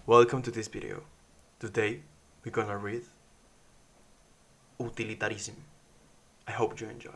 Welcome to this video. Today we're gonna read Utilitarianism. I hope you enjoy.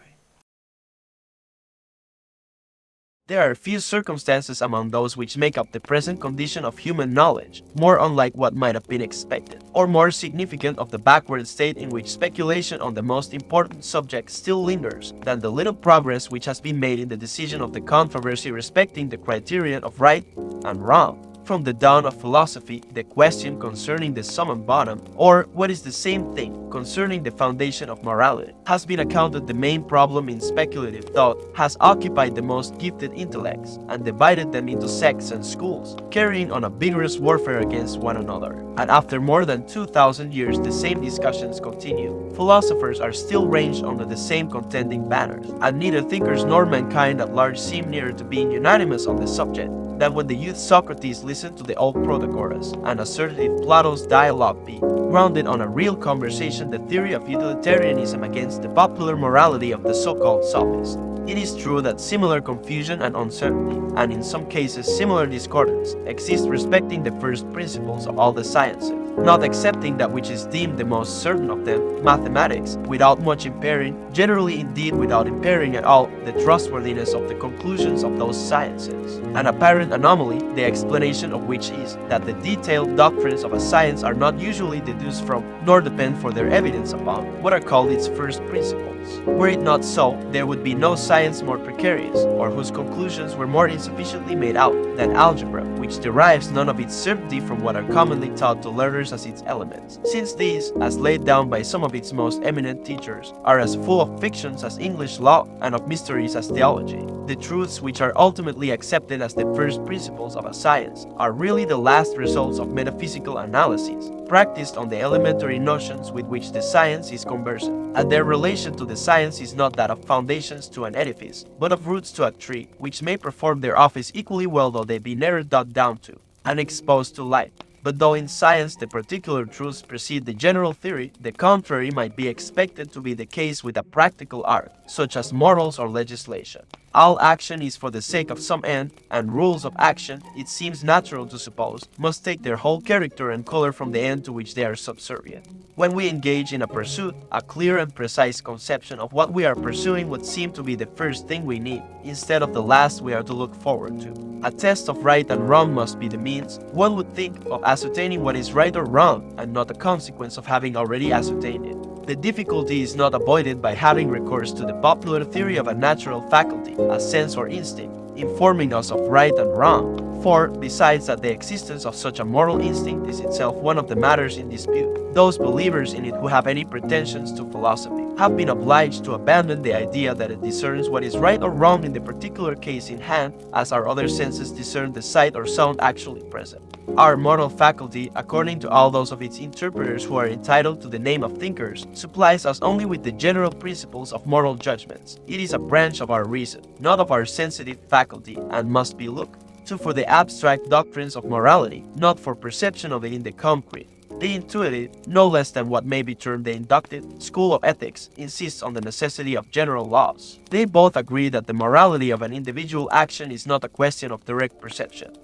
There are few circumstances among those which make up the present condition of human knowledge, more unlike what might have been expected, or more significant of the backward state in which speculation on the most important subject still lingers, than the little progress which has been made in the decision of the controversy respecting the criterion of right and wrong. From the dawn of philosophy, the question concerning the sum and bottom, or what is the same thing, concerning the foundation of morality, has been accounted the main problem in speculative thought, has occupied the most gifted intellects, and divided them into sects and schools, carrying on a vigorous warfare against one another. And after more than 2,000 years the same discussions continue, philosophers are still ranged under the same contending banners, and neither thinkers nor mankind at large seem nearer to being unanimous on the subject than when the youth Socrates listened to the old Protagoras, and assertive Plato's dialogue be, grounded on a real conversation, the theory of utilitarianism against the popular morality of the so-called sophists. It is true that similar confusion and uncertainty, and in some cases similar discordance, exist respecting the first principles of all the sciences, not excepting that which is deemed the most certain of them, mathematics, without much impairing, generally indeed without impairing at all, the trustworthiness of the conclusions of those sciences. An apparent anomaly, the explanation of which is that the detailed doctrines of a science are not usually deduced from, nor depend for their evidence upon, what are called its first principles. Were it not so, there would be no science more precarious, or whose conclusions were more insufficiently made out, than algebra, which derives none of its certainty from what are commonly taught to learners as its elements, since these, as laid down by some of its most eminent teachers, are as full of fictions as English law, and of mysteries as theology. The truths which are ultimately accepted as the first principles of a science are really the last results of metaphysical analyses, practiced on the elementary notions with which the science is conversant, and their relation to the science is not that of foundations to an edifice, but of roots to a tree, which may perform their office equally well though they be never dug down to, and exposed to light. But though in science the particular truths precede the general theory, the contrary might be expected to be the case with a practical art, such as morals or legislation. All action is for the sake of some end, and rules of action, it seems natural to suppose, must take their whole character and color from the end to which they are subservient. When we engage in a pursuit, a clear and precise conception of what we are pursuing would seem to be the first thing we need, instead of the last we are to look forward to. A test of right and wrong must be the means, one would think, of ascertaining what is right or wrong, and not a consequence of having already ascertained it. The difficulty is not avoided by having recourse to the popular theory of a natural faculty, a sense or instinct, informing us of right and wrong. For, besides that the existence of such a moral instinct is itself one of the matters in dispute, those believers in it who have any pretensions to philosophy have been obliged to abandon the idea that it discerns what is right or wrong in the particular case in hand, as our other senses discern the sight or sound actually present. Our moral faculty, according to all those of its interpreters who are entitled to the name of thinkers, supplies us only with the general principles of moral judgments. It is a branch of our reason, not of our sensitive faculty, and must be looked to for the abstract doctrines of morality, not for perception of it in the concrete. The intuitive, no less than what may be termed the inductive, school of ethics insists on the necessity of general laws. They both agree that the morality of an individual action is not a question of direct perception,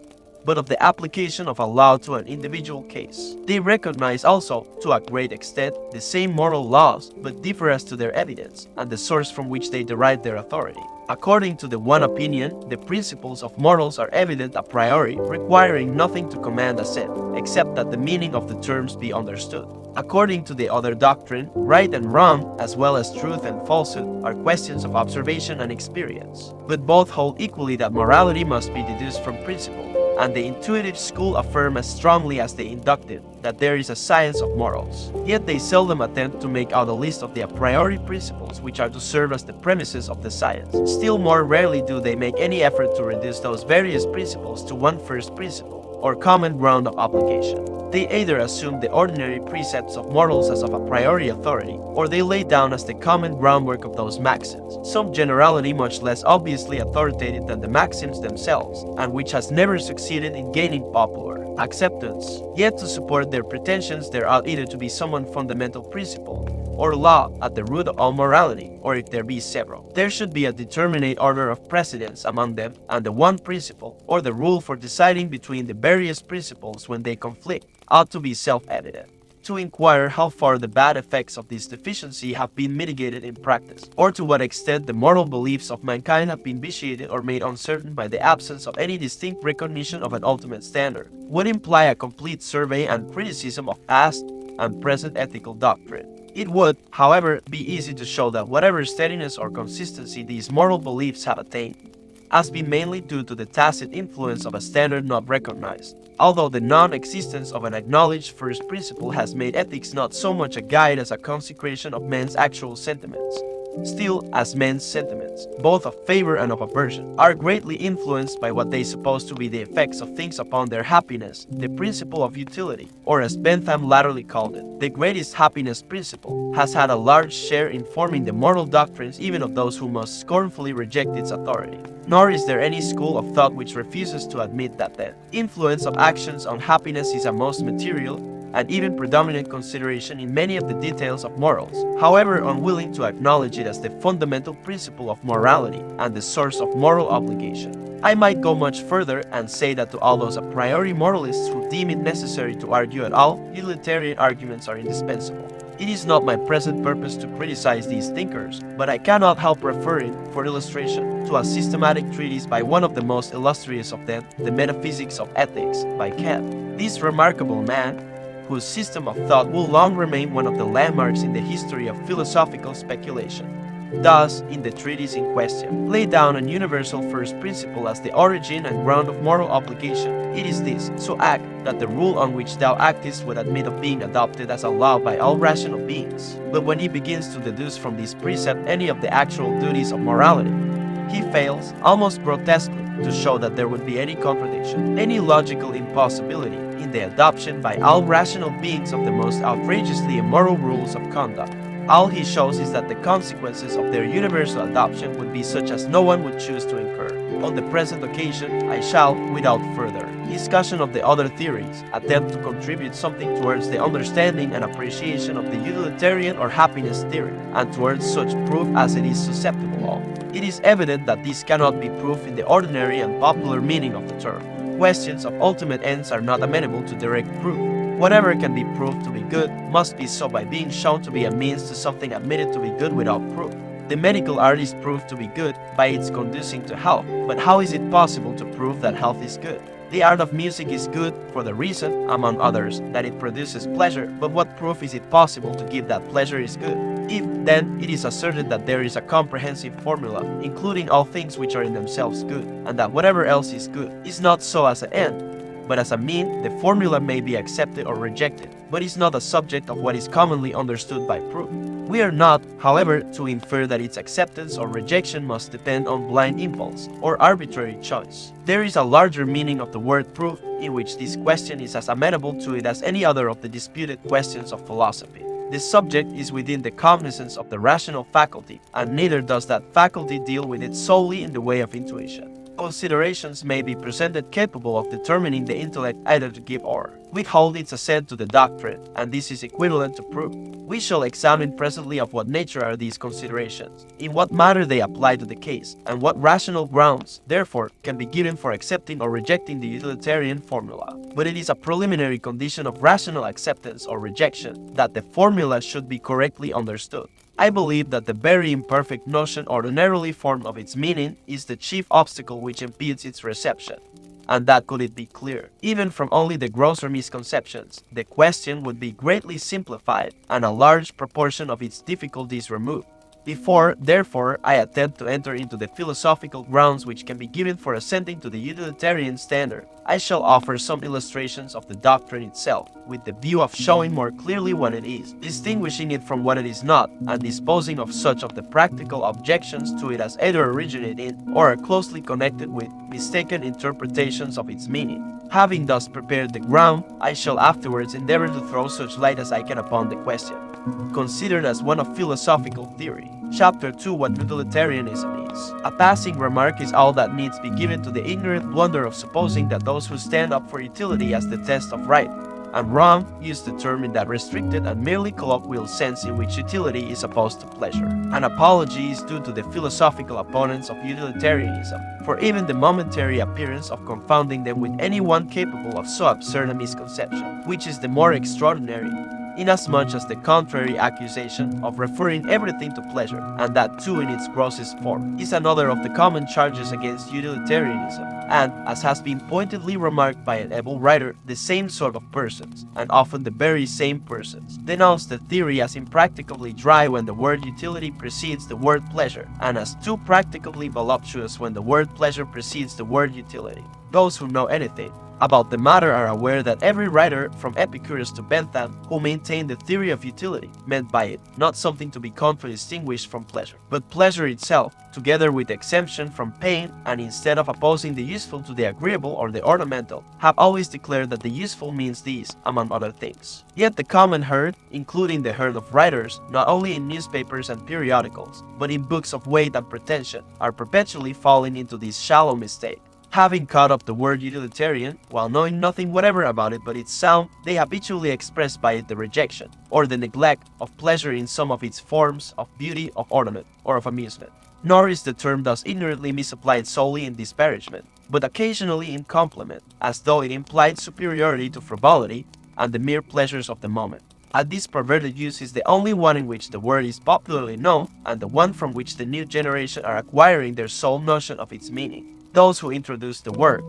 but of the application of a law to an individual case. They recognize also, to a great extent, the same moral laws, but differ as to their evidence, and the source from which they derive their authority. According to the one opinion, the principles of morals are evident a priori, requiring nothing to command assent, except that the meaning of the terms be understood. According to the other doctrine, right and wrong, as well as truth and falsehood, are questions of observation and experience. But both hold equally that morality must be deduced from principle, and the intuitive school affirm as strongly as the inductive that there is a science of morals. Yet they seldom attempt to make out a list of the a priori principles which are to serve as the premises of the science. Still more rarely do they make any effort to reduce those various principles to one first principle, or common ground of application. They either assume the ordinary precepts of morals as of a priori authority, or they lay down as the common groundwork of those maxims, some generality much less obviously authoritative than the maxims themselves, and which has never succeeded in gaining popular acceptance. Yet to support their pretensions there ought either to be some fundamental principle, or law at the root of all morality, or if there be several. There should be a determinate order of precedence among them, and the one principle, or the rule for deciding between the various principles when they conflict, ought to be self-evident. To inquire how far the bad effects of this deficiency have been mitigated in practice, or to what extent the moral beliefs of mankind have been vitiated or made uncertain by the absence of any distinct recognition of an ultimate standard, would imply a complete survey and criticism of past and present ethical doctrine. It would, however, be easy to show that whatever steadiness or consistency these moral beliefs have attained has been mainly due to the tacit influence of a standard not recognized, although the non-existence of an acknowledged first principle has made ethics not so much a guide as a consecration of men's actual sentiments. Still, as men's sentiments, both of favor and of aversion, are greatly influenced by what they suppose to be the effects of things upon their happiness, the principle of utility, or as Bentham latterly called it, the greatest happiness principle, has had a large share in forming the moral doctrines even of those who most scornfully reject its authority. Nor is there any school of thought which refuses to admit that the influence of actions on happiness is a most material and even predominant consideration in many of the details of morals, however unwilling to acknowledge it as the fundamental principle of morality and the source of moral obligation. I might go much further and say that to all those a priori moralists who deem it necessary to argue at all, utilitarian arguments are indispensable. It is not my present purpose to criticize these thinkers, but I cannot help referring, for illustration, to a systematic treatise by one of the most illustrious of them, The Metaphysics of Ethics, by Kant. This remarkable man, whose system of thought will long remain one of the landmarks in the history of philosophical speculation, does, in the treatise in question, lay down an universal first principle as the origin and ground of moral obligation. It is this: so act, that the rule on which thou actest would admit of being adopted as a law by all rational beings. But when he begins to deduce from this precept any of the actual duties of morality, he fails, almost grotesquely, to show that there would be any contradiction, any logical impossibility, in the adoption by all rational beings of the most outrageously immoral rules of conduct. All he shows is that the consequences of their universal adoption would be such as no one would choose to incur. On the present occasion, I shall, without further discussion of the other theories, attempt to contribute something towards the understanding and appreciation of the utilitarian or happiness theory, and towards such proof as it is susceptible of. It is evident that this cannot be proof in the ordinary and popular meaning of the term. Questions of ultimate ends are not amenable to direct proof. Whatever can be proved to be good must be so by being shown to be a means to something admitted to be good without proof. The medical art is proved to be good by its conducing to health, but how is it possible to prove that health is good? The art of music is good for the reason, among others, that it produces pleasure, but what proof is it possible to give that pleasure is good? If, then, it is asserted that there is a comprehensive formula, including all things which are in themselves good, and that whatever else is good, is not so as an end, but as a mean, the formula may be accepted or rejected, but is not a subject of what is commonly understood by proof. We are not, however, to infer that its acceptance or rejection must depend on blind impulse or arbitrary choice. There is a larger meaning of the word proof, in which this question is as amenable to it as any other of the disputed questions of philosophy. The subject is within the cognizance of the rational faculty, and neither does that faculty deal with it solely in the way of intuition. Considerations may be presented capable of determining the intellect either to give or withhold its assent to the doctrine, and this is equivalent to proof. We shall examine presently of what nature are these considerations, in what manner they apply to the case, and what rational grounds, therefore, can be given for accepting or rejecting the utilitarian formula. But it is a preliminary condition of rational acceptance or rejection that the formula should be correctly understood. I believe that the very imperfect notion ordinarily formed of its meaning is the chief obstacle which impedes its reception, and that could it be clear, even from only the grosser misconceptions, the question would be greatly simplified and a large proportion of its difficulties removed. Before, therefore, I attempt to enter into the philosophical grounds which can be given for assenting to the utilitarian standard, I shall offer some illustrations of the doctrine itself, with the view of showing more clearly what it is, distinguishing it from what it is not, and disposing of such of the practical objections to it as either originate in or are closely connected with mistaken interpretations of its meaning. Having thus prepared the ground, I shall afterwards endeavor to throw such light as I can upon the question, considered as one of philosophical theory. Chapter 2: What Utilitarianism is. A passing remark is all that needs be given to the ignorant blunder of supposing that those who stand up for utility as the test of right and wrong use the term in that restricted and merely colloquial sense in which utility is opposed to pleasure. An apology is due to the philosophical opponents of utilitarianism for even the momentary appearance of confounding them with anyone capable of so absurd a misconception, which is the more extraordinary inasmuch as the contrary accusation of referring everything to pleasure, and that too in its grossest form, is another of the common charges against utilitarianism, and, as has been pointedly remarked by an able writer, the same sort of persons, and often the very same persons, denounce the theory as impracticably dry when the word utility precedes the word pleasure, and as too practicably voluptuous when the word pleasure precedes the word utility. Those who know anything about the matter are aware that every writer, from Epicurus to Bentham, who maintained the theory of utility, meant by it not something to be contradistinguished from pleasure, but pleasure itself, together with exemption from pain, and instead of opposing the useful to the agreeable or the ornamental, have always declared that the useful means these, among other things. Yet the common herd, including the herd of writers, not only in newspapers and periodicals, but in books of weight and pretension, are perpetually falling into this shallow mistake. Having caught up the word utilitarian, while knowing nothing whatever about it but its sound, they habitually express by it the rejection, or the neglect, of pleasure in some of its forms, of beauty, of ornament, or of amusement. Nor is the term thus ignorantly misapplied solely in disparagement, but occasionally in compliment, as though it implied superiority to frivolity and the mere pleasures of the moment. And this perverted use is the only one in which the word is popularly known, and the one from which the new generation are acquiring their sole notion of its meaning. Those who introduced the word,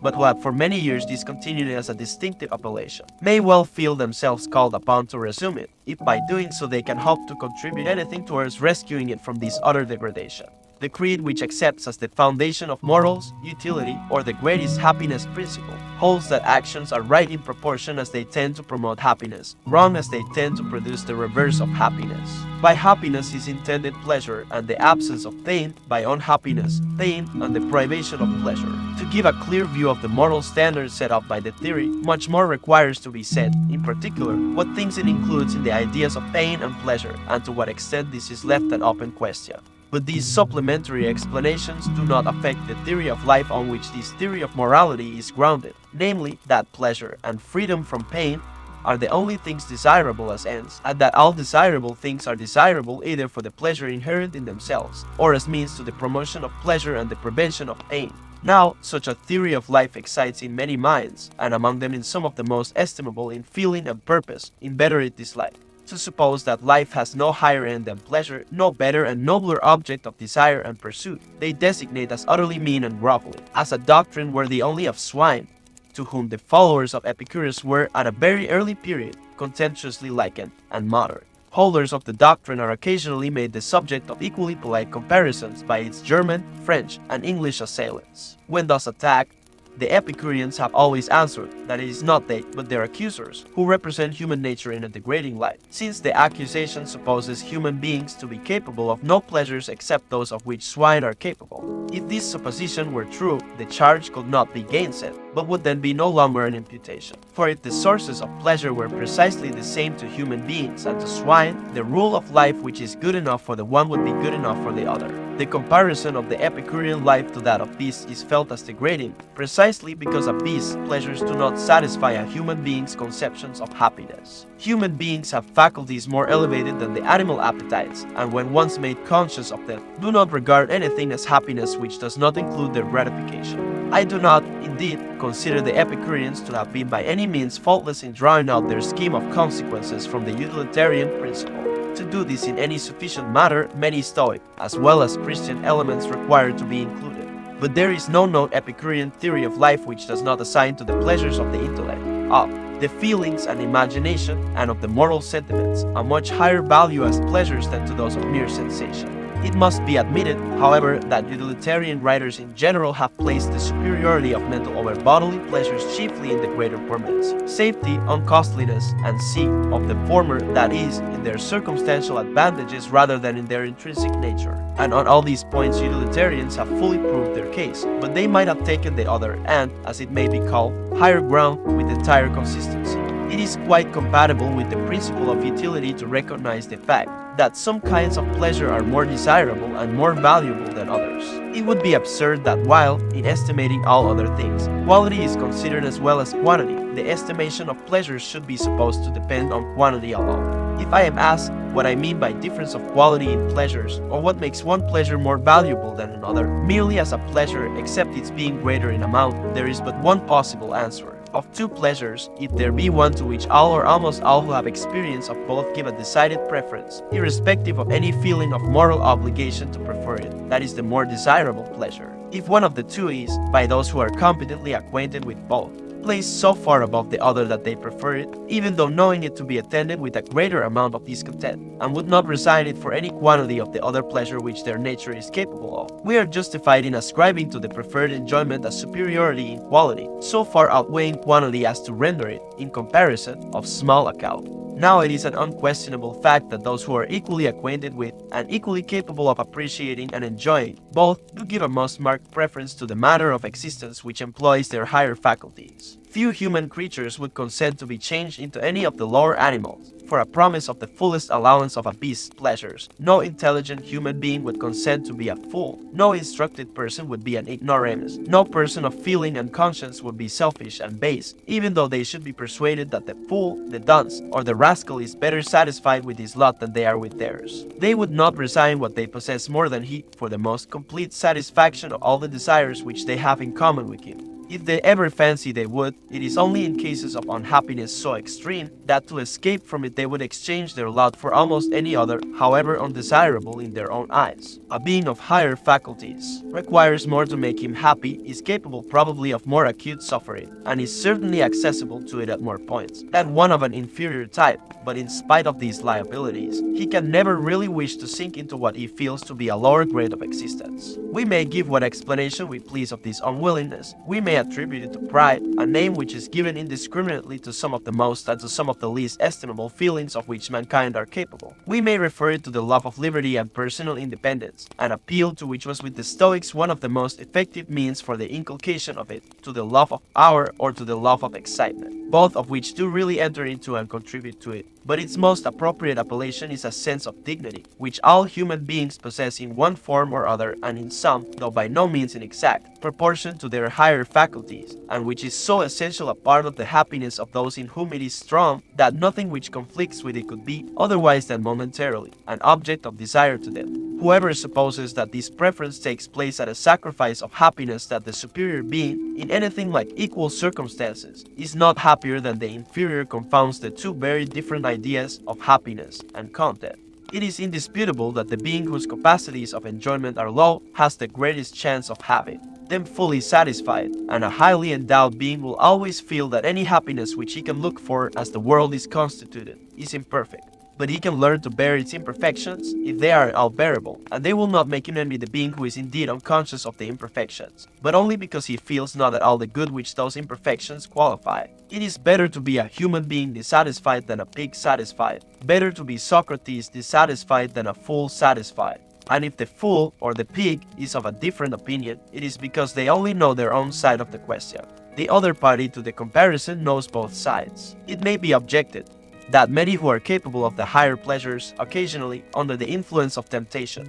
but who have for many years discontinued it as a distinctive appellation, may well feel themselves called upon to resume it, if by doing so they can hope to contribute anything towards rescuing it from this utter degradation. The creed which accepts as the foundation of morals, utility, or the greatest happiness principle, holds that actions are right in proportion as they tend to promote happiness, wrong as they tend to produce the reverse of happiness. By happiness is intended pleasure, and the absence of pain; by unhappiness, pain and the privation of pleasure. To give a clear view of the moral standards set up by the theory, much more requires to be said, in particular, what things it includes in the ideas of pain and pleasure, and to what extent this is left an open question. But these supplementary explanations do not affect the theory of life on which this theory of morality is grounded, namely, that pleasure and freedom from pain are the only things desirable as ends, and that all desirable things are desirable either for the pleasure inherent in themselves, or as means to the promotion of pleasure and the prevention of pain. Now, such a theory of life excites in many minds, and among them in some of the most estimable in feeling and purpose, inveterate dislike. To suppose that life has no higher end than pleasure, no better and nobler object of desire and pursuit, they designate as utterly mean and groveling, as a doctrine worthy only of swine, to whom the followers of Epicurus were, at a very early period, contemptuously likened and moderate. Holders of the doctrine are occasionally made the subject of equally polite comparisons by its German, French, and English assailants. When thus attacked, the Epicureans have always answered that it is not they, but their accusers, who represent human nature in a degrading light, since the accusation supposes human beings to be capable of no pleasures except those of which swine are capable. If this supposition were true, the charge could not be gainsaid, but would then be no longer an imputation. For if the sources of pleasure were precisely the same to human beings and to swine, the rule of life which is good enough for the one would be good enough for the other. The comparison of the Epicurean life to that of beasts is felt as degrading, precisely because a beast's pleasures do not satisfy a human being's conceptions of happiness. Human beings have faculties more elevated than the animal appetites, and when once made conscious of them, do not regard anything as happiness which does not include their gratification. I do not, indeed, consider the Epicureans to have been by any means faultless in drawing out their scheme of consequences from the utilitarian principle. To do this in any sufficient manner, many Stoic, as well as Christian elements require to be included. But there is no known Epicurean theory of life which does not assign to the pleasures of the intellect, of the feelings and imagination, and of the moral sentiments, a much higher value as pleasures than to those of mere sensation. It must be admitted, however, that utilitarian writers in general have placed the superiority of mental over bodily pleasures chiefly in the greater permanency, safety, uncostliness, and C of the former, that is, in their circumstantial advantages rather than in their intrinsic nature. And on all these points utilitarians have fully proved their case, but they might have taken the other and, as it may be called, higher ground with entire consistency. It is quite compatible with the principle of utility to recognize the fact that some kinds of pleasure are more desirable and more valuable than others. It would be absurd that while, in estimating all other things, quality is considered as well as quantity, the estimation of pleasures should be supposed to depend on quantity alone. If I am asked what I mean by difference of quality in pleasures, or what makes one pleasure more valuable than another, merely as a pleasure except its being greater in amount, there is but one possible answer. Of two pleasures, if there be one to which all or almost all who have experience of both give a decided preference, irrespective of any feeling of moral obligation to prefer it, that is the more desirable pleasure. If one of the two is, by those who are competently acquainted with both, placed so far above the other that they prefer it, even though knowing it to be attended with a greater amount of discontent, and would not resign it for any quantity of the other pleasure which their nature is capable of, we are justified in ascribing to the preferred enjoyment a superiority in quality, so far outweighing quantity as to render it, in comparison, of small account. Now it is an unquestionable fact that those who are equally acquainted with and equally capable of appreciating and enjoying both do give a most marked preference to the matter of existence which employs their higher faculties. Few human creatures would consent to be changed into any of the lower animals for a promise of the fullest allowance of a beast's pleasures. No intelligent human being would consent to be a fool. No instructed person would be an ignoramus. No person of feeling and conscience would be selfish and base, even though they should be persuaded that the fool, the dunce, or the rascal is better satisfied with his lot than they are with theirs. They would not resign what they possess more than he for the most complete satisfaction of all the desires which they have in common with him. If they ever fancy they would, it is only in cases of unhappiness so extreme that to escape from it they would exchange their lot for almost any other, however undesirable in their own eyes. A being of higher faculties requires more to make him happy, is capable probably of more acute suffering, and is certainly accessible to it at more points, than one of an inferior type, but in spite of these liabilities, he can never really wish to sink into what he feels to be a lower grade of existence. We may give what explanation we please of this unwillingness. We may attribute it to pride, a name which is given indiscriminately to some of the most and to some of the least estimable feelings of which mankind are capable. We may refer it to the love of liberty and personal independence, an appeal to which was with the Stoics one of the most effective means for the inculcation of it, to the love of power or to the love of excitement, both of which do really enter into and contribute to it. But its most appropriate appellation is a sense of dignity, which all human beings possess in one form or other and in some, though by no means in exact, proportion to their higher faculties, and which is so essential a part of the happiness of those in whom it is strong that nothing which conflicts with it could be, otherwise than momentarily, an object of desire to them. Whoever supposes that this preference takes place at a sacrifice of happiness, that the superior being, in anything like equal circumstances, is not happier than the inferior, confounds the two very different ideas of happiness and content. It is indisputable that the being whose capacities of enjoyment are low has the greatest chance of having them fully satisfied, and a highly endowed being will always feel that any happiness which he can look for as the world is constituted is imperfect. But he can learn to bear its imperfections if they are at all bearable, and they will not make him envy the being who is indeed unconscious of the imperfections, but only because he feels not at all the good which those imperfections qualify. It is better to be a human being dissatisfied than a pig satisfied, better to be Socrates dissatisfied than a fool satisfied. And if the fool or the pig is of a different opinion, it is because they only know their own side of the question. The other party to the comparison knows both sides. It may be objected that many who are capable of the higher pleasures occasionally, under the influence of temptation,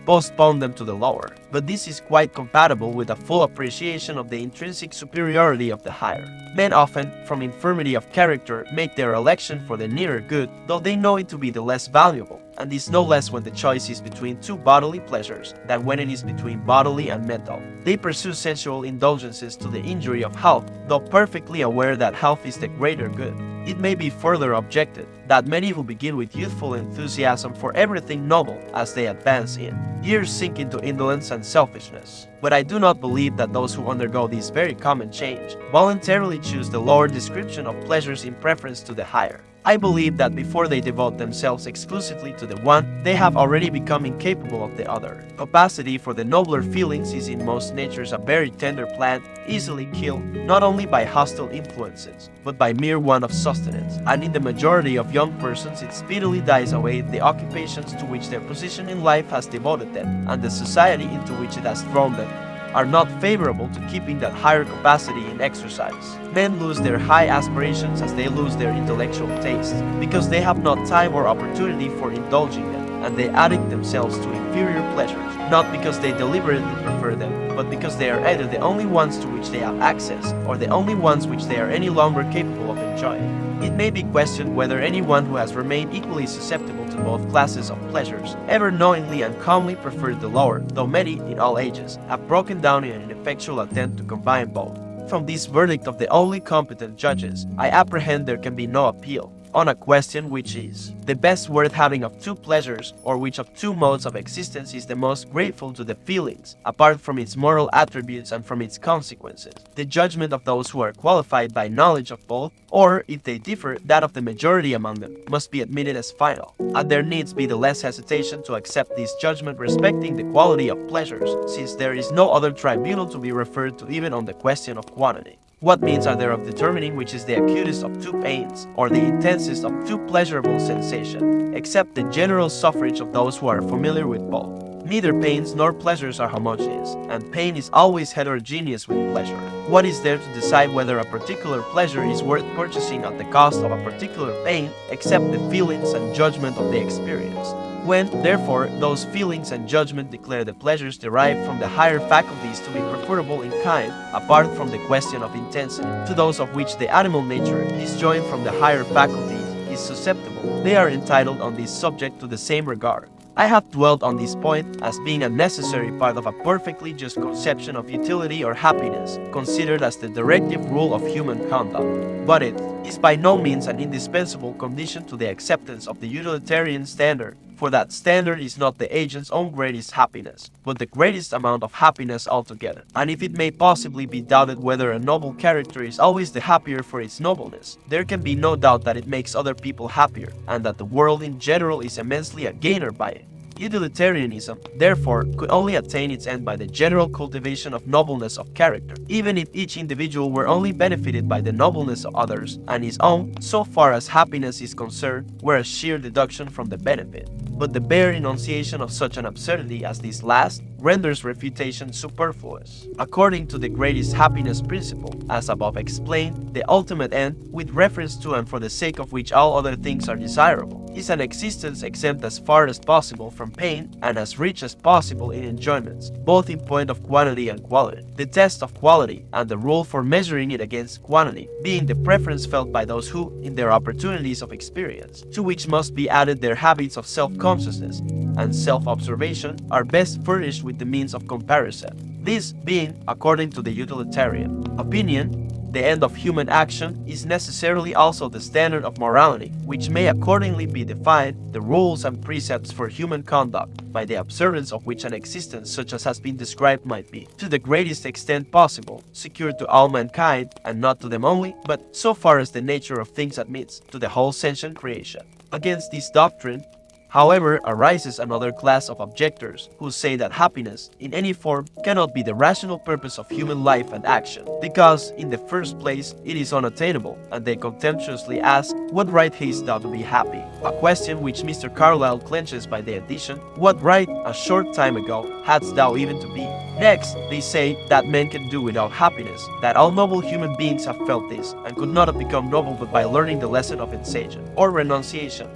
postpone them to the lower, but this is quite compatible with a full appreciation of the intrinsic superiority of the higher. Men often, from infirmity of character, make their election for the nearer good, though they know it to be the less valuable, and this no less when the choice is between two bodily pleasures than when it is between bodily and mental. They pursue sensual indulgences to the injury of health, though perfectly aware that health is the greater good. It may be further objected that many who begin with youthful enthusiasm for everything noble as they advance in years sink into indolence and selfishness. But I do not believe that those who undergo this very common change voluntarily choose the lower description of pleasures in preference to the higher. I believe that before they devote themselves exclusively to the one, they have already become incapable of the other. Capacity for the nobler feelings is in most natures a very tender plant, easily killed not only by hostile influences, but by mere want of sustenance, and in the majority of young persons it speedily dies away the occupations to which their position in life has devoted them, and the society into which it has thrown them. are not favorable to keeping that higher capacity in exercise. Men lose their high aspirations as they lose their intellectual tastes, because they have not time or opportunity for indulging them, and they addict themselves to inferior pleasures, not because they deliberately prefer them, but because they are either the only ones to which they have access, or the only ones which they are any longer capable of enjoying. It may be questioned whether anyone who has remained equally susceptible to both classes of pleasures ever knowingly and calmly preferred the lower, though many, in all ages, have broken down in an ineffectual attempt to combine both. From this verdict of the only competent judges, I apprehend there can be no appeal on a question which is the best worth having of two pleasures, or which of two modes of existence is the most grateful to the feelings, apart from its moral attributes and from its consequences. The judgment of those who are qualified by knowledge of both, or, if they differ, that of the majority among them, must be admitted as final. And there needs be the less hesitation to accept this judgment respecting the quality of pleasures, since there is no other tribunal to be referred to even on the question of quantity. What means are there of determining which is the acutest of two pains, or the intensest of two pleasurable sensations, except the general suffrage of those who are familiar with both? Neither pains nor pleasures are homogeneous, and pain is always heterogeneous with pleasure. What is there to decide whether a particular pleasure is worth purchasing at the cost of a particular pain, except the feelings and judgment of the experienced? When, therefore, those feelings and judgment declare the pleasures derived from the higher faculties to be preferable in kind, apart from the question of intensity, to those of which the animal nature, disjoined from the higher faculties, is susceptible, they are entitled on this subject to the same regard. I have dwelt on this point as being a necessary part of a perfectly just conception of utility or happiness, considered as the directive rule of human conduct. But it is by no means an indispensable condition to the acceptance of the utilitarian standard, for that standard is not the agent's own greatest happiness, but the greatest amount of happiness altogether. And if it may possibly be doubted whether a noble character is always the happier for its nobleness, there can be no doubt that it makes other people happier, and that the world in general is immensely a gainer by it. Utilitarianism, therefore, could only attain its end by the general cultivation of nobleness of character, even if each individual were only benefited by the nobleness of others, and his own, so far as happiness is concerned, were a sheer deduction from the benefit. But the bare enunciation of such an absurdity as this last renders refutation superfluous. According to the greatest happiness principle, as above explained, the ultimate end, with reference to and for the sake of which all other things are desirable, is an existence exempt as far as possible from pain and as rich as possible in enjoyments, both in point of quantity and quality. The test of quality and the rule for measuring it against quantity being the preference felt by those who, in their opportunities of experience, to which must be added their habits of self-consciousness and self-observation, are best furnished with the means of comparison. This being, according to the utilitarian opinion, the end of human action is necessarily also the standard of morality, which may accordingly be defined the rules and precepts for human conduct, by the observance of which an existence such as has been described might be, to the greatest extent possible, secured to all mankind, and not to them only, but, so far as the nature of things admits, to the whole sentient creation. Against this doctrine, however, arises another class of objectors who say that happiness, in any form, cannot be the rational purpose of human life and action, because, in the first place, it is unattainable, and they contemptuously ask, what right hast thou to be happy? A question which Mr. Carlyle clenches by the addition, what right, a short time ago, hadst thou even to be? Next, they say that men can do without happiness, that all noble human beings have felt this, and could not have become noble but by learning the lesson of insatiation, or renunciation,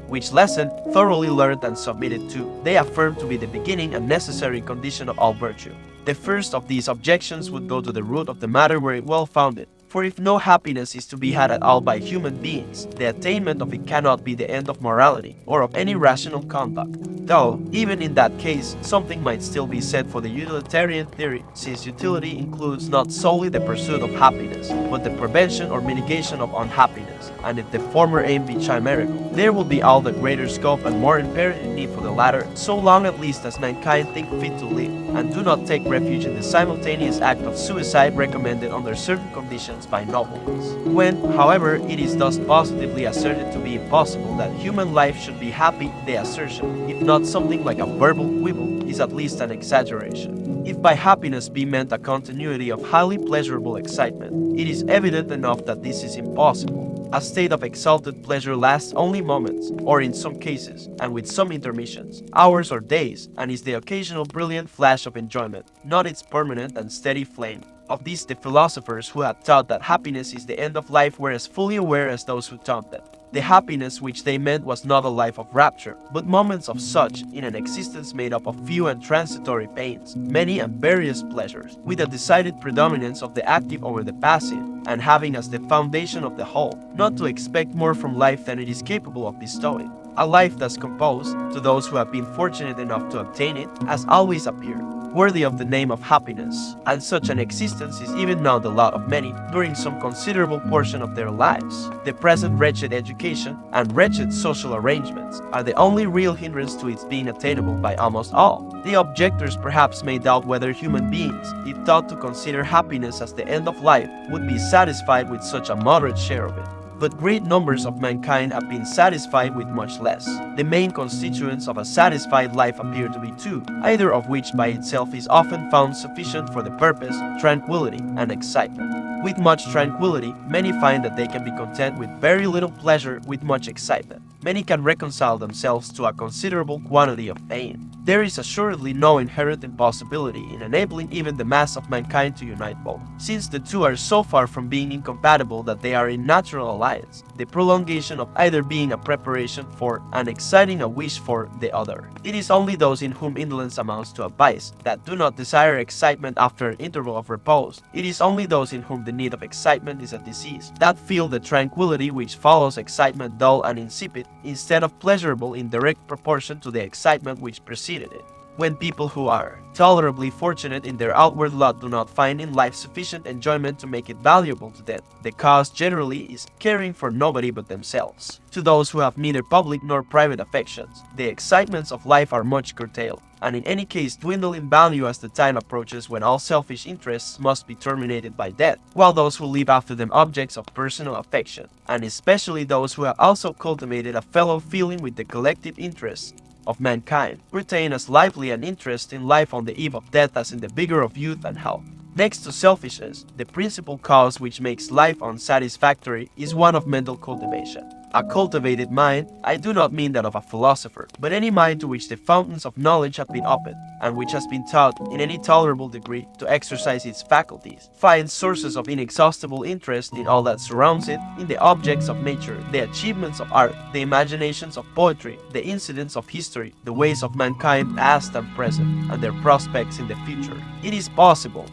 which lesson, thoroughly learned and submitted to, they affirm to be the beginning and necessary condition of all virtue. The first of these objections would go to the root of the matter were it well founded. For if no happiness is to be had at all by human beings, the attainment of it cannot be the end of morality, or of any rational conduct. Though, even in that case, something might still be said for the utilitarian theory, since utility includes not solely the pursuit of happiness, but the prevention or mitigation of unhappiness, and if the former aim be chimerical, there will be all the greater scope and more imperative need for the latter, so long at least as mankind think fit to live, and do not take refuge in the simultaneous act of suicide recommended under certain conditions by nobleness. When, however, it is thus positively asserted to be impossible that human life should be happy, the assertion, if not something like a verbal quibble, is at least an exaggeration. If by happiness be meant a continuity of highly pleasurable excitement, it is evident enough that this is impossible. A state of exalted pleasure lasts only moments, or in some cases, and with some intermissions, hours or days, and is the occasional brilliant flash of enjoyment, not its permanent and steady flame. Of these, the philosophers who had taught that happiness is the end of life were as fully aware as those who taught them. The happiness which they meant was not a life of rapture, but moments of such in an existence made up of few and transitory pains, many and various pleasures, with a decided predominance of the active over the passive, and having as the foundation of the whole, not to expect more from life than it is capable of bestowing. A life thus composed, to those who have been fortunate enough to obtain it, has always appeared worthy of the name of happiness, and such an existence is even now the lot of many during some considerable portion of their lives. The present wretched education and wretched social arrangements are the only real hindrance to its being attainable by almost all. The objectors perhaps may doubt whether human beings, if taught to consider happiness as the end of life, would be satisfied with such a moderate share of it. But great numbers of mankind have been satisfied with much less. The main constituents of a satisfied life appear to be two, either of which by itself is often found sufficient for the purpose: tranquility and excitement. With much tranquility, many find that they can be content with very little pleasure with much excitement. Many can reconcile themselves to a considerable quantity of pain. There is assuredly no inherent impossibility in enabling even the mass of mankind to unite both, since the two are so far from being incompatible that they are in natural alliance, the prolongation of either being a preparation for and exciting a wish for the other. It is only those in whom indolence amounts to a vice that do not desire excitement after an interval of repose. It is only those in whom the need of excitement is a disease that feel the tranquility which follows excitement dull and insipid, instead of pleasurable in direct proportion to the excitement which preceded it. When people who are tolerably fortunate in their outward lot do not find in life sufficient enjoyment to make it valuable to them, the cause generally is caring for nobody but themselves. To those who have neither public nor private affections, the excitements of life are much curtailed, and in any case dwindle in value as the time approaches when all selfish interests must be terminated by death, while those who leave after them objects of personal affection, and especially those who have also cultivated a fellow feeling with the collective interests of mankind, retain as lively an interest in life on the eve of death as in the vigor of youth and health. Next to selfishness, the principal cause which makes life unsatisfactory is one of mental cultivation. A cultivated mind, I do not mean that of a philosopher, but any mind to which the fountains of knowledge have been opened, and which has been taught in any tolerable degree to exercise its faculties, finds sources of inexhaustible interest in all that surrounds it, in the objects of nature, the achievements of art, the imaginations of poetry, the incidents of history, the ways of mankind past and present, and their prospects in the future. It is possible,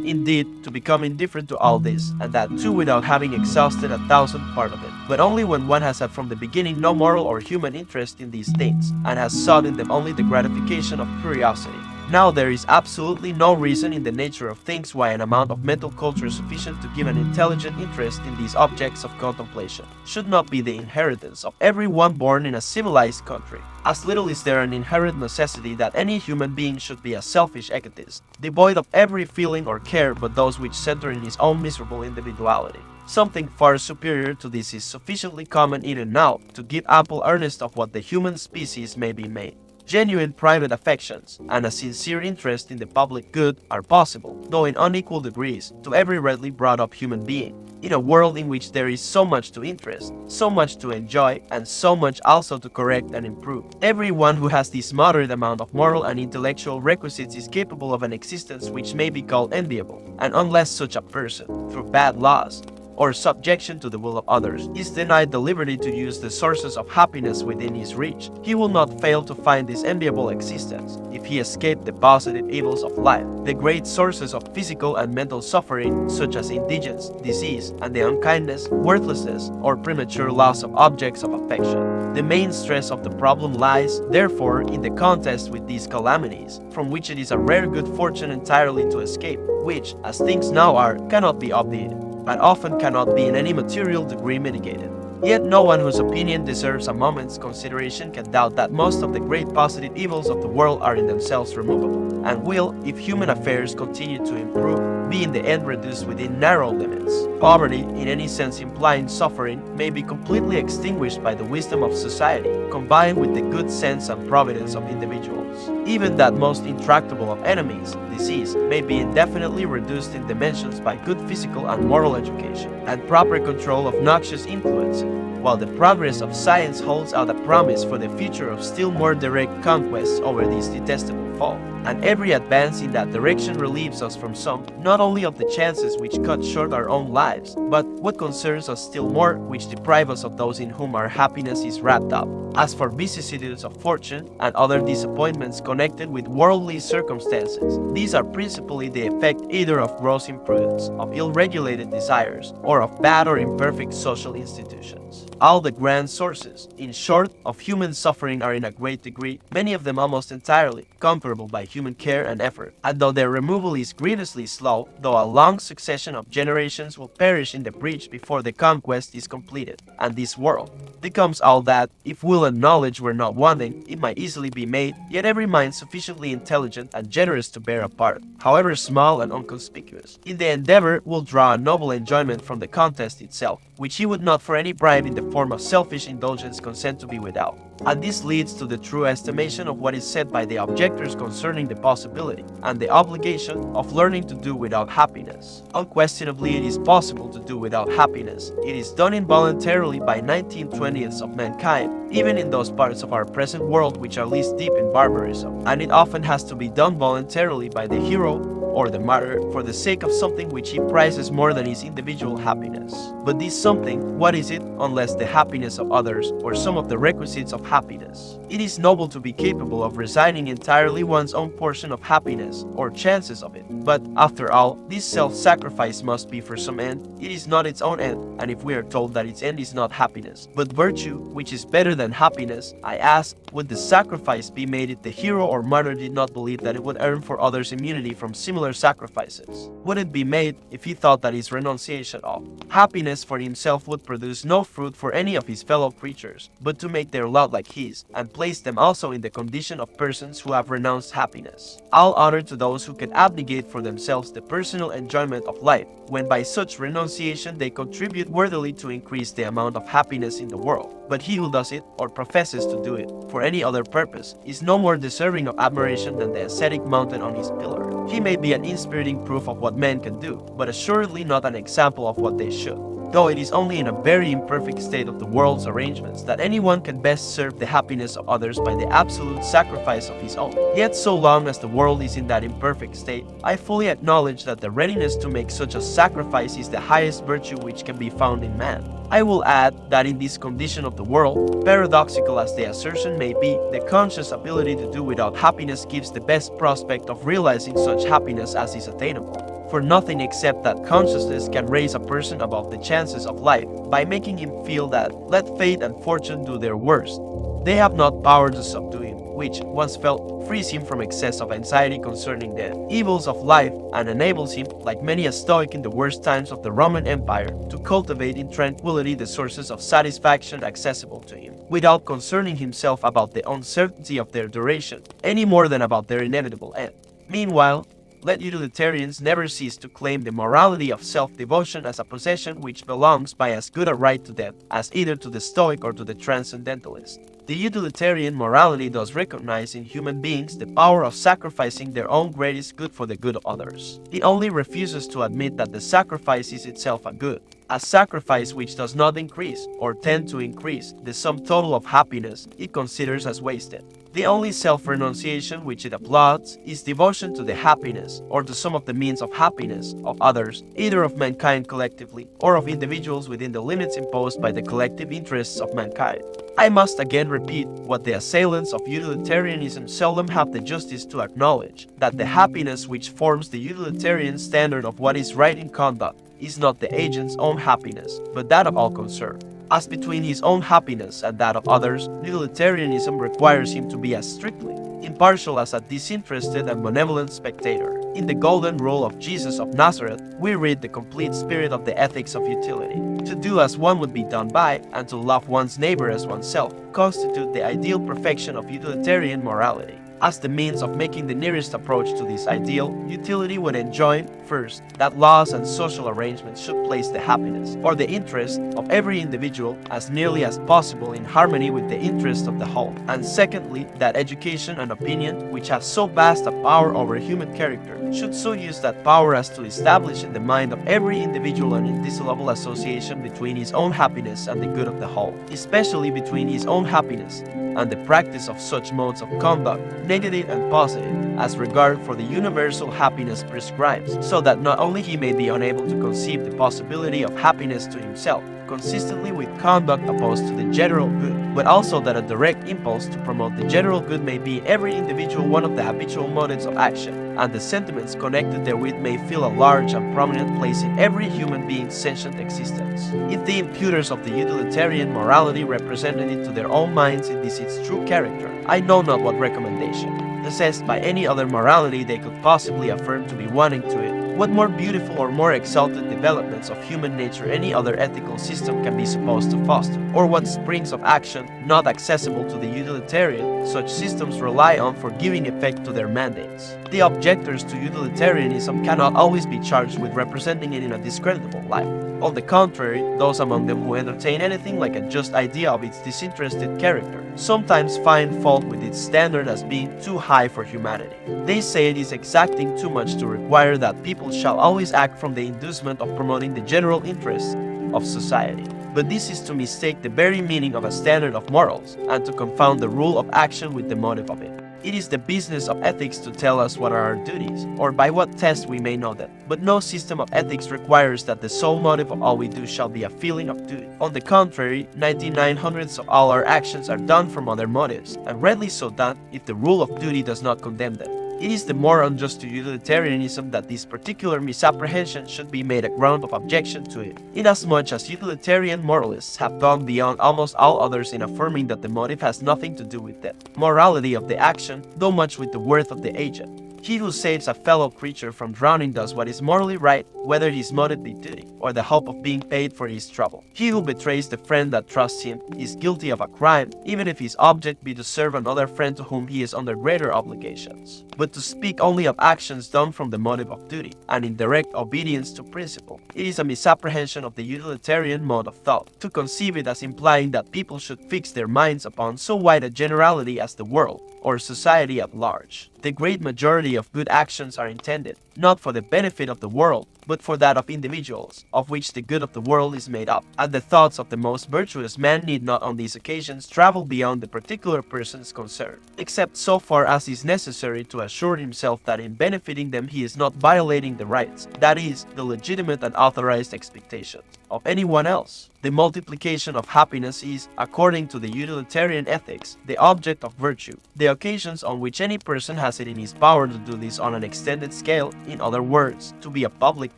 indeed, to become indifferent to all this, and that too without having exhausted 1,000 part of it, but only when one has had from the beginning no moral or human interest in these things, and has sought in them only the gratification of curiosity. Now there is absolutely no reason in the nature of things why an amount of mental culture sufficient to give an intelligent interest in these objects of contemplation should not be the inheritance of every one born in a civilized country. As little is there an inherent necessity that any human being should be a selfish egotist, devoid of every feeling or care but those which center in his own miserable individuality. Something far superior to this is sufficiently common even now to give ample earnest of what the human species may be made. Genuine private affections and a sincere interest in the public good are possible, though in unequal degrees, to every rightly brought up human being. In a world in which there is so much to interest, so much to enjoy, and so much also to correct and improve, everyone who has this moderate amount of moral and intellectual requisites is capable of an existence which may be called enviable, and unless such a person, through bad laws, or subjection to the will of others, is denied the liberty to use the sources of happiness within his reach, he will not fail to find this enviable existence, if he escape the positive evils of life, the great sources of physical and mental suffering, such as indigence, disease, and the unkindness, worthlessness, or premature loss of objects of affection. The main stress of the problem lies, therefore, in the contest with these calamities, from which it is a rare good fortune entirely to escape, which, as things now are, cannot be obviated, and often cannot be in any material degree mitigated. Yet no one whose opinion deserves a moment's consideration can doubt that most of the great positive evils of the world are in themselves removable, and will, if human affairs continue to improve, be in the end reduced within narrow limits. Poverty, in any sense implying suffering, may be completely extinguished by the wisdom of society, combined with the good sense and providence of individuals. Even that most intractable of enemies, disease, may be indefinitely reduced in dimensions by good physical and moral education, and proper control of noxious influences, while the progress of science holds out a promise for the future of still more direct conquests over this detestable foe. And every advance in that direction relieves us from some, not only of the chances which cut short our own lives, but what concerns us still more, which deprive us of those in whom our happiness is wrapped up. As for vicissitudes of fortune and other disappointments connected with worldly circumstances, these are principally the effect either of gross imprudence, of ill-regulated desires, or of bad or imperfect social institutions. All the grand sources, in short, of human suffering are in a great degree, many of them almost entirely, comparable by human care and effort. And though their removal is grievously slow, though a long succession of generations will perish in the breach before the conquest is completed, and this world becomes all that, if will and knowledge were not wanting, it might easily be made, yet every mind sufficiently intelligent and generous to bear a part, however small and inconspicuous, in the endeavor will draw a noble enjoyment from the contest itself, which he would not for any bribe in the form of selfish indulgence consent to be without. And this leads to the true estimation of what is said by the objectors concerning the possibility and the obligation of learning to do without happiness. Unquestionably, it is possible to do without happiness. It is done involuntarily by 19/20ths of mankind, even in those parts of our present world which are least deep in barbarism, and it often has to be done voluntarily by the hero or the martyr for the sake of something which he prizes more than his individual happiness. But this something, what is it, unless the happiness of others, or some of the requisites of happiness? It is noble to be capable of resigning entirely one's own portion of happiness, or chances of it. But, after all, this self-sacrifice must be for some end. It is not its own end, and if we are told that its end is not happiness, but virtue, which is better than happiness, I ask, would the sacrifice be made if the hero or martyr did not believe that it would earn for others immunity from similar sacrifices? Would it be made if he thought that his renunciation of happiness for himself would produce no fruit for any of his fellow creatures, but to make their lot like his, and place them also in the condition of persons who have renounced happiness? All honor to those who can abnegate for themselves the personal enjoyment of life, when by such renunciation they contribute worthily to increase the amount of happiness in the world. But he who does it, or professes to do it, for any other purpose, is no more deserving of admiration than the ascetic mounted on his pillar. He may be an inspiriting proof of what men can do, but assuredly not an example of what they should. Though it is only in a very imperfect state of the world's arrangements that anyone can best serve the happiness of others by the absolute sacrifice of his own. Yet so long as the world is in that imperfect state, I fully acknowledge that the readiness to make such a sacrifice is the highest virtue which can be found in man. I will add that in this condition of the world, paradoxical as the assertion may be, the conscious ability to do without happiness gives the best prospect of realizing such happiness as is attainable. For nothing except that consciousness can raise a person above the chances of life by making him feel that, let fate and fortune do their worst, they have not power to subdue him, which, once felt, frees him from excess of anxiety concerning the evils of life and enables him, like many a Stoic in the worst times of the Roman Empire, to cultivate in tranquility the sources of satisfaction accessible to him, without concerning himself about the uncertainty of their duration, any more than about their inevitable end. Meanwhile, let utilitarians never cease to claim the morality of self-devotion as a possession which belongs by as good a right to them as either to the Stoic or to the Transcendentalist. The utilitarian morality does recognize in human beings the power of sacrificing their own greatest good for the good of others. It only refuses to admit that the sacrifice is itself a good. A sacrifice which does not increase, or tend to increase, the sum total of happiness it considers as wasted. The only self-renunciation which it applauds is devotion to the happiness, or to some of the means of happiness, of others, either of mankind collectively, or of individuals within the limits imposed by the collective interests of mankind. I must again repeat what the assailants of utilitarianism seldom have the justice to acknowledge, that the happiness which forms the utilitarian standard of what is right in conduct is not the agent's own happiness, but that of all concerned. As between his own happiness and that of others, utilitarianism requires him to be as strictly impartial as a disinterested and benevolent spectator. In the golden rule of Jesus of Nazareth, we read the complete spirit of the ethics of utility. To do as one would be done by, and to love one's neighbor as oneself, constitute the ideal perfection of utilitarian morality. As the means of making the nearest approach to this ideal, utility would enjoin, first, that laws and social arrangements should place the happiness, or the interest, of every individual as nearly as possible in harmony with the interest of the whole, and secondly, that education and opinion, which have so vast a power over human character, should so use that power as to establish in the mind of every individual an indissoluble association between his own happiness and the good of the whole, especially between his own happiness and the practice of such modes of conduct, negative and positive, as regard for the universal happiness prescribes, so that not only he may be unable to conceive the possibility of happiness to himself, consistently with conduct opposed to the general good, but also that a direct impulse to promote the general good may be in every individual one of the habitual motives of action, and the sentiments connected therewith may fill a large and prominent place in every human being's sentient existence. If the imputers of the utilitarian morality represented it to their own minds in this its true character, I know not what recommendation, possessed by any other morality they could possibly affirm to be wanting to it, what more beautiful or more exalted developments of human nature any other ethical system can be supposed to foster, or what springs of action, not accessible to the utilitarian, such systems rely on for giving effect to their mandates. The objectors to utilitarianism cannot always be charged with representing it in a discreditable light. On the contrary, those among them who entertain anything like a just idea of its disinterested character sometimes find fault with its standard as being too high for humanity. They say it is exacting too much to require that people shall always act from the inducement of promoting the general interests of society. But this is to mistake the very meaning of a standard of morals, and to confound the rule of action with the motive of it. It is the business of ethics to tell us what are our duties, or by what test we may know them. But no system of ethics requires that the sole motive of all we do shall be a feeling of duty. On the contrary, 99/100 of all our actions are done from other motives, and readily so done if the rule of duty does not condemn them. It is the more unjust to utilitarianism that this particular misapprehension should be made a ground of objection to it, inasmuch as utilitarian moralists have gone beyond almost all others in affirming that the motive has nothing to do with the morality of the action, though much with the worth of the agent. He who saves a fellow creature from drowning does what is morally right, whether his motive be duty, or the hope of being paid for his trouble. He who betrays the friend that trusts him is guilty of a crime, even if his object be to serve another friend to whom he is under greater obligations. But to speak only of actions done from the motive of duty, and in direct obedience to principle, it is a misapprehension of the utilitarian mode of thought, to conceive it as implying that people should fix their minds upon so wide a generality as the world, or society at large. The great majority of good actions are intended, not for the benefit of the world, but for that of individuals, of which the good of the world is made up, and the thoughts of the most virtuous man need not on these occasions travel beyond the particular persons concerned, except so far as is necessary to assure himself that in benefiting them he is not violating the rights, that is, the legitimate and authorized expectations, of anyone else. The multiplication of happiness is, according to the utilitarian ethics, the object of virtue. The occasions on which any person has it in his power to do this on an extended scale, in other words, to be a public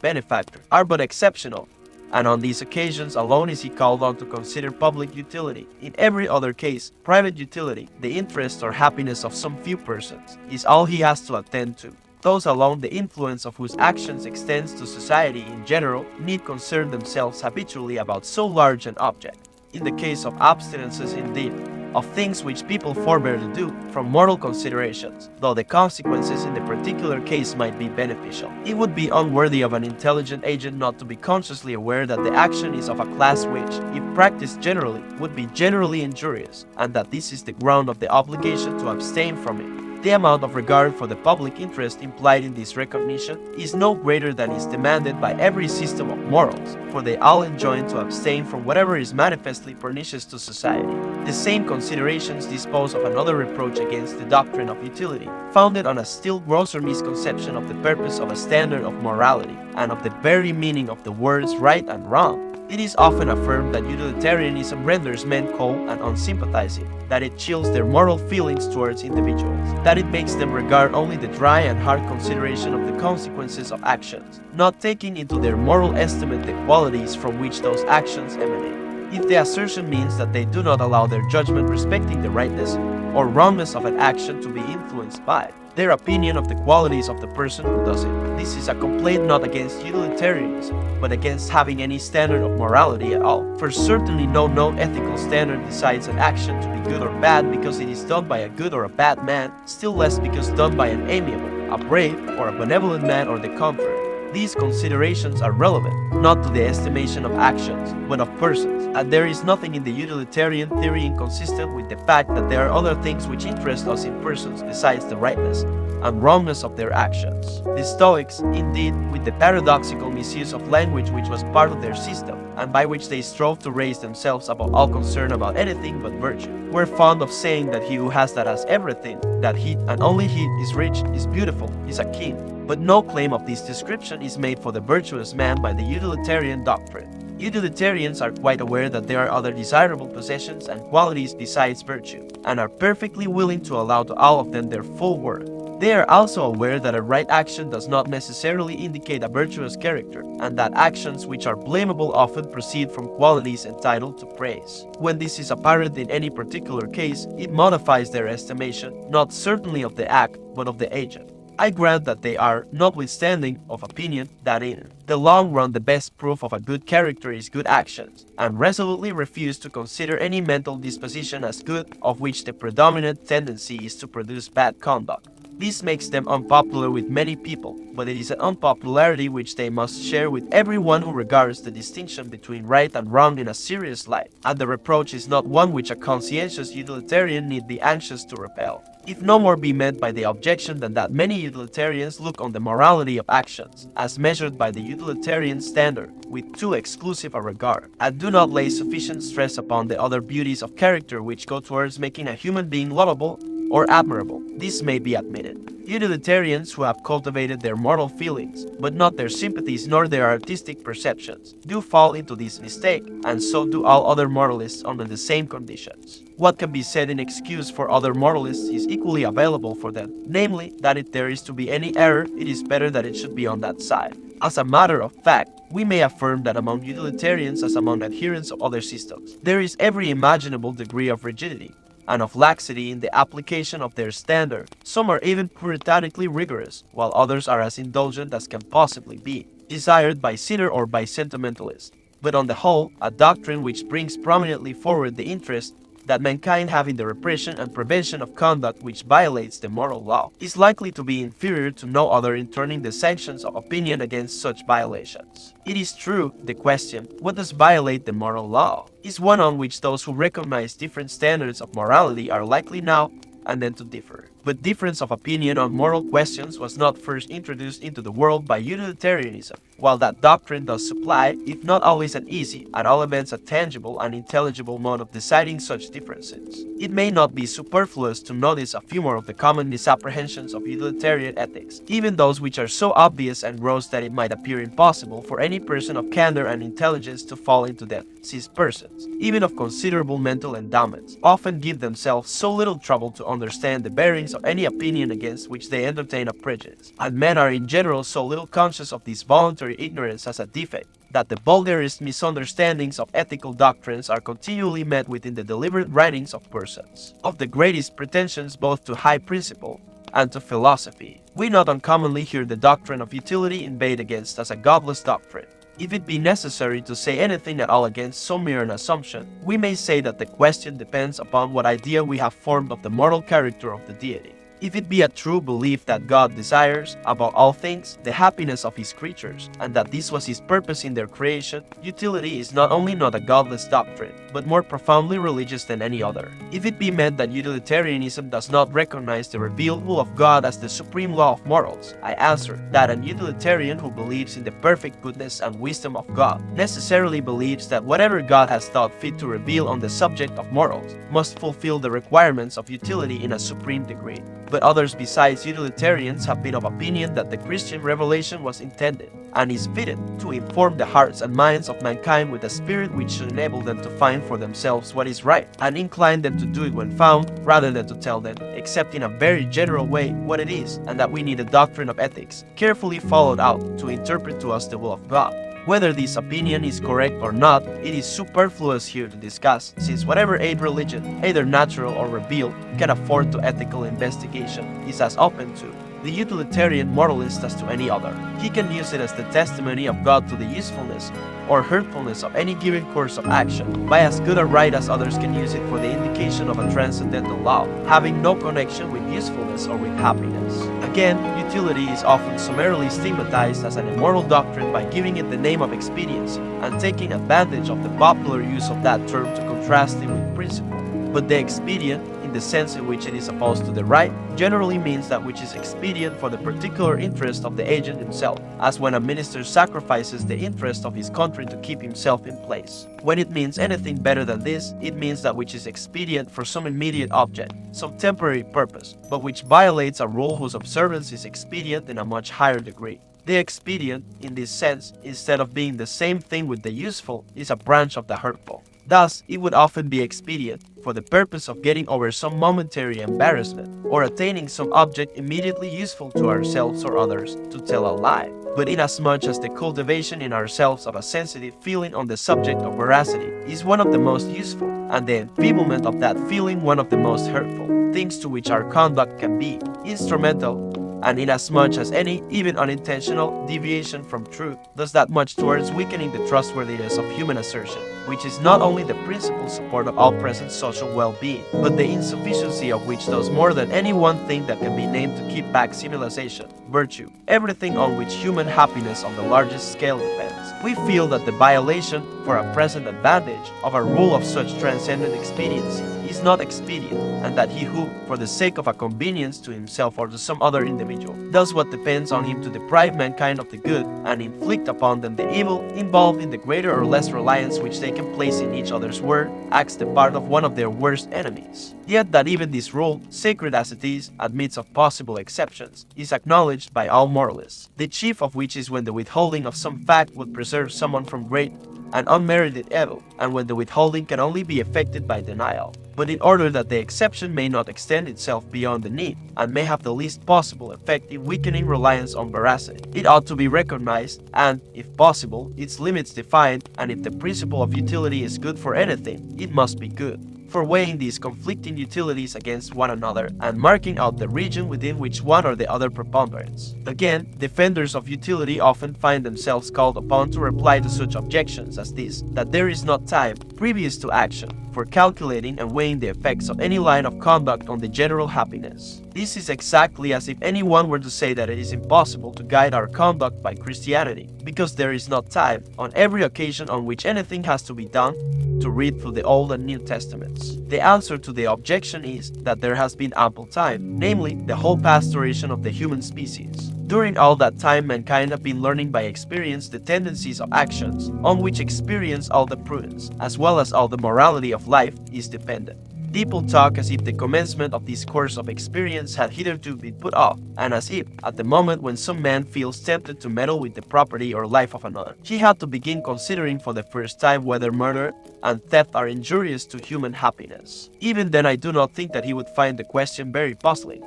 benefactor, are but exceptional, and on these occasions alone is he called on to consider public utility. In every other case, private utility, the interest or happiness of some few persons, is all he has to attend to. Those alone the influence of whose actions extends to society in general need concern themselves habitually about so large an object. In the case of abstinences indeed, of things which people forbear to do from moral considerations, though the consequences in the particular case might be beneficial. It would be unworthy of an intelligent agent not to be consciously aware that the action is of a class which, if practiced generally, would be generally injurious, and that this is the ground of the obligation to abstain from it. The amount of regard for the public interest implied in this recognition is no greater than is demanded by every system of morals, for they all enjoin to abstain from whatever is manifestly pernicious to society. The same considerations dispose of another reproach against the doctrine of utility, founded on a still grosser misconception of the purpose of a standard of morality, and of the very meaning of the words right and wrong. It is often affirmed that utilitarianism renders men cold and unsympathizing, that it chills their moral feelings towards individuals, that it makes them regard only the dry and hard consideration of the consequences of actions, not taking into their moral estimate the qualities from which those actions emanate. If the assertion means that they do not allow their judgment respecting the rightness or wrongness of an action to be influenced by, their opinion of the qualities of the person who does it. This is a complaint not against utilitarianism, but against having any standard of morality at all. For certainly no known ethical standard decides an action to be good or bad because it is done by a good or a bad man, still less because done by an amiable, a brave, or a benevolent man or the contrary. These considerations are relevant, not to the estimation of actions, but of persons, and there is nothing in the utilitarian theory inconsistent with the fact that there are other things which interest us in persons besides the rightness and wrongness of their actions. The Stoics, indeed, with the paradoxical misuse of language which was part of their system, and by which they strove to raise themselves above all concern about anything but virtue, were fond of saying that he who has that has everything, that he and only he is rich, is beautiful, is a king. But no claim of this description is made for the virtuous man by the utilitarian doctrine. Utilitarians are quite aware that there are other desirable possessions and qualities besides virtue, and are perfectly willing to allow to all of them their full worth. They are also aware that a right action does not necessarily indicate a virtuous character, and that actions which are blamable often proceed from qualities entitled to praise. When this is apparent in any particular case, it modifies their estimation, not certainly of the act, but of the agent. I grant that they are, notwithstanding, of opinion that in the long run the best proof of a good character is good actions, and resolutely refuse to consider any mental disposition as good of which the predominant tendency is to produce bad conduct. This makes them unpopular with many people, but it is an unpopularity which they must share with everyone who regards the distinction between right and wrong in a serious light, and the reproach is not one which a conscientious utilitarian need be anxious to repel. If no more be meant by the objection than that many utilitarians look on the morality of actions, as measured by the utilitarian standard, with too exclusive a regard, and do not lay sufficient stress upon the other beauties of character which go towards making a human being lovable or admirable, this may be admitted. Utilitarians who have cultivated their moral feelings, but not their sympathies nor their artistic perceptions, do fall into this mistake, and so do all other moralists under the same conditions. What can be said in excuse for other moralists is equally available for them, namely, that if there is to be any error, it is better that it should be on that side. As a matter of fact, we may affirm that among utilitarians as among adherents of other systems, there is every imaginable degree of rigidity and of laxity in the application of their standard. Some are even puritanically rigorous, while others are as indulgent as can possibly be, desired by sinner or by sentimentalist. But on the whole, a doctrine which brings prominently forward the interest that mankind have in the repression and prevention of conduct which violates the moral law is likely to be inferior to no other in turning the sanctions of opinion against such violations. It is true, the question, what does violate the moral law, is one on which those who recognize different standards of morality are likely now and then to differ. But difference of opinion on moral questions was not first introduced into the world by utilitarianism, while that doctrine does supply, if not always an easy, at all events a tangible and intelligible mode of deciding such differences. It may not be superfluous to notice a few more of the common misapprehensions of utilitarian ethics, even those which are so obvious and gross that it might appear impossible for any person of candor and intelligence to fall into them, since persons, even of considerable mental endowments, often give themselves so little trouble to understand the bearings of any opinion against which they entertain a prejudice, and men are in general so little conscious of this voluntary ignorance as a defect, that the vulgarest misunderstandings of ethical doctrines are continually met with in the deliberate writings of persons of the greatest pretensions both to high principle and to philosophy. We not uncommonly hear the doctrine of utility inveighed against as a godless doctrine. If it be necessary to say anything at all against so mere an assumption, we may say that the question depends upon what idea we have formed of the moral character of the deity. If it be a true belief that God desires, above all things, the happiness of his creatures, and that this was his purpose in their creation, utility is not only not a godless doctrine, but more profoundly religious than any other. If it be meant that utilitarianism does not recognize the revealed will of God as the supreme law of morals, I answer that an utilitarian who believes in the perfect goodness and wisdom of God necessarily believes that whatever God has thought fit to reveal on the subject of morals must fulfill the requirements of utility in a supreme degree. But others besides utilitarians have been of opinion that the Christian revelation was intended and is fitted to inform the hearts and minds of mankind with a spirit which should enable them to find for themselves what is right, and incline them to do it when found, rather than to tell them, except in a very general way, what it is, and that we need a doctrine of ethics, carefully followed out, to interpret to us the will of God. Whether this opinion is correct or not, it is superfluous here to discuss, since whatever aid religion, either natural or revealed, can afford to ethical investigation is as open to the utilitarian moralist as to any other. He can use it as the testimony of God to the usefulness or hurtfulness of any given course of action, by as good a right as others can use it for the indication of a transcendental law, having no connection with usefulness or with happiness. Again, utility is often summarily stigmatized as an immoral doctrine by giving it the name of expediency, and taking advantage of the popular use of that term to contrast it with principle. But the expedient, in the sense in which it is opposed to the right, generally means that which is expedient for the particular interest of the agent himself, as when a minister sacrifices the interest of his country to keep himself in place. When it means anything better than this, it means that which is expedient for some immediate object, some temporary purpose, but which violates a rule whose observance is expedient in a much higher degree. The expedient, in this sense, instead of being the same thing with the useful, is a branch of the hurtful. Thus, it would often be expedient, for the purpose of getting over some momentary embarrassment, or attaining some object immediately useful to ourselves or others, to tell a lie. But inasmuch as the cultivation in ourselves of a sensitive feeling on the subject of veracity is one of the most useful, and the enfeeblement of that feeling one of the most hurtful, things to which our conduct can be instrumental, and inasmuch as any, even unintentional, deviation from truth does that much towards weakening the trustworthiness of human assertion, which is not only the principal support of all present social well-being, but the insufficiency of which does more than any one thing that can be named to keep back civilization, virtue, everything on which human happiness on the largest scale depends. We feel that the violation, for a present advantage, of a rule of such transcendent expediency is not expedient, and that he who, for the sake of a convenience to himself or to some other individual, does what depends on him to deprive mankind of the good and inflict upon them the evil involved in the greater or less reliance which they can place in each other's word, acts the part of one of their worst enemies. Yet that even this rule, sacred as it is, admits of possible exceptions, is acknowledged by all moralists, the chief of which is when the withholding of some fact would preserve someone from great and unmerited evil, and when the withholding can only be effected by denial. But in order that the exception may not extend itself beyond the need, and may have the least possible effect in weakening reliance on veracity, it ought to be recognized, and, if possible, its limits defined, and if the principle of utility is good for anything, it must be good. For weighing these conflicting utilities against one another and marking out the region within which one or the other preponderates. Again, defenders of utility often find themselves called upon to reply to such objections as this, that there is not time, previous to action, for calculating and weighing the effects of any line of conduct on the general happiness. This is exactly as if anyone were to say that it is impossible to guide our conduct by Christianity, because there is not time, on every occasion on which anything has to be done, to read through the Old and New Testaments. The answer to the objection is that there has been ample time, namely, the whole past duration of the human species. During all that time, mankind have been learning by experience the tendencies of actions, on which experience all the prudence, as well as all the morality of life, is dependent. People talk as if the commencement of this course of experience had hitherto been put off, and as if, at the moment when some man feels tempted to meddle with the property or life of another, he had to begin considering for the first time whether murder and theft are injurious to human happiness. Even then, I do not think that he would find the question very puzzling.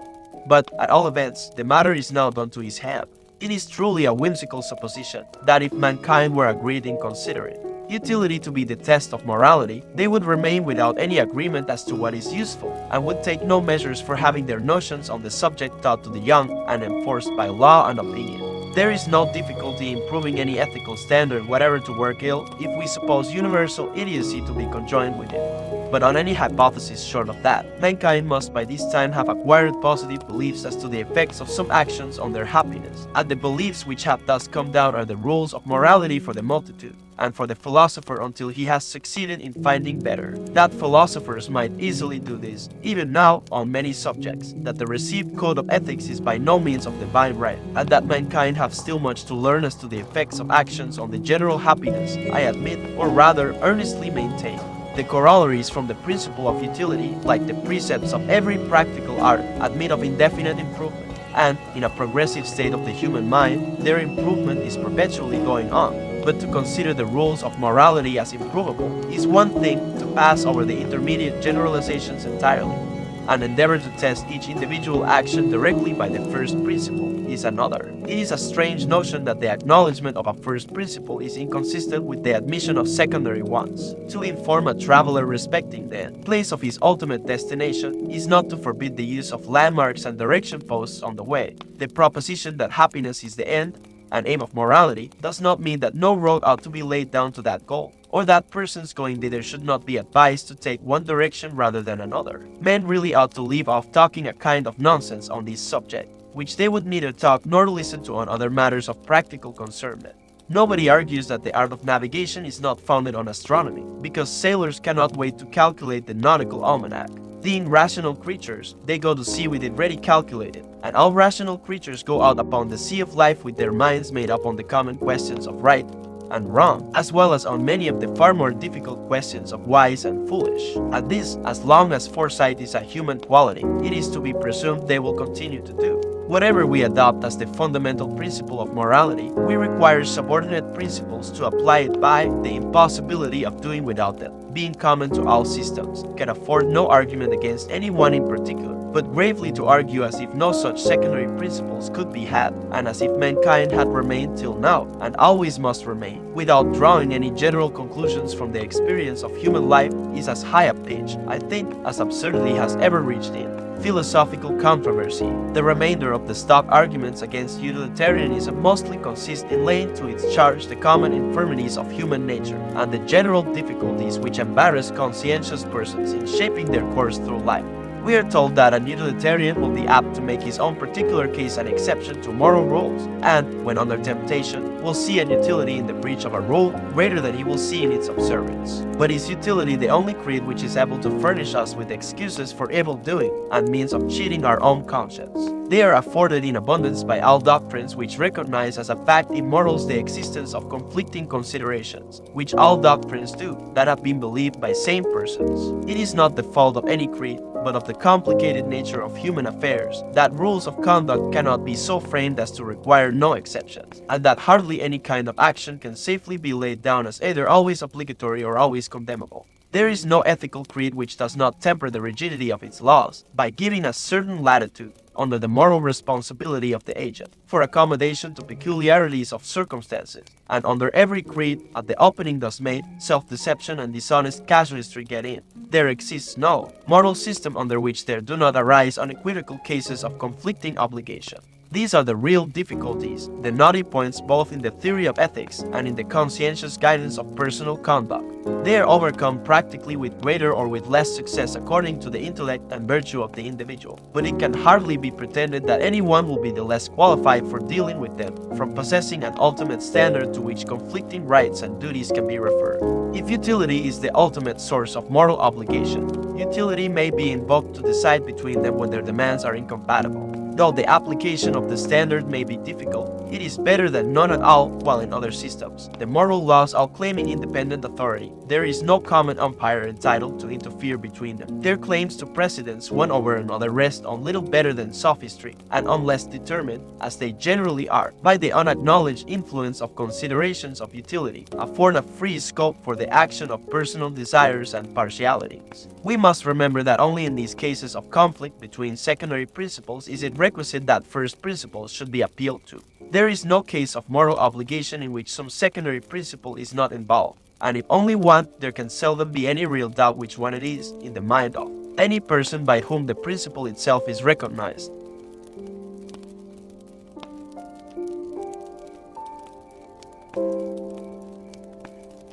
But, at all events, the matter is now done to his hand. It is truly a whimsical supposition that if mankind were agreed in considering utility to be the test of morality, they would remain without any agreement as to what is useful, and would take no measures for having their notions on the subject taught to the young and enforced by law and opinion. There is no difficulty in proving any ethical standard whatever to work ill if we suppose universal idiocy to be conjoined with it. But on any hypothesis short of that, mankind must by this time have acquired positive beliefs as to the effects of some actions on their happiness, and the beliefs which have thus come down are the rules of morality for the multitude, and for the philosopher until he has succeeded in finding better. That philosophers might easily do this, even now, on many subjects, that the received code of ethics is by no means of divine right, and that mankind have still much to learn as to the effects of actions on the general happiness, I admit, or rather earnestly maintain. The corollaries from the principle of utility, like the precepts of every practical art, admit of indefinite improvement, and, in a progressive state of the human mind, their improvement is perpetually going on. But to consider the rules of morality as improvable is one thing, to pass over the intermediate generalizations entirely and endeavor to test each individual action directly by the first principle is another. It is a strange notion that the acknowledgement of a first principle is inconsistent with the admission of secondary ones. To inform a traveler respecting the place of his ultimate destination is not to forbid the use of landmarks and direction posts on the way. The proposition that happiness is the end and aim of morality does not mean that no road ought to be laid down to that goal, or that persons going thither should not be advised to take one direction rather than another. Men really ought to leave off talking a kind of nonsense on this subject, which they would neither talk nor listen to on other matters of practical concernment. Nobody argues that the art of navigation is not founded on astronomy, because sailors cannot wait to calculate the nautical almanac. Being rational creatures, they go to sea with it ready calculated, and all rational creatures go out upon the sea of life with their minds made up on the common questions of right and wrong, as well as on many of the far more difficult questions of wise and foolish. And this, as long as foresight is a human quality, it is to be presumed they will continue to do. Whatever we adopt as the fundamental principle of morality, we require subordinate principles to apply it by the impossibility of doing without them, being common to all systems, can afford no argument against any one in particular, but gravely to argue as if no such secondary principles could be had, and as if mankind had remained till now, and always must remain, without drawing any general conclusions from the experience of human life, is as high a pitch, I think, as absurdity has ever reached in philosophical controversy. The remainder of the stock arguments against utilitarianism mostly consist in laying to its charge the common infirmities of human nature, and the general difficulties which embarrass conscientious persons in shaping their course through life. We are told that an utilitarian will be apt to make his own particular case an exception to moral rules, and, when under temptation, will see an utility in the breach of a rule greater than he will see in its observance. But is utility the only creed which is able to furnish us with excuses for evil doing and means of cheating our own conscience? They are afforded in abundance by all doctrines which recognize as a fact in morals the existence of conflicting considerations, which all doctrines do, that have been believed by sane persons. It is not the fault of any creed, but of the complicated nature of human affairs, that rules of conduct cannot be so framed as to require no exceptions, and that hardly any kind of action can safely be laid down as either always obligatory or always condemnable. There is no ethical creed which does not temper the rigidity of its laws by giving a certain latitude, under the moral responsibility of the agent, for accommodation to peculiarities of circumstances, and under every creed, at the opening thus made, self-deception and dishonest casuistry get in. There exists no moral system under which there do not arise unequivocal cases of conflicting obligation. These are the real difficulties, the knotty points both in the theory of ethics and in the conscientious guidance of personal conduct. They are overcome practically with greater or with less success according to the intellect and virtue of the individual, but it can hardly be pretended that anyone will be the less qualified for dealing with them from possessing an ultimate standard to which conflicting rights and duties can be referred. If utility is the ultimate source of moral obligation, utility may be invoked to decide between them when their demands are incompatible. Though the application of the standard may be difficult, it is better than none at all, while in other systems, the moral laws all claiming independent authority, there is no common umpire entitled to interfere between them. Their claims to precedence one over another rest on little better than sophistry, and unless determined, as they generally are, by the unacknowledged influence of considerations of utility, afford a free scope for the action of personal desires and partialities. We must remember that only in these cases of conflict between secondary principles is it requisite that first principles should be appealed to. There is no case of moral obligation in which some secondary principle is not involved, and if only one, there can seldom be any real doubt which one it is in the mind of any person by whom the principle itself is recognized.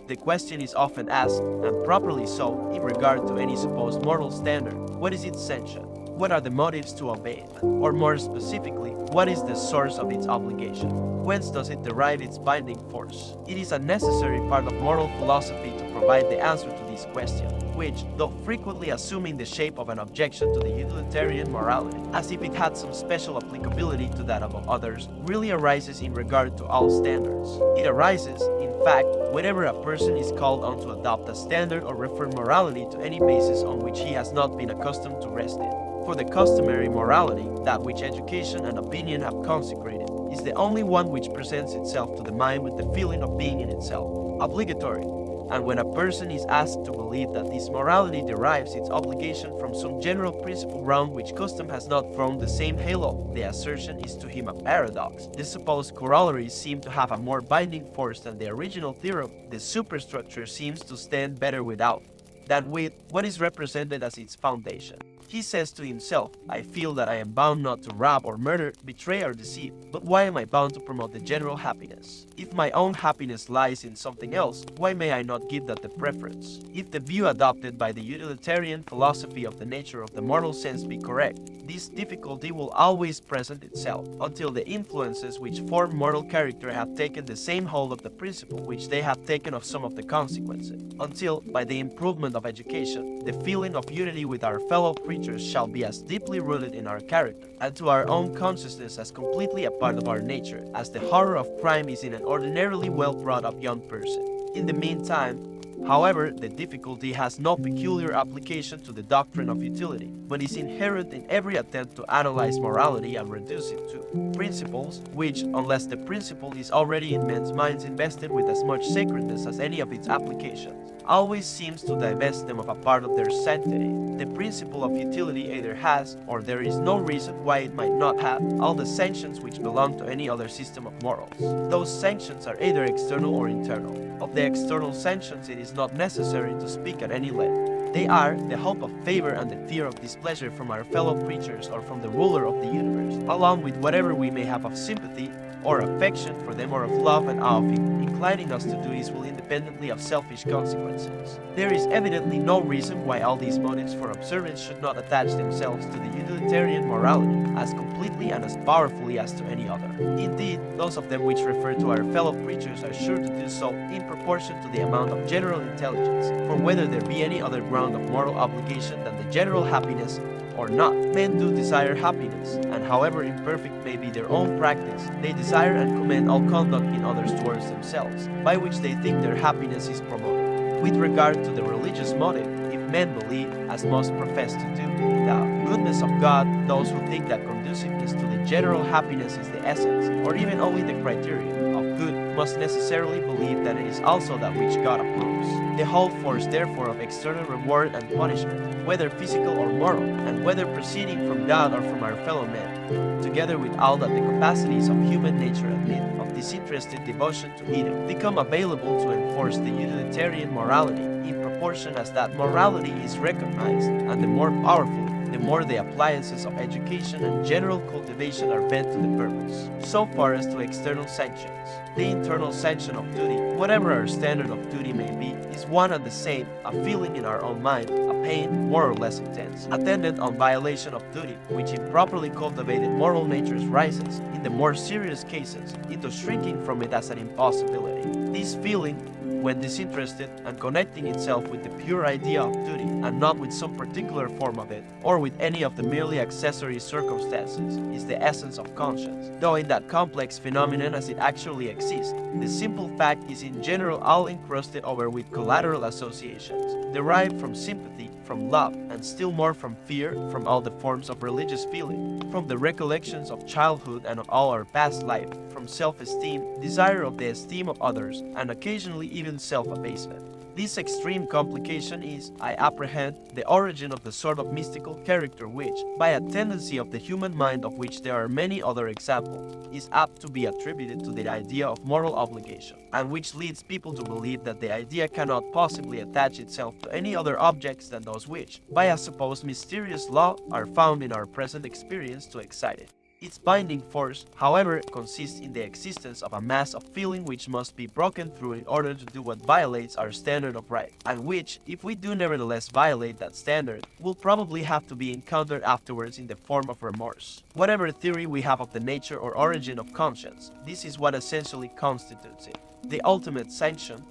The question is often asked, and properly so, in regard to any supposed moral standard: what is its sanction? What are the motives to obey it? Or more specifically, what is the source of its obligation? Whence does it derive its binding force? It is a necessary part of moral philosophy to provide the answer to this question, which, though frequently assuming the shape of an objection to the utilitarian morality, as if it had some special applicability to that of others, really arises in regard to all standards. It arises, in fact, whenever a person is called on to adopt a standard or refer morality to any basis on which he has not been accustomed to rest in. For the customary morality, that which education and opinion have consecrated, is the only one which presents itself to the mind with the feeling of being in itself obligatory. And when a person is asked to believe that this morality derives its obligation from some general principle round which custom has not thrown the same halo, the assertion is to him a paradox. The supposed corollaries seem to have a more binding force than the original theorem. The superstructure seems to stand better without than with what is represented as its foundation. He says to himself, I feel that I am bound not to rob or murder, betray or deceive, but why am I bound to promote the general happiness? If my own happiness lies in something else, why may I not give that the preference? If the view adopted by the utilitarian philosophy of the nature of the moral sense be correct, this difficulty will always present itself, until the influences which form moral character have taken the same hold of the principle which they have taken of some of the consequences, until, by the improvement of education, the feeling of unity with our fellow creatures shall be as deeply rooted in our character, and to our own consciousness as completely a part of our nature, as the horror of crime is in an ordinarily well brought up young person. In the meantime, however, the difficulty has no peculiar application to the doctrine of utility, but is inherent in every attempt to analyze morality and reduce it to principles, which, unless the principle is already in men's minds invested with as much sacredness as any of its applications, always seems to divest them of a part of their sanctity. The principle of utility either has, or there is no reason why it might not have, all the sanctions which belong to any other system of morals. Those sanctions are either external or internal. Of the external sanctions it is not necessary to speak at any length. They are the hope of favor and the fear of displeasure from our fellow creatures or from the ruler of the universe, along with whatever we may have of sympathy or affection for them or of love and awe of him, inclining us to do his will independently of selfish consequences. There is evidently no reason why all these motives for observance should not attach themselves to the utilitarian morality as completely and as powerfully as to any other. Indeed, those of them which refer to our fellow creatures are sure to do so in proportion to the amount of general intelligence, for whether there be any other ground of moral obligation than the general happiness or not, men do desire happiness, and however imperfect may be their own practice, they desire and commend all conduct in others towards themselves, by which they think their happiness is promoted. With regard to the religious motive, if men believe, as most profess to do, the goodness of God, those who think that conduciveness to the general happiness is the essence, or even only the criterion, of good, must necessarily believe that it is also that which God approves. The whole force therefore of external reward and punishment, whether physical or moral, and whether proceeding from God or from our fellow men, together with all that the capacities of human nature admit of disinterested devotion to either, become available to enforce the utilitarian morality in proportion as that morality is recognized, and the more powerful, the more the appliances of education and general cultivation are bent to the purpose. So far as to external sanctions, the internal sanction of duty, whatever our standard of duty may be, is one and the same, a feeling in our own mind, a pain more or less intense, attendant on violation of duty, which in properly cultivated moral natures rises, in the more serious cases, into shrinking from it as an impossibility. This feeling, when disinterested and connecting itself with the pure idea of duty and not with some particular form of it, or with any of the merely accessory circumstances, is the essence of conscience, though in that complex phenomenon as it actually exists, the simple fact is in general all encrusted over with collateral associations, derived from sympathy, from love, and still more from fear, from all the forms of religious feeling, from the recollections of childhood and of all our past life, from self-esteem, desire of the esteem of others, and occasionally even self-abasement. This extreme complication is, I apprehend, the origin of the sort of mystical character which, by a tendency of the human mind of which there are many other examples, is apt to be attributed to the idea of moral obligation, and which leads people to believe that the idea cannot possibly attach itself to any other objects than those which, by a supposed mysterious law, are found in our present experience to excite it. Its binding force, however, consists in the existence of a mass of feeling which must be broken through in order to do what violates our standard of right, and which, if we do nevertheless violate that standard, will probably have to be encountered afterwards in the form of remorse. Whatever theory we have of the nature or origin of conscience, this is what essentially constitutes it. The ultimate sanction,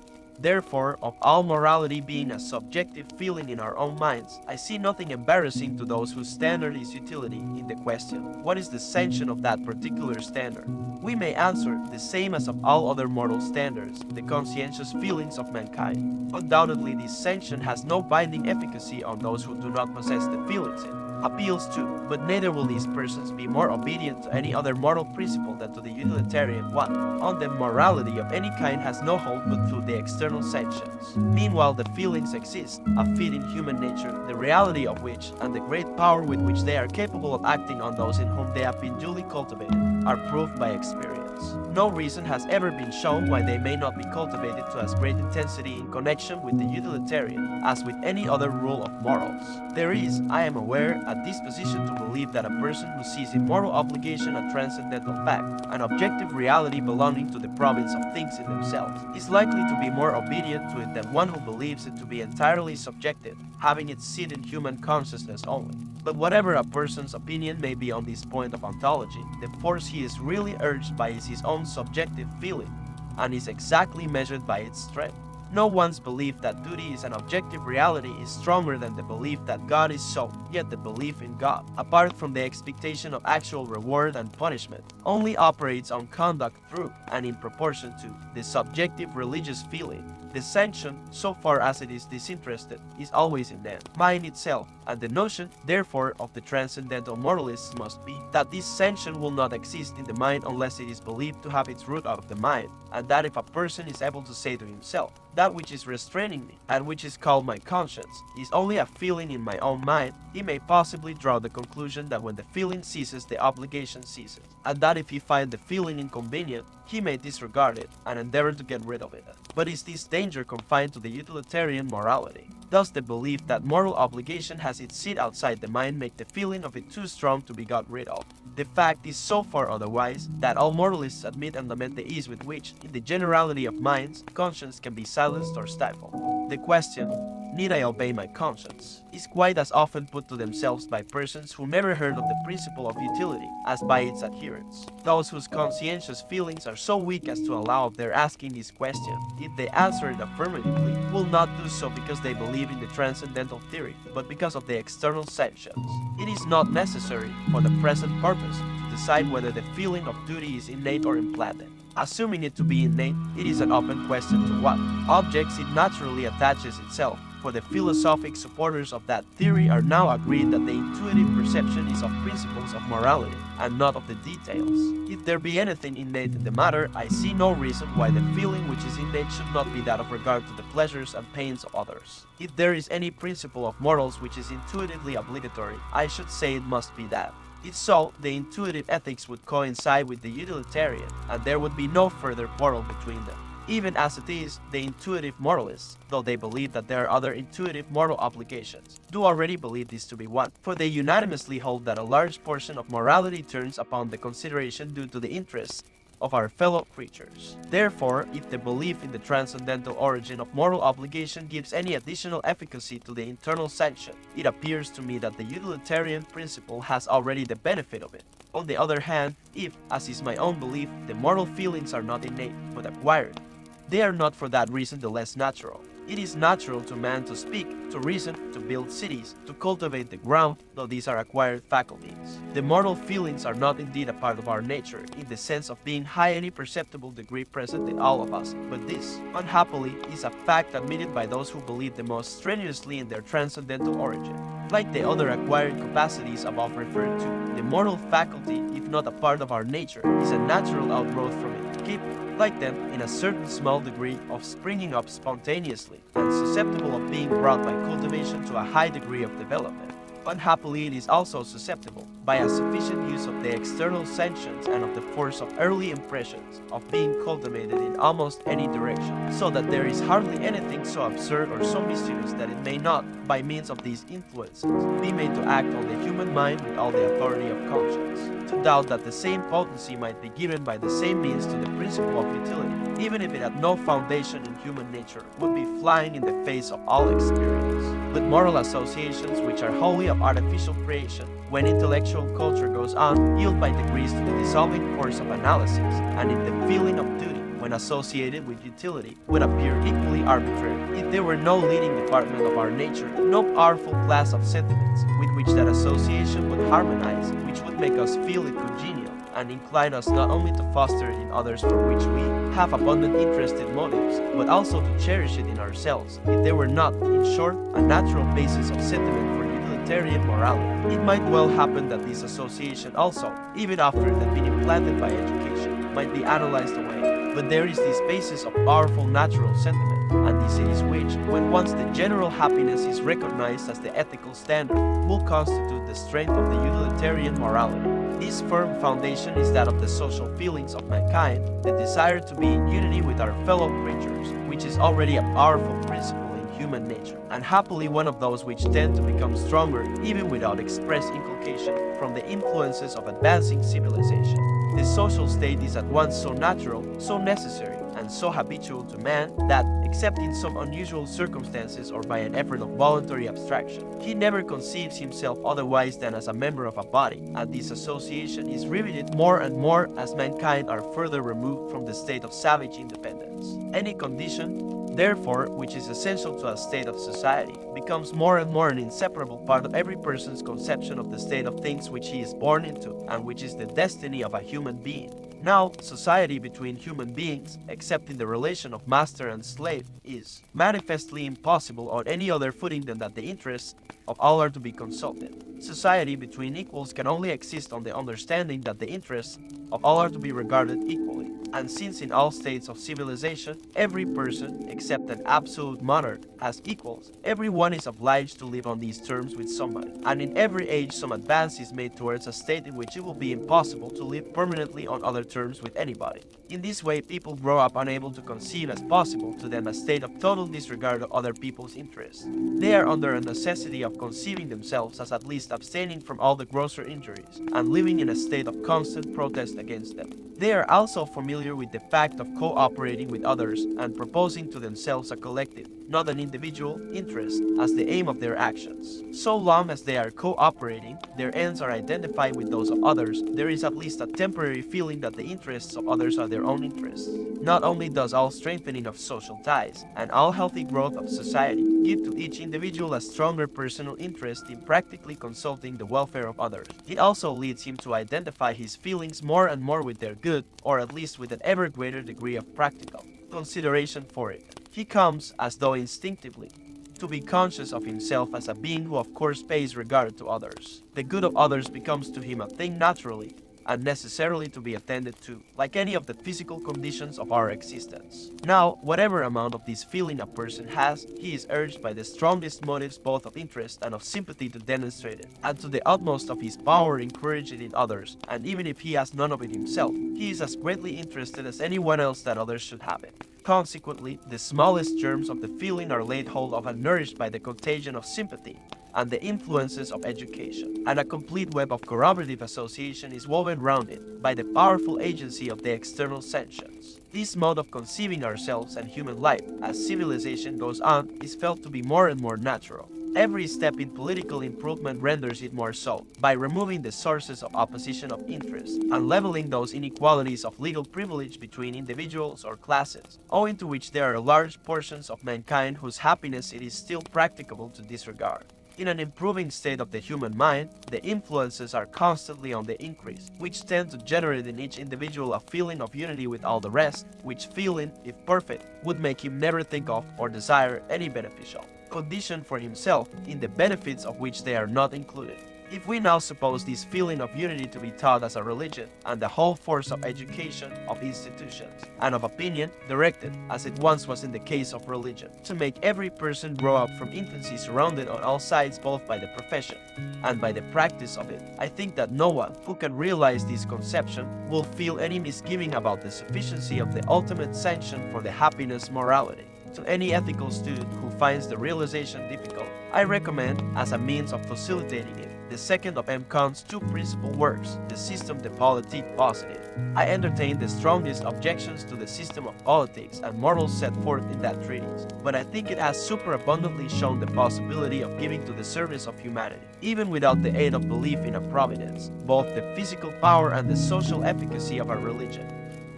therefore, of all morality being a subjective feeling in our own minds, I see nothing embarrassing to those whose standard is utility in the question, what is the sanction of that particular standard? We may answer, the same as of all other moral standards, the conscientious feelings of mankind. Undoubtedly, this sanction has no binding efficacy on those who do not possess the feelings it appeals to, but neither will these persons be more obedient to any other moral principle than to the utilitarian one. On them, morality of any kind has no hold but through the external external sanctions. Meanwhile, the feelings exist, a fit in human nature, the reality of which, and the great power with which they are capable of acting on those in whom they have been duly cultivated, are proved by experience. No reason has ever been shown why they may not be cultivated to as great intensity in connection with the utilitarian as with any other rule of morals. There is, I am aware, a disposition to believe that a person who sees in moral obligation a transcendental fact, an objective reality belonging to the province of things in themselves, is likely to be more obedient to it than one who believes it to be entirely subjective, having its seat in human consciousness only. But whatever a person's opinion may be on this point of ontology, the force he is really urged by is his own subjective feeling, and is exactly measured by its strength. No one's belief that duty is an objective reality is stronger than the belief that God is so, yet the belief in God, apart from the expectation of actual reward and punishment, only operates on conduct through, and in proportion to, the subjective religious feeling. The sanction, so far as it is disinterested, is always in the mind itself, and the notion, therefore, of the transcendental moralists must be that this sanction will not exist in the mind unless it is believed to have its root out of the mind, and that if a person is able to say to himself, that which is restraining me, and which is called my conscience, is only a feeling in my own mind, he may possibly draw the conclusion that when the feeling ceases, the obligation ceases, and that if he find the feeling inconvenient, he may disregard it and endeavor to get rid of it. But is this danger confined to the utilitarian morality? Does the belief that moral obligation has its seat outside the mind make the feeling of it too strong to be got rid of? The fact is so far otherwise that all moralists admit and lament the ease with which, in the generality of minds, conscience can be silenced or stifled. The question, need I obey my conscience, is quite as often put to themselves by persons who never heard of the principle of utility as by its adherents. Those whose conscientious feelings are so weak as to allow of their asking this question, if they answer it affirmatively, will not do so because they believe in the transcendental theory, but because of the external sanctions. It is not necessary, for the present purpose, to decide whether the feeling of duty is innate or implanted. Assuming it to be innate, it is an open question to what objects it naturally attaches itself, for the philosophic supporters of that theory are now agreed that the intuitive perception is of principles of morality, and not of the details. If there be anything innate in the matter, I see no reason why the feeling which is innate should not be that of regard to the pleasures and pains of others. If there is any principle of morals which is intuitively obligatory, I should say it must be that. If so, the intuitive ethics would coincide with the utilitarian, and there would be no further quarrel between them. Even as it is, the intuitive moralists, though they believe that there are other intuitive moral obligations, do already believe this to be one, for they unanimously hold that a large portion of morality turns upon the consideration due to the interests of our fellow creatures. Therefore, if the belief in the transcendental origin of moral obligation gives any additional efficacy to the internal sanction, it appears to me that the utilitarian principle has already the benefit of it. On the other hand, if, as is my own belief, the moral feelings are not innate, but acquired, they are not for that reason the less natural. It is natural to man to speak, to reason, to build cities, to cultivate the ground, though these are acquired faculties. The moral feelings are not indeed a part of our nature, in the sense of being high any perceptible degree present in all of us, but this, unhappily, is a fact admitted by those who believe the most strenuously in their transcendental origin. Like the other acquired capacities above referred to, the moral faculty, if not a part of our nature, is a natural outgrowth from it, capable, like them, in a certain small degree, of springing up spontaneously, and susceptible of being brought by cultivation to a high degree of development. Unhappily, it is also susceptible, by a sufficient use of the external sanctions and of the force of early impressions, of being cultivated in almost any direction, so that there is hardly anything so absurd or so mischievous that it may not, by means of these influences, be made to act on the human mind with all the authority of conscience. To doubt that the same potency might be given by the same means to the principle of utility, even if it had no foundation in human nature, would be flying in the face of all experience. But moral associations which are wholly of artificial creation, when intellectual culture goes on, yield by degrees to the dissolving force of analysis, and in the feeling of duty, when associated with utility, would appear equally arbitrary. If there were no leading department of our nature, no powerful class of sentiments with which that association would harmonize, which would make us feel it congenial, and incline us not only to foster it in others for which we have abundant interested motives, but also to cherish it in ourselves, if there were not, in short, a natural basis of sentiment for utilitarian morality, it might well happen that this association also, even after it had been implanted by education, might be analyzed away. But there is this basis of powerful natural sentiment, and this is which, when once the general happiness is recognized as the ethical standard, will constitute the strength of the utilitarian morality. This firm foundation is that of the social feelings of mankind, the desire to be in unity with our fellow creatures, which is already a powerful principle human nature, and happily one of those which tend to become stronger even without express inculcation from the influences of advancing civilization. The social state is at once so natural, so necessary, and so habitual to man that, except in some unusual circumstances or by an effort of voluntary abstraction, he never conceives himself otherwise than as a member of a body, and this association is riveted more and more as mankind are further removed from the state of savage independence. Any condition, therefore, which is essential to a state of society, becomes more and more an inseparable part of every person's conception of the state of things which he is born into, and which is the destiny of a human being. Now, society between human beings, except in the relation of master and slave, is manifestly impossible on any other footing than that the interests of all are to be consulted. Society between equals can only exist on the understanding that the interests of all are to be regarded equally. And since in all states of civilization, every person, except an absolute monarch, has equals, everyone is obliged to live on these terms with somebody. And in every age some advance is made towards a state in which it will be impossible to live permanently on other terms with anybody. In this way, people grow up unable to conceive as possible to them a state of total disregard of other people's interests. They are under a necessity of conceiving themselves as at least abstaining from all the grosser injuries, and living in a state of constant protest against them. They are also familiar with the fact of cooperating with others and proposing to themselves a collective, not an individual, interest as the aim of their actions. So long as they are cooperating, their ends are identified with those of others, there is at least a temporary feeling that the interests of others are their own interests. Not only does all strengthening of social ties and all healthy growth of society give to each individual a stronger personal interest in practically consulting the welfare of others, it also leads him to identify his feelings more and more with their good, or at least with an ever greater degree of practical consideration for it. He comes, as though instinctively, to be conscious of himself as a being who of course pays regard to others. The good of others becomes to him a thing naturally and necessarily to be attended to, like any of the physical conditions of our existence. Now, whatever amount of this feeling a person has, he is urged by the strongest motives both of interest and of sympathy to demonstrate it, and to the utmost of his power encourage it in others, and even if he has none of it himself, he is as greatly interested as anyone else that others should have it. Consequently, the smallest germs of the feeling are laid hold of and nourished by the contagion of sympathy and the influences of education, and a complete web of corroborative association is woven round it by the powerful agency of the external sanctions. This mode of conceiving ourselves and human life, as civilization goes on, is felt to be more and more natural. Every step in political improvement renders it more so, by removing the sources of opposition of interest, and leveling those inequalities of legal privilege between individuals or classes, owing to which there are large portions of mankind whose happiness it is still practicable to disregard. In an improving state of the human mind, the influences are constantly on the increase, which tend to generate in each individual a feeling of unity with all the rest, which feeling, if perfect, would make him never think of or desire any beneficial condition for himself, in the benefits of which they are not included. If we now suppose this feeling of unity to be taught as a religion, and the whole force of education, of institutions, and of opinion directed, as it once was in the case of religion, to make every person grow up from infancy surrounded on all sides both by the profession and by the practice of it, I think that no one who can realize this conception will feel any misgiving about the sufficiency of the ultimate sanction for the happiness morality. To any ethical student who finds the realization difficult, I recommend, as a means of facilitating it, the second of M. Kant's two principal works, the System de Politique Positive. I entertain the strongest objections to the system of politics and morals set forth in that treatise, but I think it has superabundantly shown the possibility of giving to the service of humanity, even without the aid of belief in a providence, both the physical power and the social efficacy of our religion,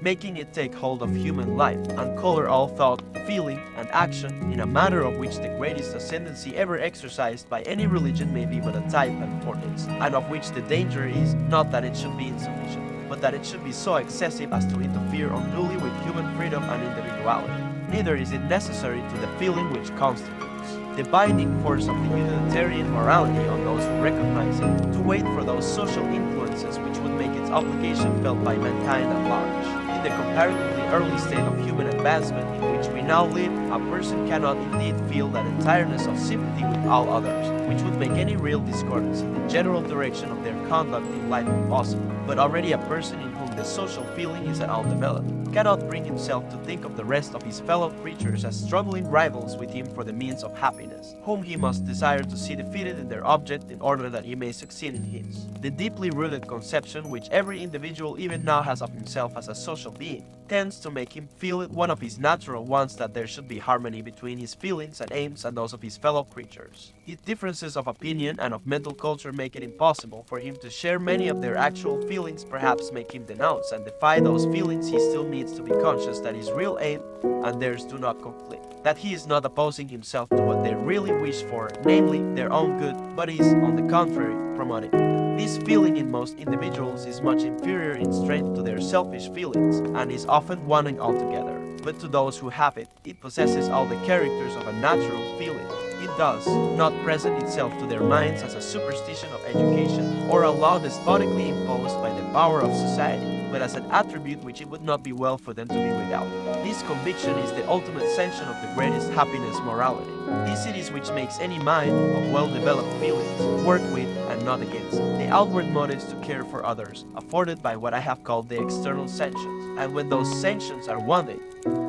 making it take hold of human life and color all thought, feeling, and action in a manner of which the greatest ascendancy ever exercised by any religion may be but a type and foretaste, and of which the danger is not that it should be insufficient, but that it should be so excessive as to interfere unduly with human freedom and individuality. Neither is it necessary to the feeling which constitutes The binding force of the utilitarian morality on those who recognize it, to wait for those social influences which would make its obligation felt by mankind at large. In the comparatively early state of human advancement in which we now live, a person cannot indeed feel that entireness of sympathy with all others, which would make any real discordance in the general direction of their conduct in life impossible. But already a person in whom the social feeling is at all developed cannot bring himself to think of the rest of his fellow creatures as struggling rivals with him for the means of happiness, whom he must desire to see defeated in their object in order that he may succeed in his. The deeply rooted conception which every individual even now has of himself as a social being tends to make him feel it one of his natural wants that there should be harmony between his feelings and aims and those of his fellow creatures. His differences of opinion and of mental culture make it impossible for him to share many of their actual feelings, perhaps make him denounce and defy those feelings. He still needs to be conscious that his real aim and theirs do not conflict, that he is not opposing himself to what they really wish for, namely their own good, but is, on the contrary, promoting it. This feeling in most individuals is much inferior in strength to their selfish feelings and is often wanting altogether. But to those who have it, it possesses all the characters of a natural feeling. It does not present itself to their minds as a superstition of education or a law despotically imposed by the power of society, but as an attribute which it would not be well for them to be without. This conviction is the ultimate sanction of the greatest happiness morality. This it is which makes any mind of well-developed feelings work with and not against the outward motives to care for others afforded by what I have called the external sanctions, and when those sanctions are wanting,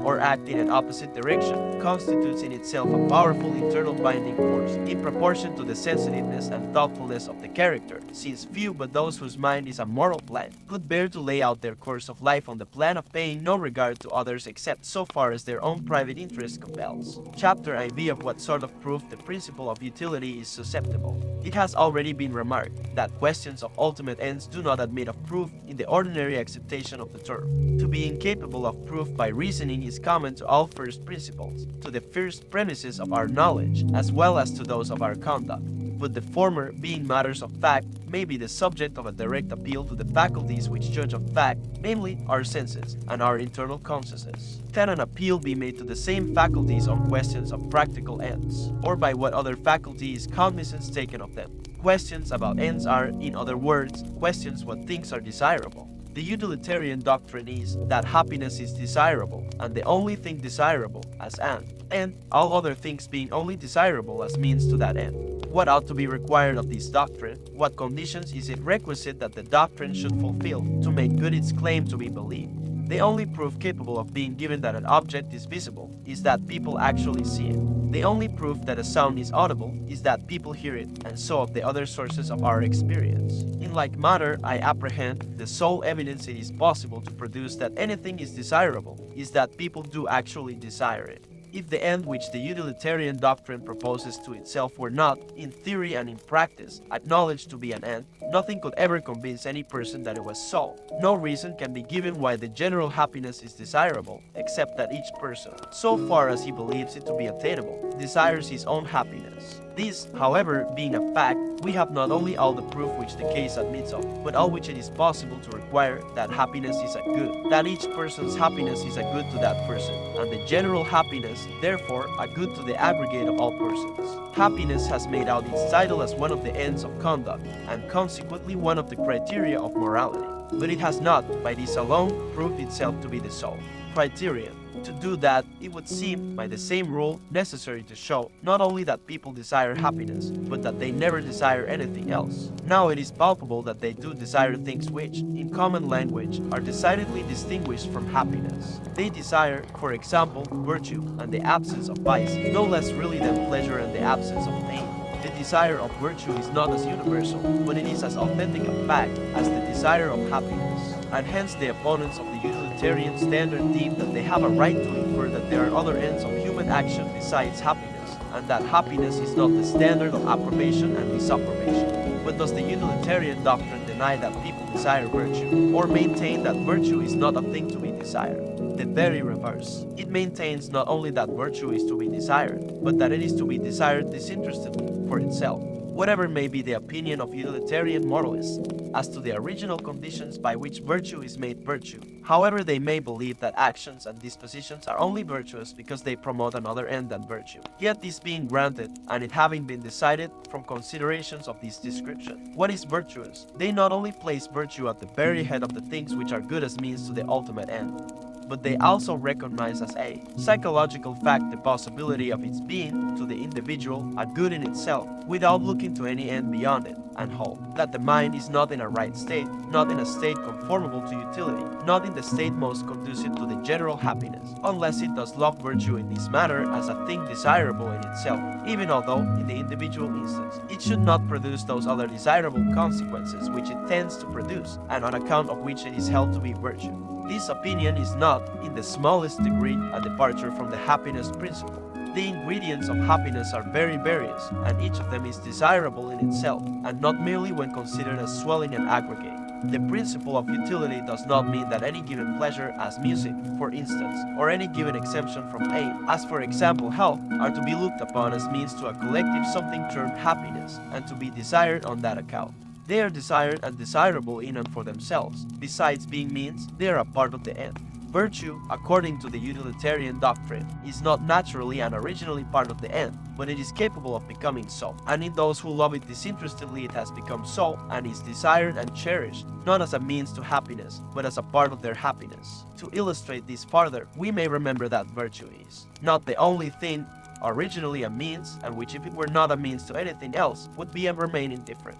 or act in an opposite direction, constitutes in itself a powerful internal binding force in proportion to the sensitiveness and thoughtfulness of the character, since few but those whose mind is a moral plan could bear to lay out their course of life on the plan of paying no regard to others except so far as their own private interest compels. Chapter IV of what sort of proof the principle of utility is susceptible. It has already been remarked that questions of ultimate ends do not admit of proof in the ordinary acceptation of the term. To be incapable of proof by reasoning is common to all first principles, to the first premises of our knowledge, as well as to those of our conduct. But the former, being matters of fact, may be the subject of a direct appeal to the faculties which judge of fact, namely our senses and our internal consciousness. Can an appeal be made to the same faculties on questions of practical ends, or by what other faculty is cognizance taken of them? Questions about ends are, in other words, questions what things are desirable. The utilitarian doctrine is that happiness is desirable, and the only thing desirable as an end, all other things being only desirable as means to that end. What ought to be required of this doctrine? What conditions is it requisite that the doctrine should fulfill to make good its claim to be believed? The only proof capable of being given that an object is visible is that people actually see it. The only proof that a sound is audible is that people hear it, and so of the other sources of our experience. In like manner, I apprehend the sole evidence it is possible to produce that anything is desirable is that people do actually desire it. If the end which the utilitarian doctrine proposes to itself were not, in theory and in practice, acknowledged to be an end, nothing could ever convince any person that it was so. No reason can be given why the general happiness is desirable, except that each person, so far as he believes it to be attainable, desires his own happiness. This, however, being a fact, we have not only all the proof which the case admits of, but all which it is possible to require that happiness is a good, that each person's happiness is a good to that person, and the general happiness, therefore, a good to the aggregate of all persons. Happiness has made out its title as one of the ends of conduct, and consequently one of the criteria of morality. But it has not, by this alone, proved itself to be the sole criterion. To do that, it would seem, by the same rule, necessary to show not only that people desire happiness, but that they never desire anything else. Now it is palpable that they do desire things which, in common language, are decidedly distinguished from happiness. They desire, for example, virtue and the absence of vice, no less really than pleasure and the absence of pain. The desire of virtue is not as universal, but it is as authentic a fact as the desire of happiness. And hence the opponents of the utilitarian standard deem that they have a right to infer that there are other ends of human action besides happiness, and that happiness is not the standard of approbation and disapprobation. But does the utilitarian doctrine deny that people desire virtue, or maintain that virtue is not a thing to be desired? The very reverse. It maintains not only that virtue is to be desired, but that it is to be desired disinterestedly for itself. Whatever may be the opinion of utilitarian moralists as to the original conditions by which virtue is made virtue, however they may believe that actions and dispositions are only virtuous because they promote another end than virtue. Yet this being granted, and it having been decided from considerations of this description, what is virtuous, they not only place virtue at the very head of the things which are good as means to the ultimate end, but they also recognize as a psychological fact the possibility of its being, to the individual, a good in itself, without looking to any end beyond it, and hold that the mind is not in a right state, not in a state conformable to utility, not in the state most conducive to the general happiness, unless it does love virtue in this manner as a thing desirable in itself, even although, in the individual instance, it should not produce those other desirable consequences which it tends to produce, and on account of which it is held to be virtue. This opinion is not, in the smallest degree, a departure from the happiness principle. The ingredients of happiness are very various, and each of them is desirable in itself, and not merely when considered as swelling and aggregate. The principle of utility does not mean that any given pleasure, as music, for instance, or any given exemption from pain, as for example health, are to be looked upon as means to a collective something termed happiness, and to be desired on that account. They are desired and desirable in and for themselves. Besides being means, they are a part of the end. Virtue, according to the utilitarian doctrine, is not naturally and originally part of the end, but it is capable of becoming so. And in those who love it disinterestedly, it has become so, and is desired and cherished, not as a means to happiness, but as a part of their happiness. To illustrate this further, we may remember that virtue is not the only thing originally a means, and which, if it were not a means to anything else, would be and remain indifferent,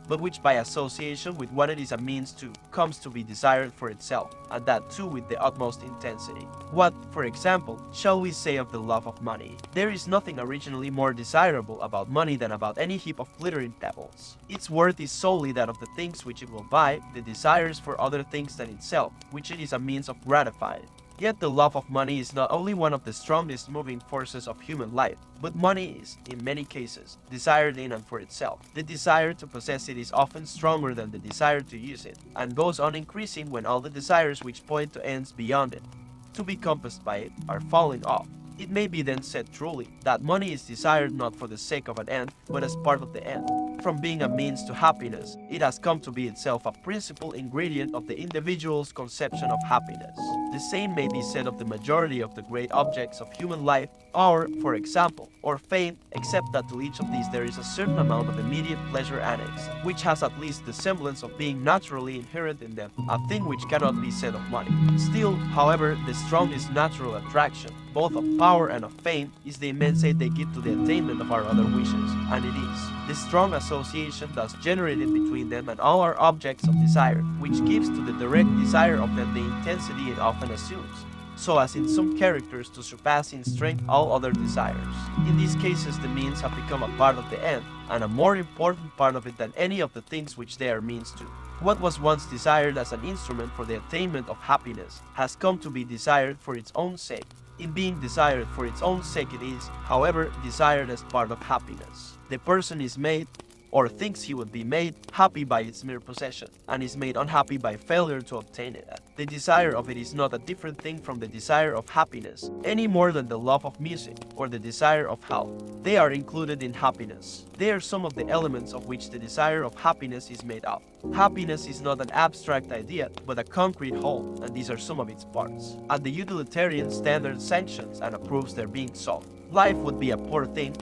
but which by association with what it is a means to, comes to be desired for itself, and that too with the utmost intensity. What, for example, shall we say of the love of money? There is nothing originally more desirable about money than about any heap of glittering pebbles. Its worth is solely that of the things which it will buy, the desires for other things than itself, which it is a means of gratifying. Yet the love of money is not only one of the strongest moving forces of human life, but money is, in many cases, desired in and for itself. The desire to possess it is often stronger than the desire to use it, and goes on increasing when all the desires which point to ends beyond it, to be compassed by it, are falling off. It may be then said truly that money is desired not for the sake of an end, but as part of the end. From being a means to happiness, it has come to be itself a principal ingredient of the individual's conception of happiness. The same may be said of the majority of the great objects of human life, power, for example, or fame, except that to each of these there is a certain amount of immediate pleasure annexed, which has at least the semblance of being naturally inherent in them, a thing which cannot be said of money. Still, however, the strongest natural attraction, both of power and of fame, is the immense aid they give to the attainment of our other wishes, and it is the strong association thus generated between them and all our objects of desire, which gives to the direct desire of them the intensity it often assumes, so as in some characters to surpass in strength all other desires. In these cases the means have become a part of the end, and a more important part of it than any of the things which they are means to. What was once desired as an instrument for the attainment of happiness has come to be desired for its own sake. In being desired for its own sake it is, however, desired as part of happiness. The person is made, or thinks he would be made, happy by its mere possession, and is made unhappy by failure to obtain it. The desire of it is not a different thing from the desire of happiness, any more than the love of music, or the desire of health. They are included in happiness. They are some of the elements of which the desire of happiness is made up. Happiness is not an abstract idea, but a concrete whole, and these are some of its parts. And the utilitarian standard sanctions and approves their being so. Life would be a poor thing,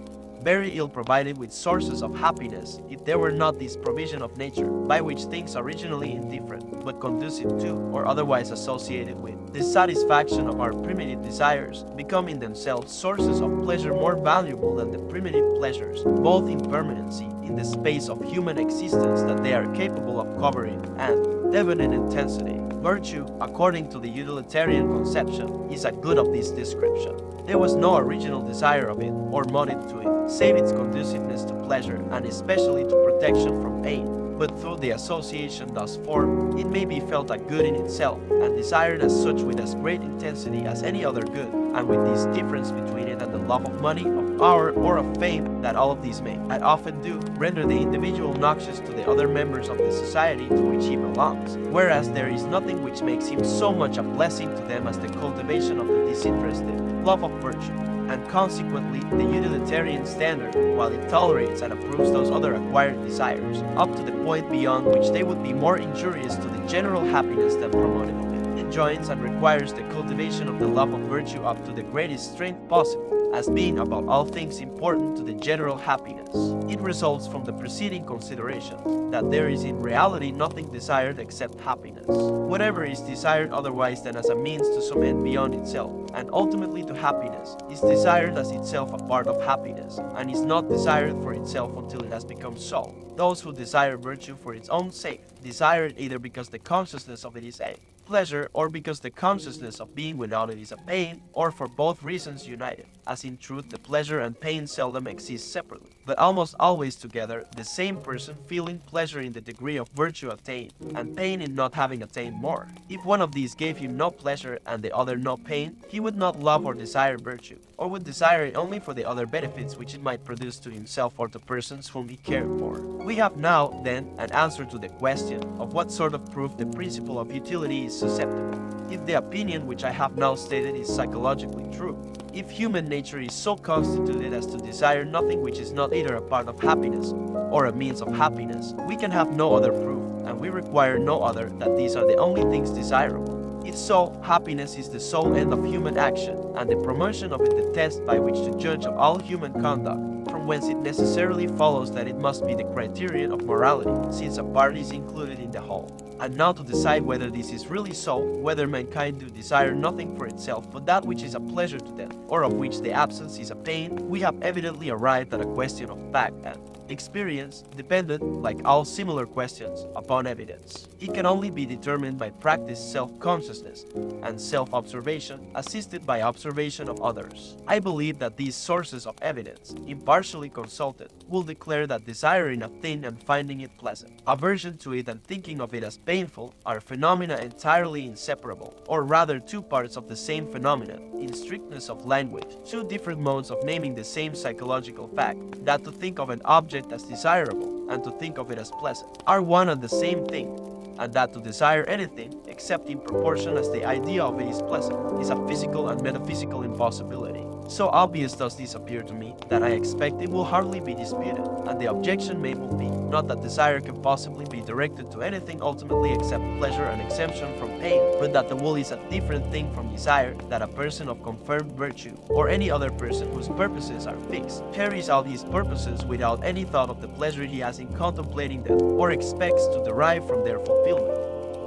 very ill provided with sources of happiness, if there were not this provision of nature, by which things originally indifferent, but conducive to, or otherwise associated with, the satisfaction of our primitive desires, become in themselves sources of pleasure more valuable than the primitive pleasures, both in permanency, in the space of human existence that they are capable of covering, and, even in intensity. Virtue, according to the utilitarian conception, is a good of this description. There was no original desire of it, or motive to it, save its conduciveness to pleasure, and especially to protection from pain. But through the association thus formed, it may be felt a good in itself, and desired as such with as great intensity as any other good, and with this difference between it and the love of money, of power, or of fame, that all of these may, and often do, render the individual noxious to the other members of the society to which he belongs, whereas there is nothing which makes him so much a blessing to them as the cultivation of the disinterested love of virtue. and consequently the utilitarian standard, while it tolerates and approves those other acquired desires, up to the point beyond which they would be more injurious to the general happiness than promotive of it. It joins and requires the cultivation of the love of virtue up to the greatest strength possible, as being above all things important to the general happiness. It results from the preceding consideration that there is in reality nothing desired except happiness. Whatever is desired otherwise than as a means to some end beyond itself, and ultimately to happiness, is desired as itself a part of happiness, and is not desired for itself until it has become so. Those who desire virtue for its own sake, desire it either because the consciousness of it is a pleasure, or because the consciousness of being without it is a pain, or for both reasons united, as in truth the pleasure and pain seldom exist separately, but almost always together, the same person feeling pleasure in the degree of virtue attained, and pain in not having attained more. If one of these gave him no pleasure and the other no pain, he would not love or desire virtue, or would desire it only for the other benefits which it might produce to himself or to persons whom he cared for. We have now, then, an answer to the question of what sort of proof the principle of utility is susceptible. If the opinion which I have now stated is psychologically true, if human nature is so constituted as to desire nothing which is not either a part of happiness or a means of happiness, we can have no other proof, and we require no other, that these are the only things desirable. If so, happiness is the sole end of human action, and the promotion of it the test by which to judge of all human conduct, from whence it necessarily follows that it must be the criterion of morality, since a part is included in the whole. And now to decide whether this is really so, whether mankind do desire nothing for itself but that which is a pleasure to them, or of which the absence is a pain, we have evidently arrived at a question of fact and experience, dependent, like all similar questions, upon evidence. It can only be determined by practiced self-consciousness and self-observation, assisted by observation of others. I believe that these sources of evidence, impartially consulted, will declare that desiring a thing and finding it pleasant, aversion to it and thinking of it as painful, are phenomena entirely inseparable, or rather two parts of the same phenomenon, in strictness of language, two different modes of naming the same psychological fact, that to think of an object as desirable and to think of it as pleasant are one and the same thing, and that to desire anything, except in proportion as the idea of it is pleasant, is a physical and metaphysical impossibility. So obvious does this appear to me, that I expect it will hardly be disputed, and the objection may well be, not that desire can possibly be directed to anything ultimately except pleasure and exemption from pain, but that the will is a different thing from desire, that a person of confirmed virtue, or any other person whose purposes are fixed, carries out his purposes without any thought of the pleasure he has in contemplating them, or expects to derive from their fulfillment,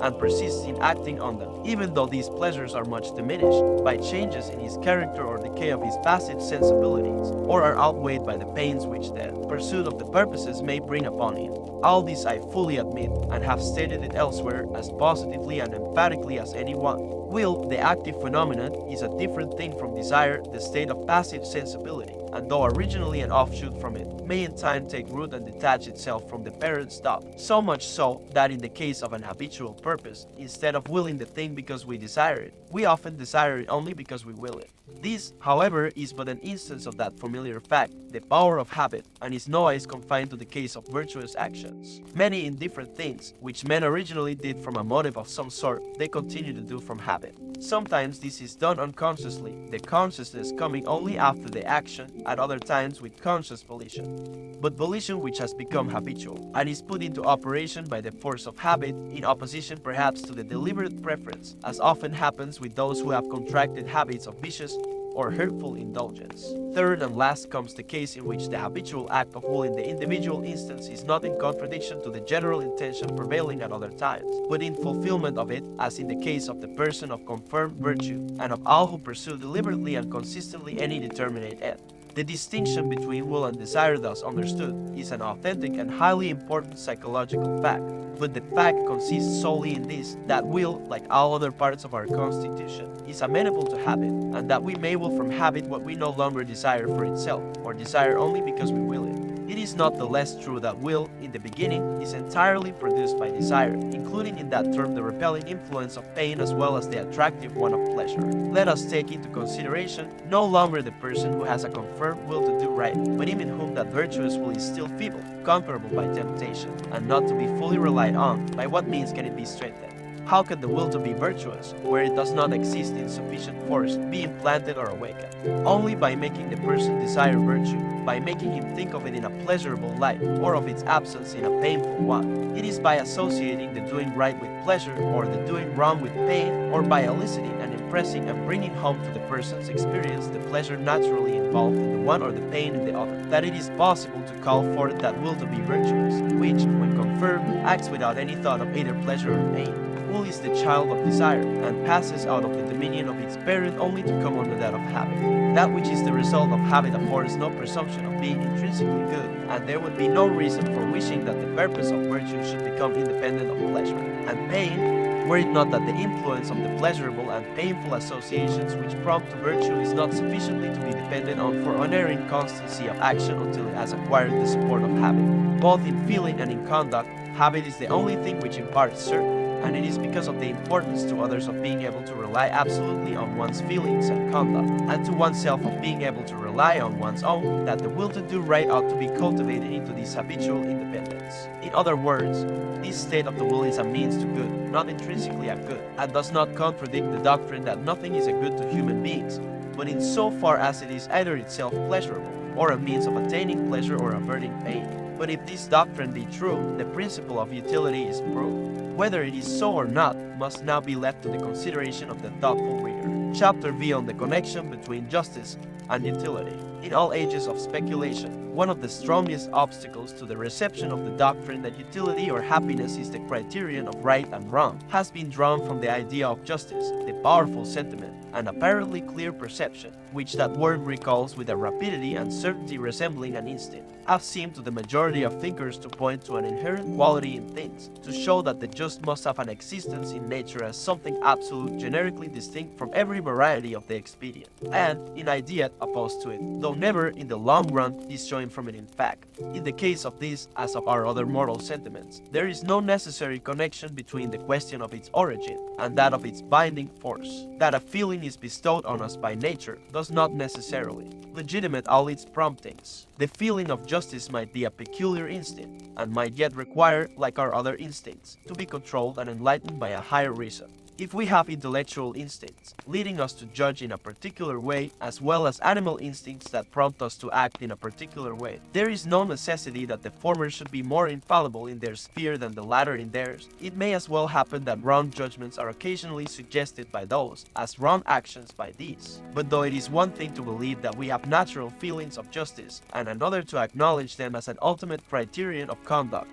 and persists in acting on them, even though these pleasures are much diminished by changes in his character or decay of his passive sensibilities, or are outweighed by the pains which the pursuit of the purposes may bring upon him. All this I fully admit, and have stated it elsewhere as positively and emphatically as any one. Will, the active phenomenon, is a different thing from desire, the state of passive sensibility, and though originally an offshoot from it, may in time take root and detach itself from the parent stock, so much so that in the case of an habitual purpose, instead of willing the thing because we desire it, we often desire it only because we will it. This, however, is but an instance of that familiar fact, the power of habit, and is nowise confined to the case of virtuous actions. Many indifferent things, which men originally did from a motive of some sort, they continue to do from habit. Sometimes this is done unconsciously, the consciousness coming only after the action, at other times with conscious volition. But volition which has become habitual, and is put into operation by the force of habit, in opposition perhaps to the deliberate preference, as often happens with those who have contracted habits of vicious or hurtful indulgence. Third and last comes the case in which the habitual act of will in the individual instance is not in contradiction to the general intention prevailing at other times, but in fulfillment of it, as in the case of the person of confirmed virtue, and of all who pursue deliberately and consistently any determinate end. The distinction between will and desire thus understood is an authentic and highly important psychological fact, but the fact consists solely in this, that will, like all other parts of our constitution, is amenable to habit, and that we may will from habit what we no longer desire for itself, or desire only because we will it. It is not the less true that will, in the beginning, is entirely produced by desire, including in that term the repelling influence of pain as well as the attractive one of pleasure. Let us take into consideration no longer the person who has a confirmed will to do right, but him in whom that virtuous will is still feeble, comparable by temptation, and not to be fully relied on. By what means can it be strengthened? How can the will to be virtuous, where it does not exist in sufficient force, be implanted or awakened? Only by making the person desire virtue, by making him think of it in a pleasurable light, or of its absence in a painful one. It is by associating the doing right with pleasure, or the doing wrong with pain, or by eliciting and impressing and bringing home to the person's experience the pleasure naturally involved in the one or the pain in the other, that it is possible to call forth that will to be virtuous, which, when confirmed, acts without any thought of either pleasure or pain. Will is the child of desire, and passes out of the dominion of its parent only to come under that of habit. That which is the result of habit affords no presumption of being intrinsically good, and there would be no reason for wishing that the purpose of virtue should become independent of pleasure. And pain, were it not that the influence of the pleasurable and painful associations which prompt to virtue is not sufficiently to be depended on for unerring constancy of action until it has acquired the support of habit. Both in feeling and in conduct, habit is the only thing which imparts certainty, and it is because of the importance to others of being able to rely absolutely on one's feelings and conduct, and to oneself of being able to rely on one's own, that the will to do right ought to be cultivated into this habitual independence. In other words, this state of the will is a means to good, not intrinsically a good, and does not contradict the doctrine that nothing is a good to human beings, but in so far as it is either itself pleasurable, or a means of attaining pleasure or averting pain. But if this doctrine be true, the principle of utility is proved. Whether it is so or not must now be left to the consideration of the thoughtful reader. Chapter V on the connection between justice and utility. In all ages of speculation, one of the strongest obstacles to the reception of the doctrine that utility or happiness is the criterion of right and wrong has been drawn from the idea of justice, the powerful sentiment, and apparently clear perception, which that word recalls with a rapidity and certainty resembling an instinct, have seemed to the majority of thinkers to point to an inherent quality in things, to show that the just must have an existence in nature as something absolute, generically distinct from every variety of the expedient, and in idea opposed to it, though never in the long run disjoined from it in fact. In the case of this, as of our other moral sentiments, there is no necessary connection between the question of its origin and that of its binding force. That a feeling is bestowed on us by nature does not necessarily legitimate all its promptings. The feeling of justice might be a peculiar instinct, and might yet require, like our other instincts, to be controlled and enlightened by a higher reason. If we have intellectual instincts, leading us to judge in a particular way, as well as animal instincts that prompt us to act in a particular way, there is no necessity that the former should be more infallible in their sphere than the latter in theirs. It may as well happen that wrong judgments are occasionally suggested by those, as wrong actions by these. But though it is one thing to believe that we have natural feelings of justice, and another to acknowledge them as an ultimate criterion of conduct,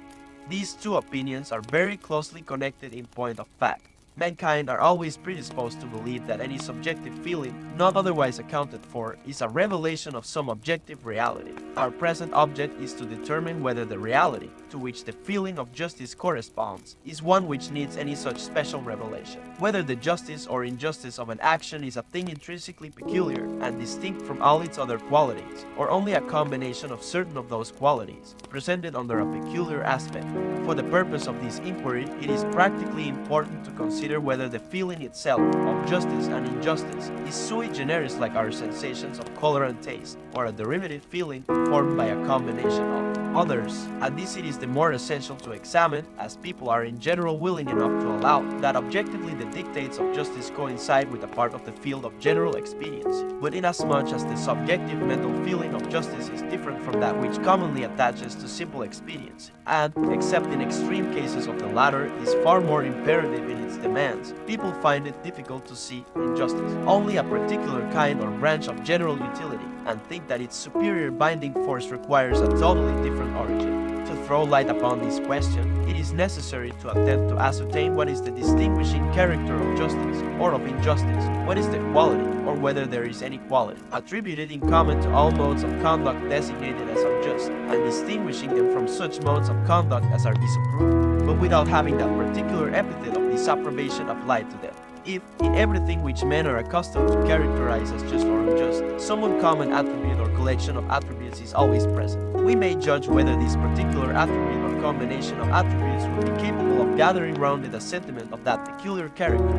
these two opinions are very closely connected in point of fact. Mankind are always predisposed to believe that any subjective feeling, not otherwise accounted for, is a revelation of some objective reality. Our present object is to determine whether the reality, to which the feeling of justice corresponds, is one which needs any such special revelation. Whether the justice or injustice of an action is a thing intrinsically peculiar and distinct from all its other qualities, or only a combination of certain of those qualities, presented under a peculiar aspect. For the purpose of this inquiry, it is practically important to consider whether the feeling itself of justice and injustice is sui generis like our sensations of color and taste, or a derivative feeling formed by a combination of others, and this it is the more essential to examine, as people are in general willing enough to allow that objectively the dictates of justice coincide with a part of the field of general expediency, but inasmuch as the subjective mental feeling of justice is different from that which commonly attaches to simple expediency, and, except in extreme cases of the latter, is far more imperative in its demands, people find it difficult to see injustice only a particular kind or branch of general utility, and think that its superior binding force requires a totally different origin. To throw light upon this question, it is necessary to attempt to ascertain what is the distinguishing character of justice or of injustice, what is the quality, or whether there is any quality, attributed in common to all modes of conduct designated as unjust, and distinguishing them from such modes of conduct as are disapproved, but without having that particular epithet of disapprobation applied to them. If, in everything which men are accustomed to characterize as just or unjust, some uncommon attribute or collection of attributes is always present, we may judge whether this particular attribute or combination of attributes will be capable of gathering round it a sentiment of that peculiar character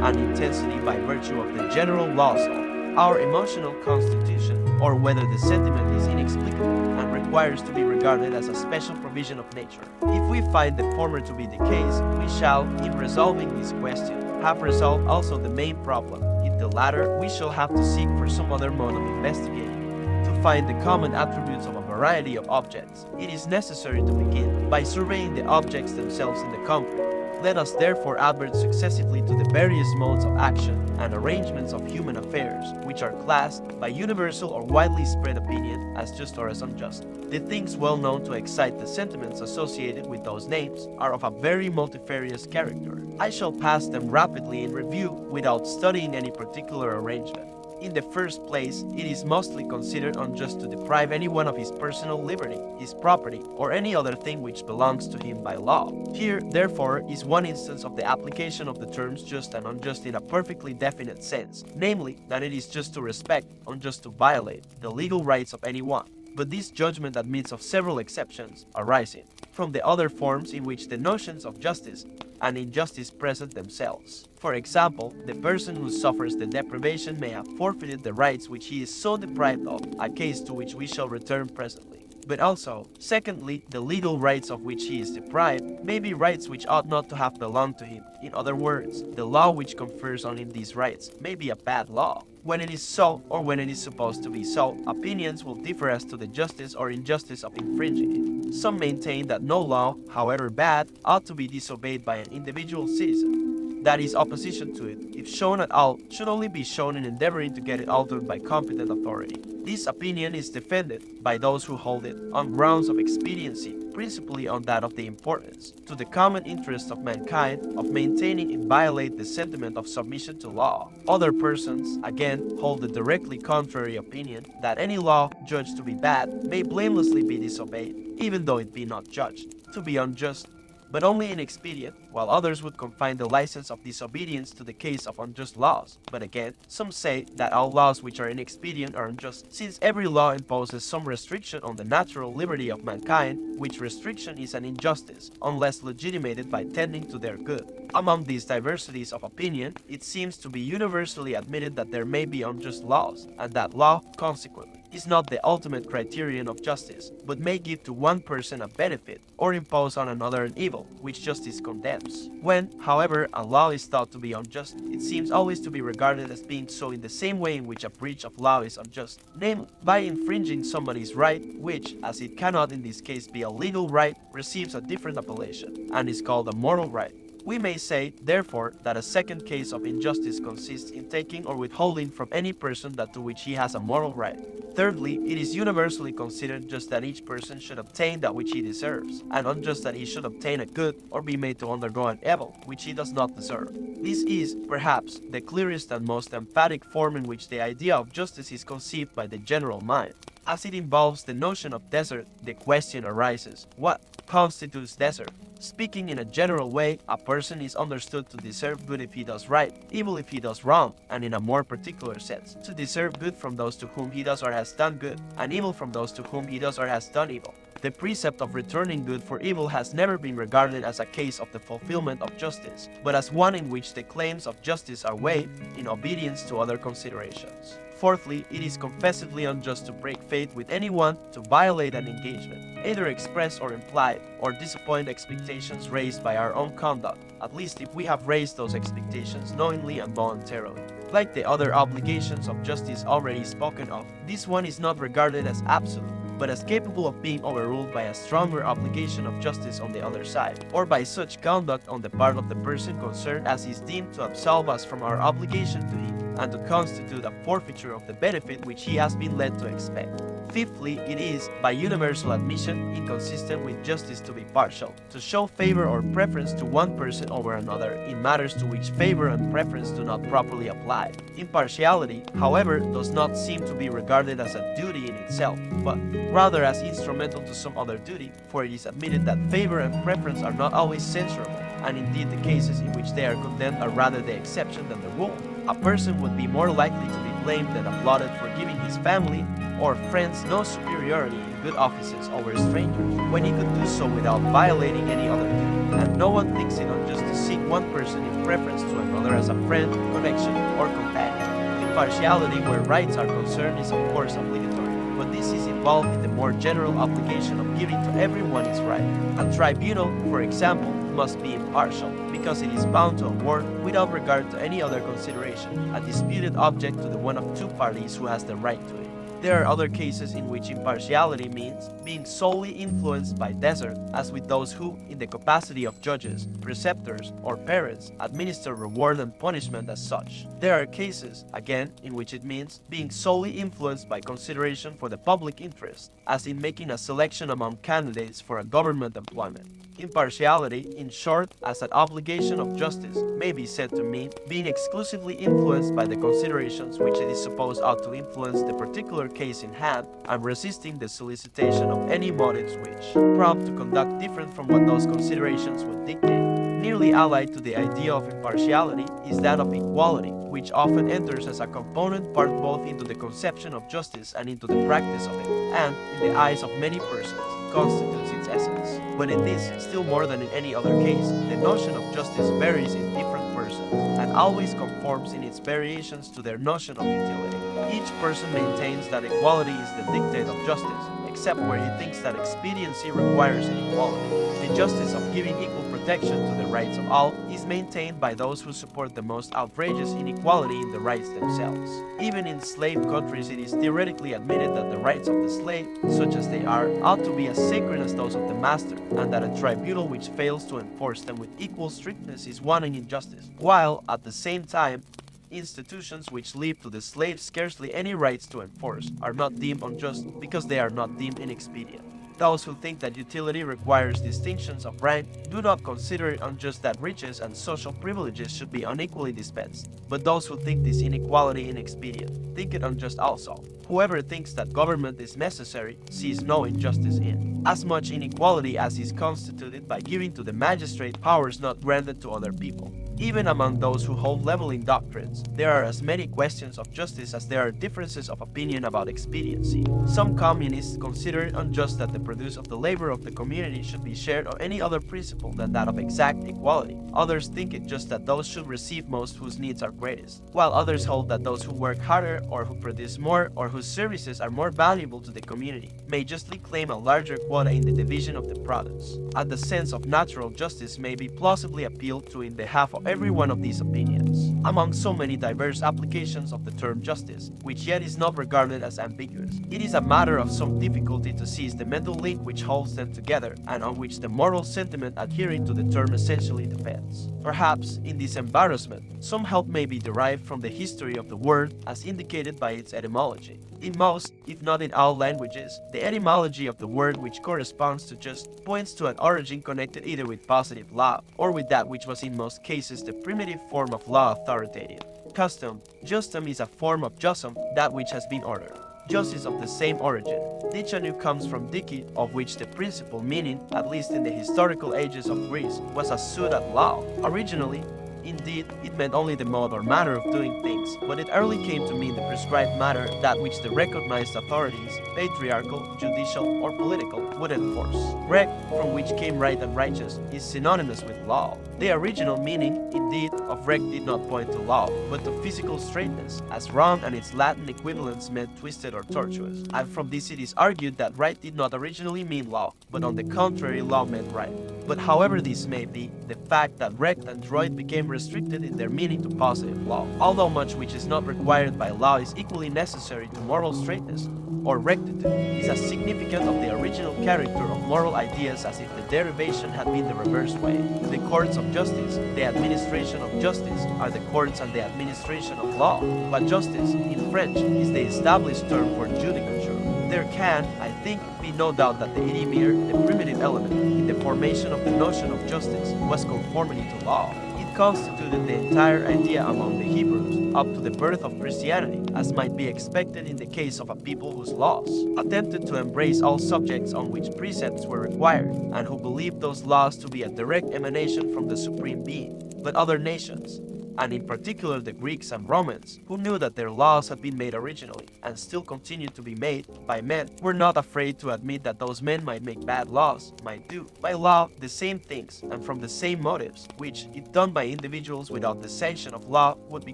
and intensity by virtue of the general laws of our emotional constitution, or whether the sentiment is inexplicable and requires to be regarded as a special provision of nature. If we find the former to be the case, we shall, in resolving this question, have resolved also the main problem. In the latter, we shall have to seek for some other mode of investigating. To find the common attributes of a variety of objects, it is necessary to begin by surveying the objects themselves in the concrete. Let us therefore advert successively to the various modes of action and arrangements of human affairs, which are classed by universal or widely spread opinion as just or as unjust. The things well known to excite the sentiments associated with those names are of a very multifarious character. I shall pass them rapidly in review without studying any particular arrangement. In the first place, it is mostly considered unjust to deprive anyone of his personal liberty, his property, or any other thing which belongs to him by law. Here, therefore, is one instance of the application of the terms just and unjust in a perfectly definite sense, namely, that it is just to respect, unjust to violate, the legal rights of anyone. But this judgment admits of several exceptions, arising from the other forms in which the notions of justice and injustice present themselves. For example, the person who suffers the deprivation may have forfeited the rights which he is so deprived of, a case to which we shall return presently. But also, secondly, the legal rights of which he is deprived may be rights which ought not to have belonged to him. In other words, the law which confers on him these rights may be a bad law. When it is so, or when it is supposed to be so, opinions will differ as to the justice or injustice of infringing it. Some maintain that no law, however bad, ought to be disobeyed by an individual citizen. That his opposition to it, if shown at all, should only be shown in endeavoring to get it altered by competent authority. This opinion is defended by those who hold it on grounds of expediency, principally on that of the importance, to the common interest of mankind, of maintaining inviolate the sentiment of submission to law. Other persons, again, hold the directly contrary opinion that any law judged to be bad may blamelessly be disobeyed, even though it be not judged to be unjust, but only inexpedient, while others would confine the license of disobedience to the case of unjust laws. But again, some say that all laws which are inexpedient are unjust, since every law imposes some restriction on the natural liberty of mankind, which restriction is an injustice, unless legitimated by tending to their good. Among these diversities of opinion, it seems to be universally admitted that there may be unjust laws, and that law, consequently, is not the ultimate criterion of justice, but may give to one person a benefit or impose on another an evil, which justice condemns. When, however, a law is thought to be unjust, it seems always to be regarded as being so in the same way in which a breach of law is unjust, namely, by infringing somebody's right, which, as it cannot in this case be a legal right, receives a different appellation, and is called a moral right. We may say, therefore, that a second case of injustice consists in taking or withholding from any person that to which he has a moral right. Thirdly, it is universally considered just that each person should obtain that which he deserves, and unjust that he should obtain a good or be made to undergo an evil which he does not deserve. This is, perhaps, the clearest and most emphatic form in which the idea of justice is conceived by the general mind. As it involves the notion of desert, the question arises, what constitutes desert? Speaking in a general way, a person is understood to deserve good if he does right, evil if he does wrong, and in a more particular sense, to deserve good from those to whom he does or has done good, and evil from those to whom he does or has done evil. The precept of returning good for evil has never been regarded as a case of the fulfillment of justice, but as one in which the claims of justice are weighed in obedience to other considerations. Fourthly, it is confessedly unjust to break faith with anyone, to violate an engagement, either express or implied, or disappoint expectations raised by our own conduct, at least if we have raised those expectations knowingly and voluntarily. Like the other obligations of justice already spoken of, this one is not regarded as absolute, but as capable of being overruled by a stronger obligation of justice on the other side, or by such conduct on the part of the person concerned as is deemed to absolve us from our obligation to him, and to constitute a forfeiture of the benefit which he has been led to expect. Fifthly, it is, by universal admission, inconsistent with justice to be partial, to show favor or preference to one person over another in matters to which favor and preference do not properly apply. Impartiality, however, does not seem to be regarded as a duty in itself, but rather as instrumental to some other duty, for it is admitted that favor and preference are not always censurable, and indeed the cases in which they are condemned are rather the exception than the rule. A person would be more likely to be blamed than applauded for giving his family or friends no superiority in good offices over strangers, when he could do so without violating any other duty, and no one thinks it unjust to seek one person in preference to another as a friend, connection, or companion. Impartiality where rights are concerned is of course obligatory, but this is involved in the more general obligation of giving to everyone his right. A tribunal, for example, must be impartial, because it is bound to award, without regard to any other consideration, a disputed object to the one of two parties who has the right to it. There are other cases in which impartiality means being solely influenced by desert, as with those who, in the capacity of judges, preceptors, or parents, administer reward and punishment as such. There are cases, again, in which it means being solely influenced by consideration for the public interest, as in making a selection among candidates for a government employment. Impartiality, in short, as an obligation of justice, may be said to mean being exclusively influenced by the considerations which it is supposed ought to influence the particular case in hand, and resisting the solicitation of any motives which prompt to conduct different from what those considerations would dictate. Nearly allied to the idea of impartiality is that of equality, which often enters as a component part both into the conception of justice and into the practice of it, and, in the eyes of many persons, constitutes its essence. But in this, still more than in any other case, the notion of justice varies in different persons, and always conforms in its variations to their notion of utility. Each person maintains that equality is the dictate of justice, except where he thinks that expediency requires inequality. The justice of giving equal protection to the rights of all is maintained by those who support the most outrageous inequality in the rights themselves. Even in slave countries, it is theoretically admitted that the rights of the slave, such as they are, ought to be as sacred as those of the master, and that a tribunal which fails to enforce them with equal strictness is wanting in justice, while, at the same time, institutions which leave to the slave scarcely any rights to enforce are not deemed unjust because they are not deemed inexpedient. Those who think that utility requires distinctions of rank do not consider it unjust that riches and social privileges should be unequally dispensed, but those who think this inequality inexpedient think it unjust also. Whoever thinks that government is necessary sees no injustice in as much inequality as is constituted by giving to the magistrate powers not granted to other people. Even among those who hold leveling doctrines, there are as many questions of justice as there are differences of opinion about expediency. Some communists consider it unjust that the produce of the labor of the community should be shared on any other principle than that of exact equality. Others think it just that those should receive most whose needs are greatest, while others hold that those who work harder or who produce more or whose services are more valuable to the community may justly claim a larger quota in the division of the products. And the sense of natural justice may be plausibly appealed to in behalf of every one of these opinions. Among so many diverse applications of the term justice, which yet is not regarded as ambiguous, it is a matter of some difficulty to seize the mental link which holds them together and on which the moral sentiment adhering to the term essentially depends. Perhaps, in this embarrassment, some help may be derived from the history of the word as indicated by its etymology. In most, if not in all languages, the etymology of the word which corresponds to just points to an origin connected either with positive law or with that which was in most cases the primitive form of law authoritative. Custom, justum is a form of justum, that which has been ordered. Jus is of the same origin. Dicenu comes from dici, of which the principal meaning, at least in the historical ages of Greece, was a suit at law. Originally, indeed, it meant only the mode or manner of doing things, but it early came to mean the prescribed manner, that which the recognized authorities, patriarchal, judicial, or political, would enforce. Rec, from which came right and righteous, is synonymous with law. The original meaning, indeed, of rec did not point to law, but to physical straightness, as wrong and its Latin equivalents meant twisted or tortuous. And from this it is argued that right did not originally mean law, but on the contrary law meant right. But however this may be, the fact that rect and droit became restricted in their meaning to positive law, although much which is not required by law is equally necessary to moral straightness, or rectitude, is as significant of the original character of moral ideas as if the derivation had been the reverse way. The courts of justice, the administration of justice, are the courts and the administration of law, but justice, in French, is the established term for judicature. There can, I think, be no doubt that the idimir, the primitive element, in the formation of the notion of justice, was conformity to law. It constituted the entire idea among the Hebrews, up to the birth of Christianity, as might be expected in the case of a people whose laws attempted to embrace all subjects on which precepts were required, and who believed those laws to be a direct emanation from the Supreme Being. But other nations, and in particular the Greeks and Romans, who knew that their laws had been made originally, and still continued to be made, by men, were not afraid to admit that those men might make bad laws, might do, by law, the same things, and from the same motives, which, if done by individuals without the sanction of law, would be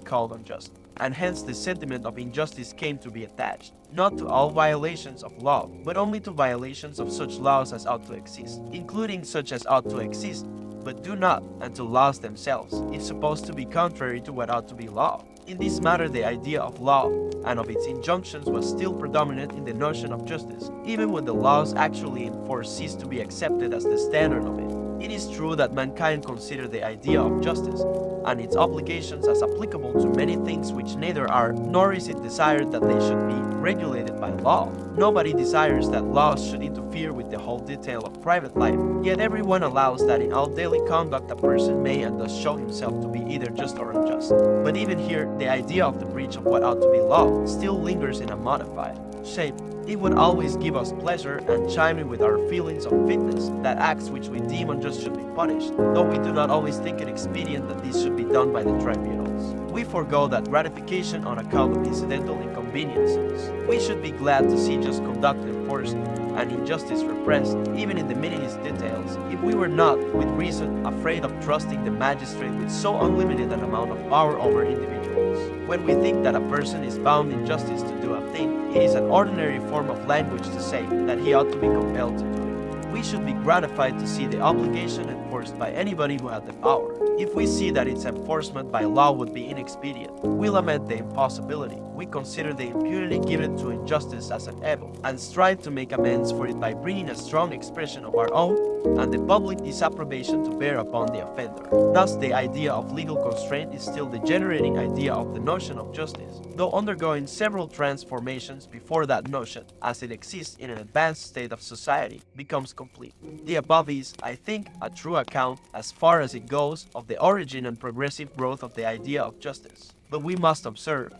called unjust. and hence the sentiment of injustice came to be attached, not to all violations of law, but only to violations of such laws as ought to exist, including such as ought to exist, but do not, and to laws themselves, if supposed to be contrary to what ought to be law. In this matter, the idea of law and of its injunctions was still predominant in the notion of justice, even when the laws actually enforced ceased to be accepted as the standard of it. It is true that mankind consider the idea of justice and its obligations as applicable to many things which neither are, nor is it desired that they should be regulated by law. Nobody desires that laws should interfere with the whole detail of private life, yet everyone allows that in all daily conduct a person may and does show himself to be either just or unjust. But even here, the idea of the breach of what ought to be law still lingers in a modified shape. It would always give us pleasure and chime in with our feelings of fitness that acts which we deem unjust should be punished, though we do not always think it expedient that this should be done by the tribunals. We forego that gratification on account of incidental inconveniences. We should be glad to see just conduct enforced and injustice repressed, even in the meanest details, if we were not, with reason, afraid of trusting the magistrate with so unlimited an amount of power over individuals. When we think that a person is bound in justice to do a thing, it is an ordinary form of language to say that he ought to be compelled to do it. We should be gratified to see the obligation enforced by anybody who had the power. If we see that its enforcement by law would be inexpedient, we lament the impossibility. We consider the impunity given to injustice as an evil, and strive to make amends for it by bringing a strong expression of our own and the public disapprobation to bear upon the offender. Thus, the idea of legal constraint is still the generating idea of the notion of justice, though undergoing several transformations before that notion, as it exists in an advanced state of society, becomes complete. The above is, I think, a true account, as far as it goes, of the origin and progressive growth of the idea of justice. But we must observe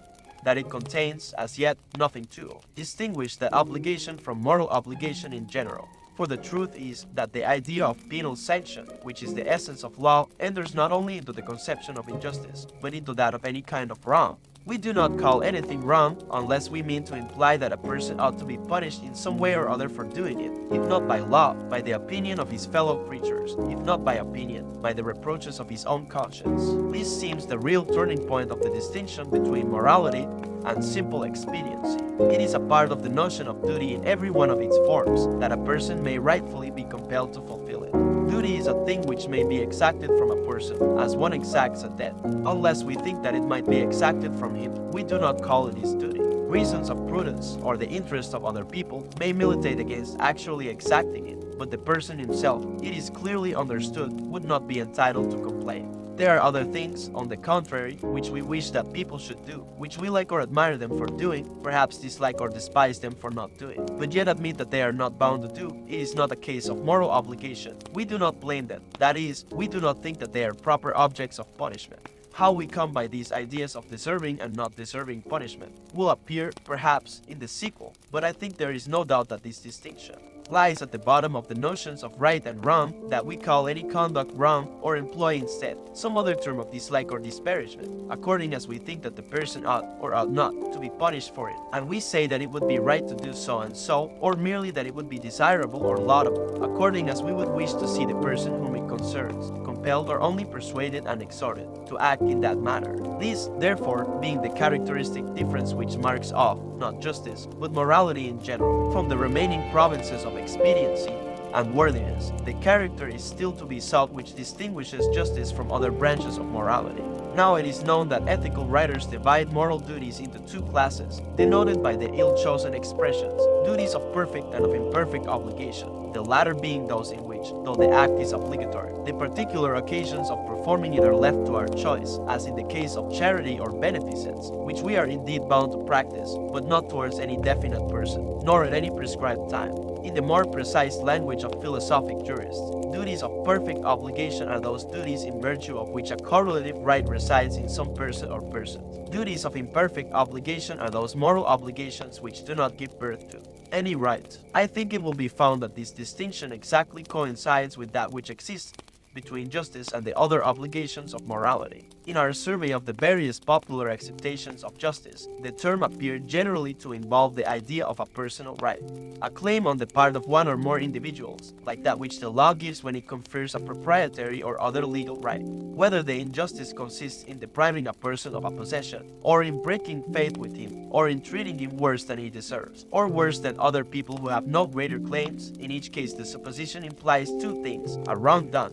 that it contains, as yet, nothing to distinguish that obligation from moral obligation in general. For the truth is that the idea of penal sanction, which is the essence of law, enters not only into the conception of injustice, but into that of any kind of wrong. We do not call anything wrong unless we mean to imply that a person ought to be punished in some way or other for doing it, if not by law, by the opinion of his fellow creatures, if not by opinion, by the reproaches of his own conscience. This seems the real turning point of the distinction between morality and simple expediency. It is a part of the notion of duty in every one of its forms that a person may rightfully be compelled to fulfill it. Duty is a thing which may be exacted from a person, as one exacts a debt. Unless we think that it might be exacted from him, we do not call it his duty. Reasons of prudence or the interest of other people may militate against actually exacting it, but the person himself, it is clearly understood, would not be entitled to complain. There are other things, on the contrary, which we wish that people should do, which we like or admire them for doing, perhaps dislike or despise them for not doing, but yet admit that they are not bound to do. It is not a case of moral obligation. We do not blame them. That is, we do not think that they are proper objects of punishment. How we come by these ideas of deserving and not deserving punishment will appear, perhaps, in the sequel, but I think there is no doubt that this distinction lies at the bottom of the notions of right and wrong, that we call any conduct wrong or employ instead some other term of dislike or disparagement, according as we think that the person ought or ought not to be punished for it, and we say that it would be right to do so and so, or merely that it would be desirable or laudable, according as we would wish to see the person whom it concerns compelled or only persuaded and exhorted to act in that manner. This, therefore, being the characteristic difference which marks off, not justice, but morality in general, from the remaining provinces of expediency and worthiness, the character is still to be sought which distinguishes justice from other branches of morality. Now it is known that ethical writers divide moral duties into two classes, denoted by the ill-chosen expressions, duties of perfect and of imperfect obligation, the latter being those in which, though the act is obligatory, the particular occasions of performing it are left to our choice, as in the case of charity or beneficence, which we are indeed bound to practice, but not towards any definite person, nor at any prescribed time. In the more precise language of philosophic jurists, duties of perfect obligation are those duties in virtue of which a correlative right resides in some person or persons. Duties of imperfect obligation are those moral obligations which do not give birth to any right. I think it will be found that this distinction exactly coincides with that which exists between justice and the other obligations of morality. In our survey of the various popular acceptations of justice, the term appeared generally to involve the idea of a personal right, a claim on the part of one or more individuals, like that which the law gives when it confers a proprietary or other legal right. Whether the injustice consists in depriving a person of a possession, or in breaking faith with him, or in treating him worse than he deserves, or worse than other people who have no greater claims, in each case the supposition implies two things: a wrong done,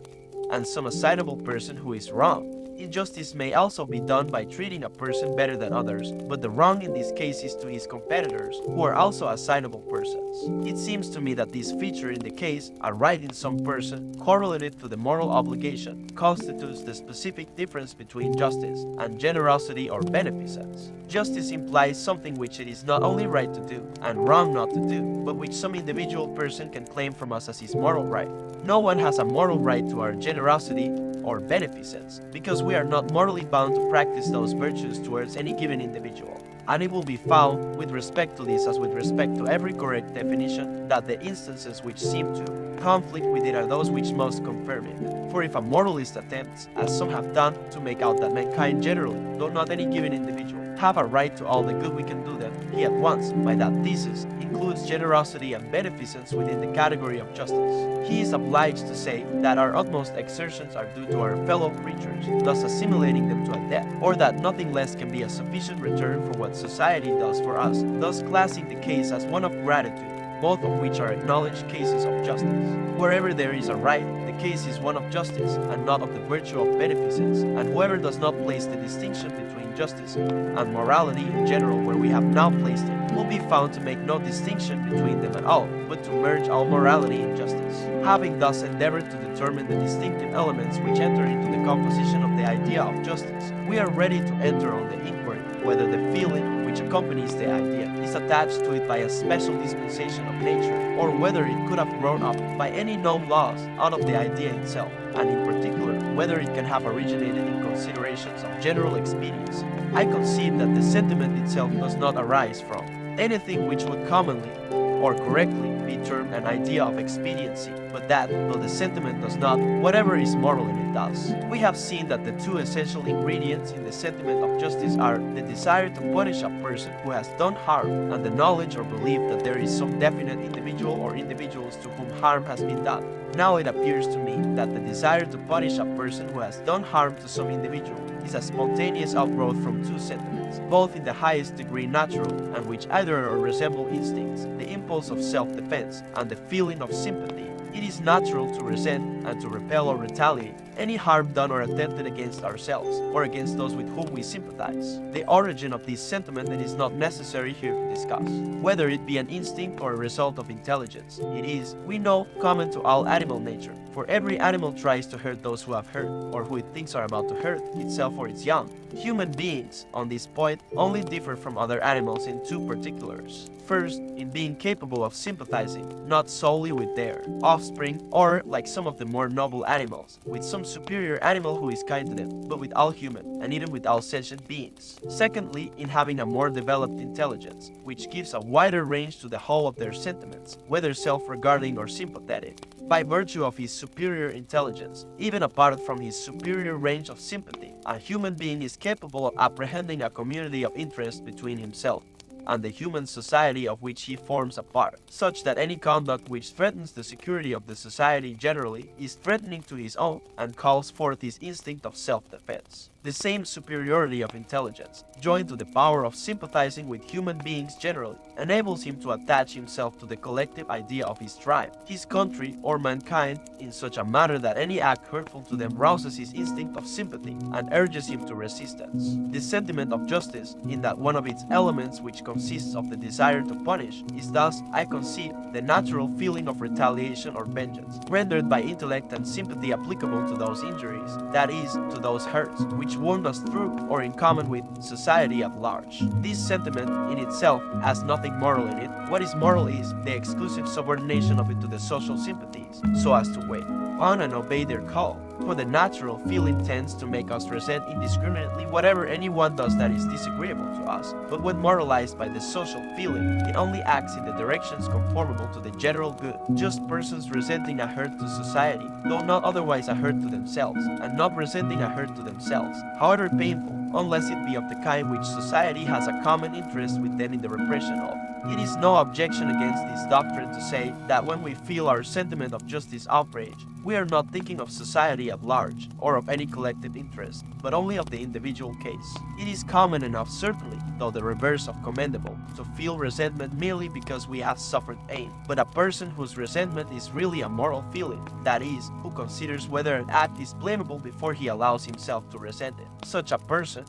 and some assignable person who is wrong. Injustice may also be done by treating a person better than others, but the wrong in this case is to his competitors, who are also assignable persons. It seems to me that this feature in the case, a right in some person, correlated to the moral obligation, constitutes the specific difference between justice and generosity or beneficence. Justice implies something which it is not only right to do, and wrong not to do, but which some individual person can claim from us as his moral right. No one has a moral right to our generosity or beneficence, because we are not morally bound to practice those virtues towards any given individual. And it will be found, with respect to this as with respect to every correct definition, that the instances which seem to conflict with it are those which most confirm it. For if a moralist attempts, as some have done, to make out that mankind generally, though not any given individual, have a right to all the good we can do them, he at once, by that thesis, includes generosity and beneficence within the category of justice. He is obliged to say that our utmost exertions are due to our fellow creatures, thus assimilating them to a debt, or that nothing less can be a sufficient return for what society does for us, thus classing the case as one of gratitude, both of which are acknowledged cases of justice. Wherever there is a right, the case is one of justice, and not of the virtue of beneficence, and whoever does not place the distinction between justice and morality in general where we have now placed it, will be found to make no distinction between them at all, but to merge all morality in justice. Having thus endeavored to determine the distinctive elements which enter into the composition of the idea of justice, we are ready to enter on the inquiry whether the feeling which accompanies the idea is attached to it by a special dispensation of nature, or whether it could have grown up by any known laws out of the idea itself, and in particular, whether it can have originated in considerations of general expediency. I conceive that the sentiment itself does not arise from anything which would commonly or correctly be termed an idea of expediency, but that, though the sentiment does not, whatever is moral in it does. We have seen that the two essential ingredients in the sentiment of justice are the desire to punish a person who has done harm, and the knowledge or belief that there is some definite individual or individuals to whom harm has been done. Now it appears to me that the desire to punish a person who has done harm to some individual is a spontaneous outgrowth from two sentiments, both in the highest degree natural, and which either resemble instincts, the impulse of self-defense and the feeling of sympathy. It is natural to resent and to repel or retaliate any harm done or attempted against ourselves or against those with whom we sympathize. The origin of this sentiment it is not necessary here to discuss. Whether it be an instinct or a result of intelligence, it is, we know, common to all animal nature, for every animal tries to hurt those who have hurt, or who it thinks are about to hurt, itself or its young. Human beings, on this point, only differ from other animals in two particulars. First, in being capable of sympathizing, not solely with their offspring, or, like some of the more noble animals, with some superior animal who is kind to them, but with all human, and even with all sentient beings. Secondly, in having a more developed intelligence, which gives a wider range to the whole of their sentiments, whether self-regarding or sympathetic. By virtue of his superior intelligence, even apart from his superior range of sympathy, a human being is capable of apprehending a community of interest between himself and the human society of which he forms a part, such that any conduct which threatens the security of the society generally is threatening to his own and calls forth his instinct of self-defense. The same superiority of intelligence, joined to the power of sympathizing with human beings generally, enables him to attach himself to the collective idea of his tribe, his country, or mankind in such a manner that any act hurtful to them rouses his instinct of sympathy and urges him to resistance. The sentiment of justice, in that one of its elements which consists of the desire to punish, is thus, I conceive, the natural feeling of retaliation or vengeance, rendered by intellect and sympathy applicable to those injuries, that is, to those hurts, which wound us through, or in common with, society at large. This sentiment in itself has nothing nothing moral in it. What is moral is the exclusive subordination of it to the social sympathies, so as to wait on and obey their call. For the natural feeling tends to make us resent indiscriminately whatever anyone does that is disagreeable to us. But when moralized by the social feeling, it only acts in the directions conformable to the general good. Just persons resenting a hurt to society, though not otherwise a hurt to themselves, and not resenting a hurt to themselves, however painful, unless it be of the kind which society has a common interest with them in the repression of. It is no objection against this doctrine to say that when we feel our sentiment of justice outraged, we are not thinking of society at large, or of any collective interest, but only of the individual case. It is common enough, certainly, though the reverse of commendable, to feel resentment merely because we have suffered pain. But a person whose resentment is really a moral feeling, that is, who considers whether an act is blamable before he allows himself to resent it, such a person,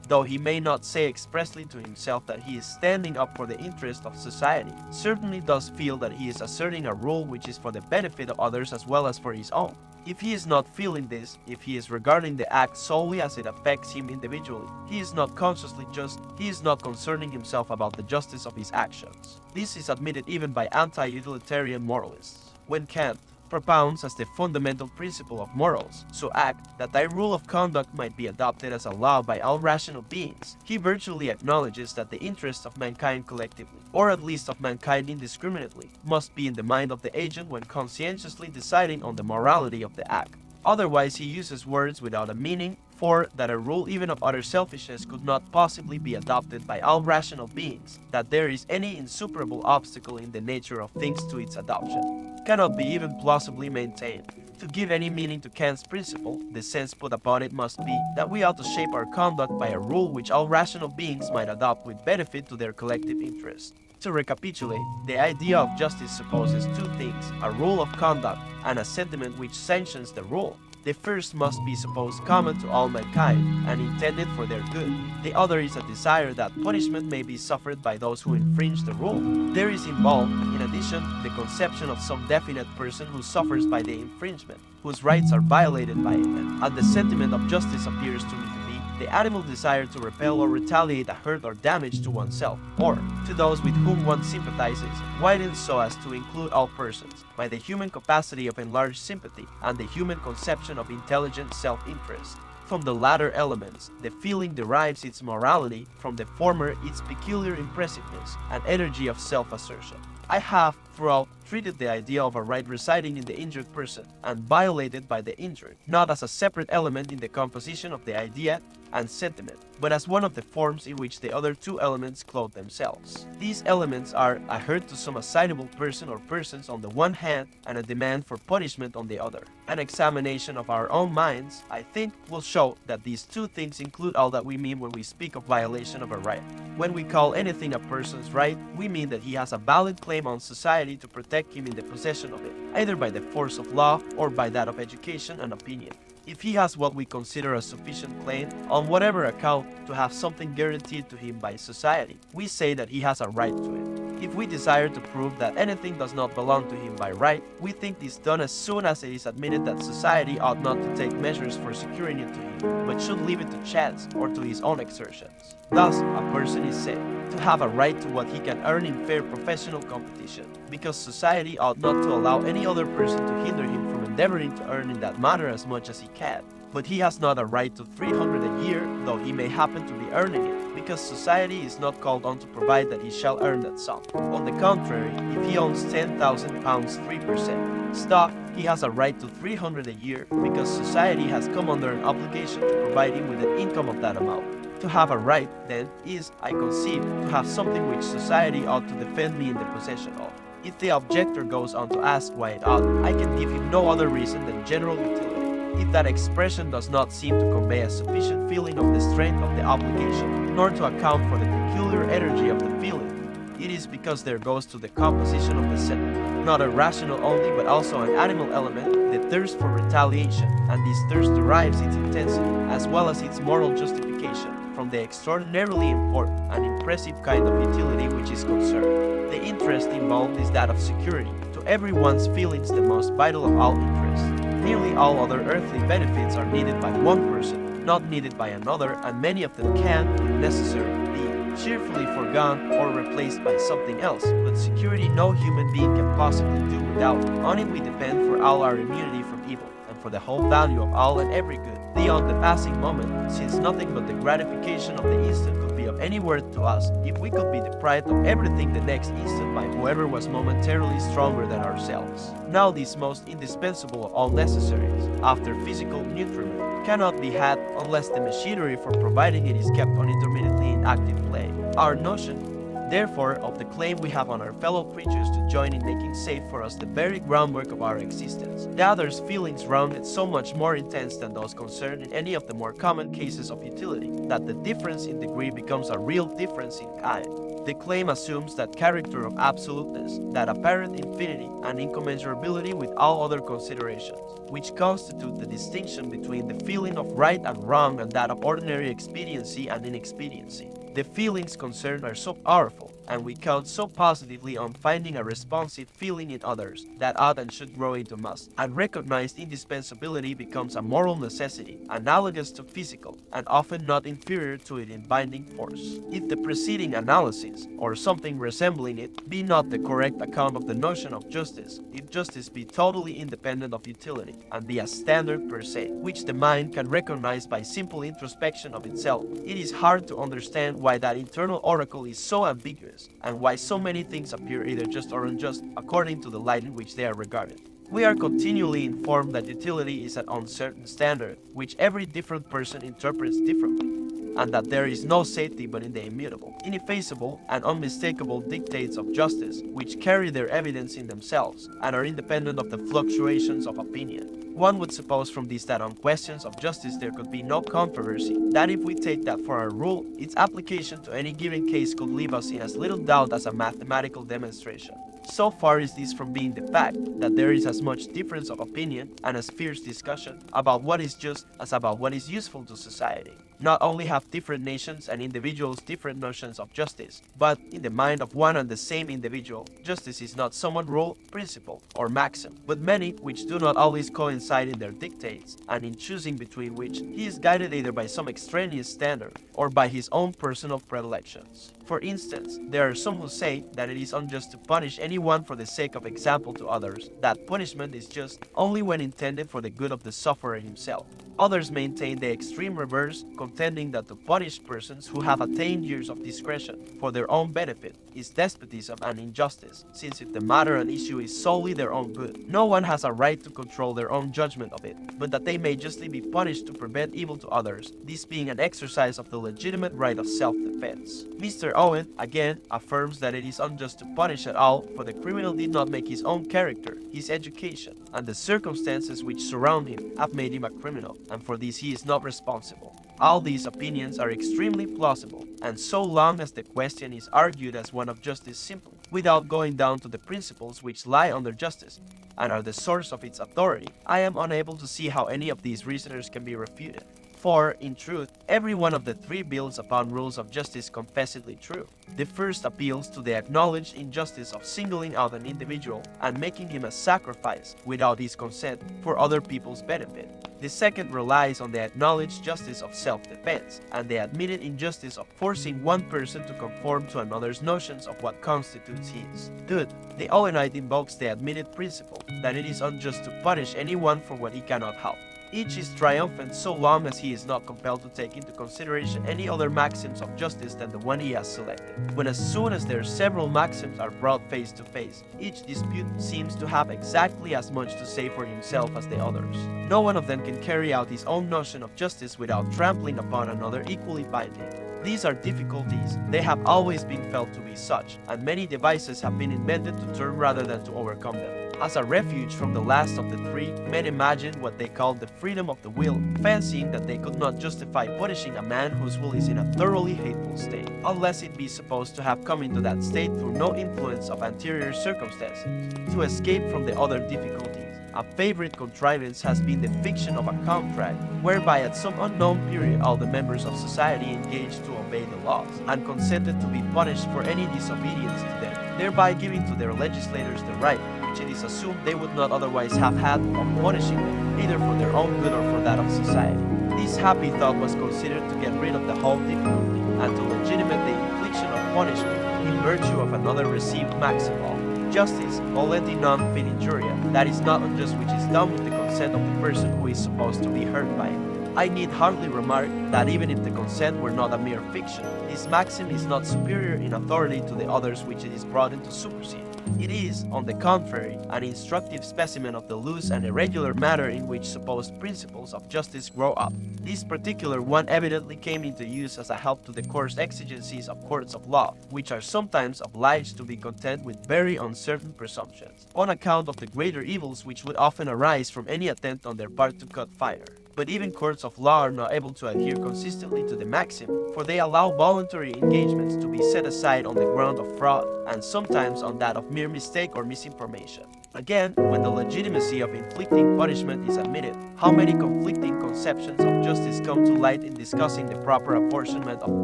though he may not say expressly to himself that he is standing up for the interest of society, certainly does feel that he is asserting a rule which is for the benefit of others as well as for his own. If he is not feeling this, if he is regarding the act solely as it affects him individually, he is not consciously just, he is not concerning himself about the justice of his actions. This is admitted even by anti-utilitarian moralists. When Kant propounds as the fundamental principle of morals, so act, that thy rule of conduct might be adopted as a law by all rational beings, he virtually acknowledges that the interests of mankind collectively, or at least of mankind indiscriminately, must be in the mind of the agent when conscientiously deciding on the morality of the act. Otherwise he uses words without a meaning, for that a rule even of utter selfishness could not possibly be adopted by all rational beings, that there is any insuperable obstacle in the nature of things to its adoption, cannot be even plausibly maintained. To give any meaning to Kant's principle, the sense put upon it must be that we ought to shape our conduct by a rule which all rational beings might adopt with benefit to their collective interest. To recapitulate, the idea of justice supposes two things, a rule of conduct and a sentiment which sanctions the rule. The first must be supposed common to all mankind and intended for their good. The other is a desire that punishment may be suffered by those who infringe the rule. There is involved, in addition, the conception of some definite person who suffers by the infringement, whose rights are violated by it, and the sentiment of justice appears to me to be the animal desire to repel or retaliate a hurt or damage to oneself, or to those with whom one sympathizes, widened so as to include all persons, by the human capacity of enlarged sympathy and the human conception of intelligent self-interest. From the latter elements, the feeling derives its morality, from the former its peculiar impressiveness and energy of self-assertion. I have, throughout, treated the idea of a right residing in the injured person and violated by the injured, not as a separate element in the composition of the idea and sentiment, but as one of the forms in which the other two elements clothe themselves. These elements are a hurt to some assignable person or persons on the one hand and a demand for punishment on the other. An examination of our own minds, I think, will show that these two things include all that we mean when we speak of violation of a right. When we call anything a person's right, we mean that he has a valid claim on society to protect him in the possession of it, either by the force of law or by that of education and opinion. If he has what we consider a sufficient claim, on whatever account, to have something guaranteed to him by society, we say that he has a right to it. If we desire to prove that anything does not belong to him by right, we think this done as soon as it is admitted that society ought not to take measures for securing it to him, but should leave it to chance or to his own exertions. Thus, a person is said to have a right to what he can earn in fair professional competition, because society ought not to allow any other person to hinder him from endeavoring to earn in that matter as much as he can. But he has not a right to 300 a year, though he may happen to be earning it, because society is not called on to provide that he shall earn that sum. On the contrary, if he owns £10,000 3% stock, he has a right to 300 a year, because society has come under an obligation to provide him with an income of that amount. To have a right, then, is, I conceive, to have something which society ought to defend me in the possession of. If the objector goes on to ask why it ought, I can give him no other reason than general utility. If that expression does not seem to convey a sufficient feeling of the strength of the obligation, nor to account for the peculiar energy of the feeling, it is because there goes to the composition of the sentiment, not a rational only but also an animal element, the thirst for retaliation, and this thirst derives its intensity, as well as its moral justification, from the extraordinarily important and impressive kind of utility which is concerned. The interest involved is that of security, to everyone's feelings the most vital of all interests. Nearly all other earthly benefits are needed by one person, not needed by another, and many of them can, if necessary, be cheerfully forgone or replaced by something else, but security no human being can possibly do without. On it we depend for all our immunity from evil, and for the whole value of all and every good, beyond the passing moment, since nothing but the gratification of the instant could be of any worth to us if we could be deprived of everything the next instant by whoever was momentarily stronger than ourselves. Now this most indispensable of all necessaries, after physical nutriment, cannot be had unless the machinery for providing it is kept unintermittently in active play. Our notion, therefore, of the claim we have on our fellow creatures to join in making safe for us the very groundwork of our existence. The other's feelings round it so much more intense than those concerned in any of the more common cases of utility, that the difference in degree becomes a real difference in kind. The claim assumes that character of absoluteness, that apparent infinity and incommensurability with all other considerations, which constitute the distinction between the feeling of right and wrong and that of ordinary expediency and inexpediency. The feelings concerned are so powerful, and we count so positively on finding a responsive feeling in others, that ought and should grow into must, and recognized indispensability becomes a moral necessity, analogous to physical, and often not inferior to it in binding force. If the preceding analysis, or something resembling it, be not the correct account of the notion of justice, if justice be totally independent of utility, and be a standard per se, which the mind can recognize by simple introspection of itself, it is hard to understand why that internal oracle is so ambiguous, and why so many things appear either just or unjust according to the light in which they are regarded. We are continually informed that utility is an uncertain standard, which every different person interprets differently, and that there is no safety but in the immutable, ineffaceable, and unmistakable dictates of justice, which carry their evidence in themselves, and are independent of the fluctuations of opinion. One would suppose from this that on questions of justice there could be no controversy, that if we take that for our rule, its application to any given case could leave us in as little doubt as a mathematical demonstration. So far is this from being the fact that there is as much difference of opinion and as fierce discussion about what is just as about what is useful to society. Not only have different nations and individuals different notions of justice, but in the mind of one and the same individual, justice is not some rule, principle, or maxim, but many which do not always coincide in their dictates, and in choosing between which he is guided either by some extraneous standard or by his own personal predilections. For instance, there are some who say that it is unjust to punish anyone for the sake of example to others, that punishment is just only when intended for the good of the sufferer himself. Others maintain the extreme reverse, contending that to punish persons who have attained years of discretion for their own benefit is despotism and injustice, since if the matter and issue is solely their own good, no one has a right to control their own judgment of it, but that they may justly be punished to prevent evil to others, this being an exercise of the legitimate right of self-defense. Mr. Owen, again, affirms that it is unjust to punish at all, for the criminal did not make his own character, his education, and the circumstances which surround him have made him a criminal, and for this he is not responsible. All these opinions are extremely plausible, and so long as the question is argued as one of justice simply, without going down to the principles which lie under justice, and are the source of its authority, I am unable to see how any of these reasoners can be refuted. For, in truth, every one of the three builds upon rules of justice confessedly true. The first appeals to the acknowledged injustice of singling out an individual and making him a sacrifice, without his consent, for other people's benefit. The second relies on the acknowledged justice of self-defense, and the admitted injustice of forcing one person to conform to another's notions of what constitutes his. Third, the Owenite invokes the admitted principle that it is unjust to punish anyone for what he cannot help. Each is triumphant so long as he is not compelled to take into consideration any other maxims of justice than the one he has selected. When as soon as their several maxims are brought face to face, each dispute seems to have exactly as much to say for himself as the others. No one of them can carry out his own notion of justice without trampling upon another equally binding. These are difficulties, they have always been felt to be such, and many devices have been invented to turn rather than to overcome them. As a refuge from the last of the three, men imagined what they called the freedom of the will, fancying that they could not justify punishing a man whose will is in a thoroughly hateful state, unless it be supposed to have come into that state through no influence of anterior circumstances. To escape from the other difficulties, a favorite contrivance has been the fiction of a contract, whereby at some unknown period all the members of society engaged to obey the laws, and consented to be punished for any disobedience to them, thereby giving to their legislators the right, which it is assumed they would not otherwise have had, of punishing them, either for their own good or for that of society. This happy thought was considered to get rid of the whole difficulty, and to legitimate the infliction punishment, in virtue of another received maxim of justice volenti non fit injuria, that is not unjust which is done with the consent of the person who is supposed to be hurt by it. I need hardly remark that even if the consent were not a mere fiction, this maxim is not superior in authority to the others which it is brought into supersede. It is, on the contrary, an instructive specimen of the loose and irregular manner in which supposed principles of justice grow up. This particular one evidently came into use as a help to the coarse exigencies of courts of law, which are sometimes obliged to be content with very uncertain presumptions, on account of the greater evils which would often arise from any attempt on their part to cut fire. But even courts of law are not able to adhere consistently to the maxim, for they allow voluntary engagements to be set aside on the ground of fraud, and sometimes on that of mere mistake or misinformation. Again, when the legitimacy of inflicting punishment is admitted, how many conflicting conceptions of justice come to light in discussing the proper apportionment of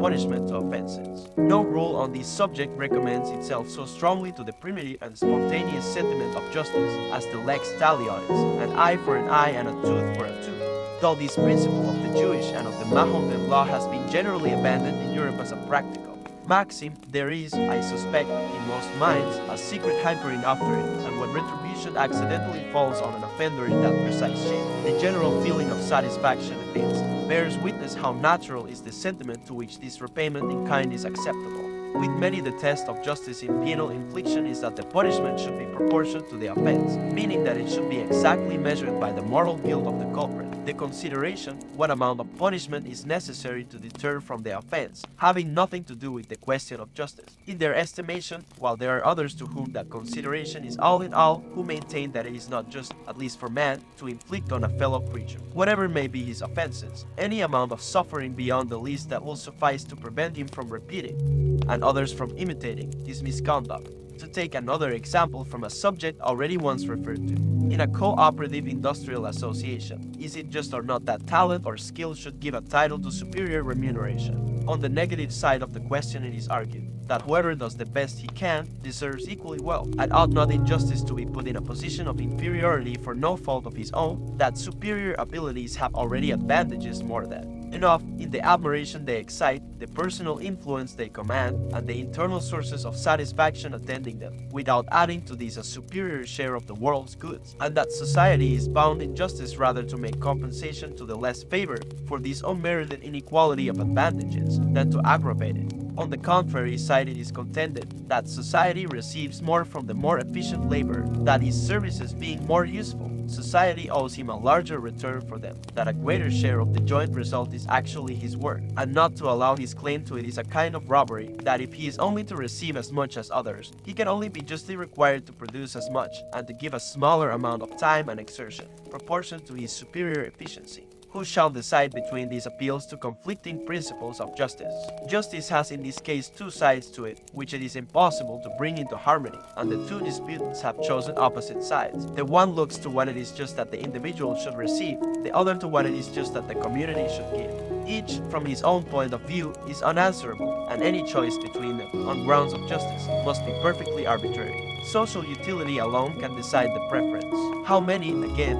punishment to offenses. No rule on this subject recommends itself so strongly to the primitive and spontaneous sentiment of justice as the lex talionis, an eye for an eye and a tooth for a tooth. Though this principle of the Jewish and of the Mahometan law has been generally abandoned in Europe as a practical maxim, there is, I suspect, in most minds, a secret hankering after it, and when retribution accidentally falls on an offender in that precise shape, the general feeling of satisfaction evinced bears witness how natural is the sentiment to which this repayment in kind is acceptable. With many, the test of justice in penal infliction is that the punishment should be proportioned to the offense, meaning that it should be exactly measured by the moral guilt of the culprit. The consideration, what amount of punishment is necessary to deter from the offense, having nothing to do with the question of justice. In their estimation, while there are others to whom that consideration is all in all, who maintain that it is not just, at least for man, to inflict on a fellow creature, whatever may be his offenses, any amount of suffering beyond the least that will suffice to prevent him from repeating, and others from imitating, his misconduct. To take another example from a subject already once referred to, in a cooperative industrial association, is it just or not that talent or skill should give a title to superior remuneration? On the negative side of the question, it is argued that whoever does the best he can deserves equally well, and ought not injustice to be put in a position of inferiority for no fault of his own, that superior abilities have already advantages more than enough in the admiration they excite, the personal influence they command, and the internal sources of satisfaction attending them, without adding to this a superior share of the world's goods, and that society is bound in justice rather to make compensation to the less favored for this unmerited inequality of advantages than to aggravate it. On the contrary side, it is contended that society receives more from the more efficient labor, that his services being more useful, society owes him a larger return for them, that a greater share of the joint result is actually his work, and not to allow his claim to it is a kind of robbery, that if he is only to receive as much as others, he can only be justly required to produce as much, and to give a smaller amount of time and exertion, proportioned to his superior efficiency. Who shall decide between these appeals to conflicting principles of justice? Justice has in this case two sides to it, which it is impossible to bring into harmony, and the two disputants have chosen opposite sides. The one looks to what it is just that the individual should receive, the other to what it is just that the community should give. Each, from his own point of view, is unanswerable, and any choice between them, on grounds of justice, must be perfectly arbitrary. Social utility alone can decide the preference. How many, again,